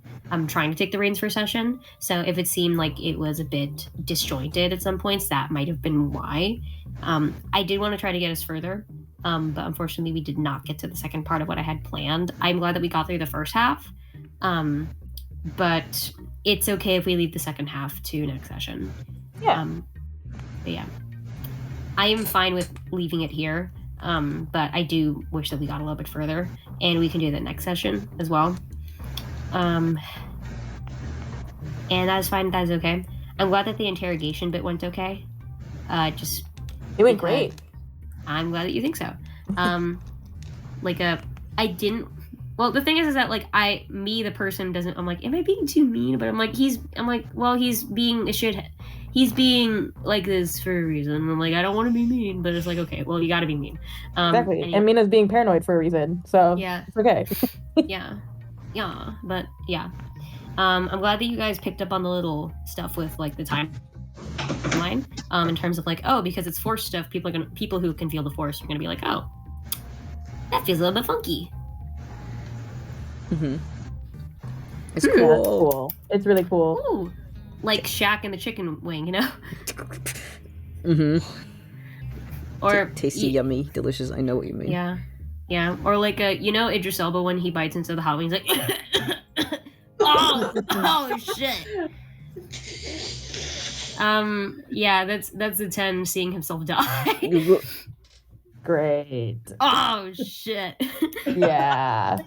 trying to take the reins for session. So if it seemed like it was a bit disjointed at some points, that might have been why. I did want to try to get us further, but unfortunately we did not get to the second part of what I had planned. I'm glad that we got through the first half, but it's okay if we leave the second half to next session. Yeah. But yeah, I am fine with leaving it here, but I do wish that we got a little bit further, and we can do that next session as well. And that's fine. That's okay. I'm glad that the interrogation bit went okay. Just It went because- great. I'm glad that you think so. I didn't. Well, the thing is that the person doesn't. I'm like, am I being too mean? But I'm like, he's being a shithead. He's being like this for a reason. I'm like, I don't want to be mean, but it's like, okay, well, you got to be mean. Exactly. Anyway. And Mina's being paranoid for a reason. So Yeah. it's okay. yeah, but yeah. I'm glad that you guys picked up on the little stuff with like the timeline. In terms of like, oh, because it's force stuff, people who can feel the force are gonna be like, oh, that feels a little bit funky. Mm-hmm. It's Yeah, cool. that's cool. It's really cool. Ooh, like Shaq and the chicken wing, you know? Mm-hmm. Or Tasty, yummy, delicious. I know what you mean. yeah. Or like Idris Elba when he bites into the hot wings, like, oh shit. Yeah, that's a 10 seeing himself die. Great. Oh shit. Yeah.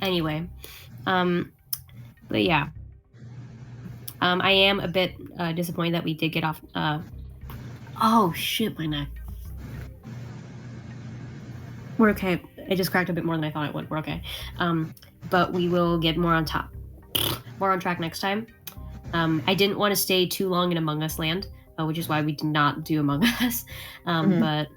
Anyway, but yeah, I am a bit disappointed that we did get off. Oh shit, my neck. We're okay. It just cracked a bit more than I thought it would. We're okay. But we will get more on track next time. I didn't want to stay too long in Among Us land, which is why we did not do Among Us. But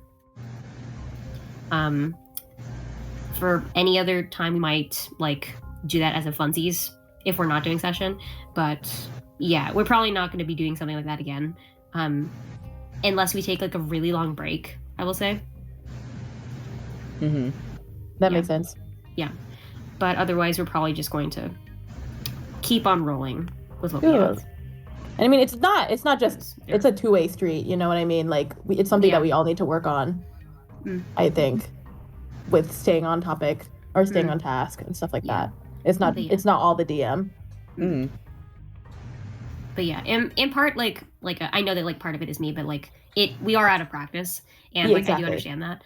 for any other time, we might like do that as a funsies if we're not doing session. But yeah, we're probably not going to be doing something like that again, unless we take like a really long break, I will say. Mm-hmm. That Yeah. makes sense. But otherwise, we're probably just going to keep on rolling with what we Good. have. And I mean, it's not just, it's a two-way street. You know what I mean? Like, it's something Yeah. that we all need to work on, Mm. I think, with staying on topic or staying Mm. on task and stuff like Yeah. that. It's not, Yeah. it's not all the DM. Mm-hmm. But yeah, in part, like I know that like part of it is me, but like we are out of practice, and Yeah, like I exactly. do understand that.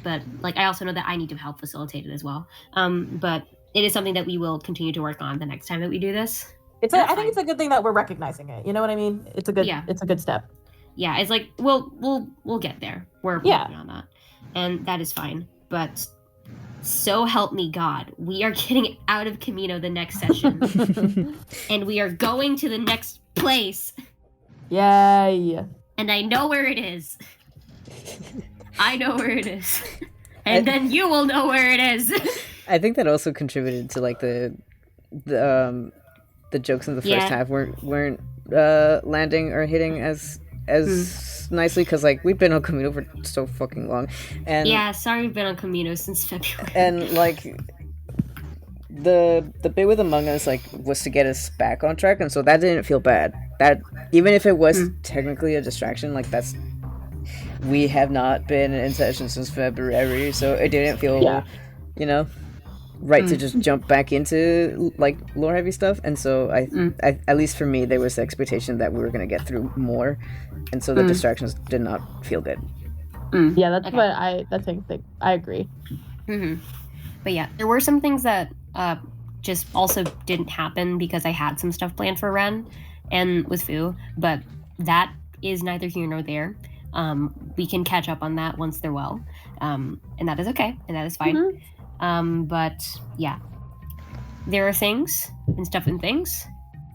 But like I also know that I need to help facilitate it as well. But it is something that we will continue to work on the next time that we do this. I That's think it's a good thing that we're recognizing it. You know what I mean? It's a good, Yeah. it's a good step. Yeah, it's like we'll get there. We're Yeah. working on that, and that is fine. But so help me God, we are getting out of Kamino the next session, and we are going to the next place, Yay. and I know where it is. I know where it is, and then you will know where it is. I think that also contributed to like the jokes in the first Yeah. half weren't landing or hitting as nicely because like we've been on Kamino for so fucking long, and Yeah, sorry, we've been on Kamino since February. and like the bit with Among Us like was to get us back on track, and so that didn't feel bad. That even if it was technically a distraction, like that's we have not been in session since February, so it didn't feel, you know, right to just jump back into like lore heavy stuff. And so I, at least for me, there was the expectation that we were gonna get through more, and so the distractions did not feel good. Yeah, that's what that's the thing. I agree. But yeah, there were some things that just also didn't happen because I had some stuff planned for Ren and with Fu, but that is neither here nor there. We can catch up on that once they're well, and that is okay, and that is fine. But yeah, there are things and stuff and things,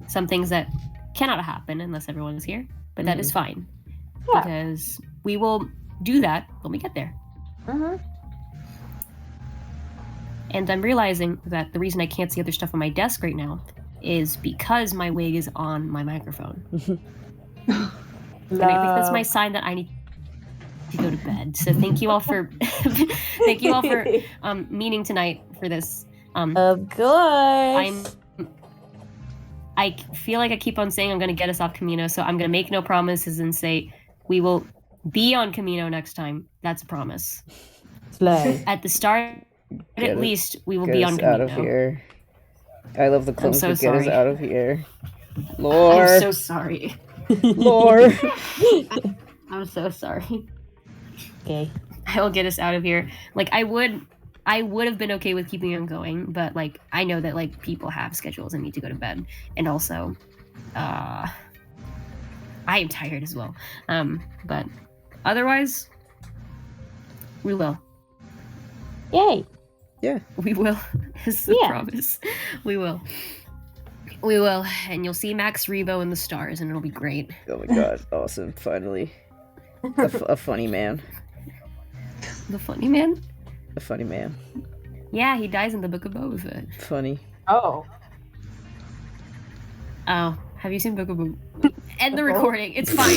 some things that cannot happen unless everyone is here, but that is fine because we will do that when we get there. And I'm realizing that the reason I can't see other stuff on my desk right now is because my wig is on my microphone. And I think that's my sign that I need to go to bed. So thank you all for meeting tonight for this. Of course. I feel like I keep on saying I'm going to get us off Kamino, so I'm going to make no promises and say we will be on Kamino next time. That's a promise. Slay. At the start, at least we will Get be us on Kamino. out of here. I love the clones, so but get us sorry. out of here. Lore. I'm so sorry. Lore. I'm so sorry. Okay. I will get us out of here. Like I would have been okay with keeping on going, but like I know that like people have schedules and need to go to bed, and also, I am tired as well. But otherwise, we will. Yay. Yeah. We will. This is a promise. We will. We will, and you'll see Max Rebo in the stars, and it'll be great. Oh my god, awesome! Finally, a funny man. The funny man? A funny man. Yeah, he dies in the Book of Boba Fett. Funny. Oh. Oh, have you seen Book of Boba? End the recording. It's fine.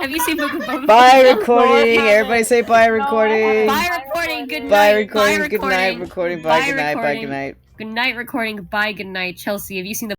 Have you seen Book of Boba Fett? Bye recording. Everybody say bye recording. Bye recording. Good night. Bye recording. Good night recording. Bye good night. Bye good night. Good night recording. Bye good night. Chelsea, have you seen the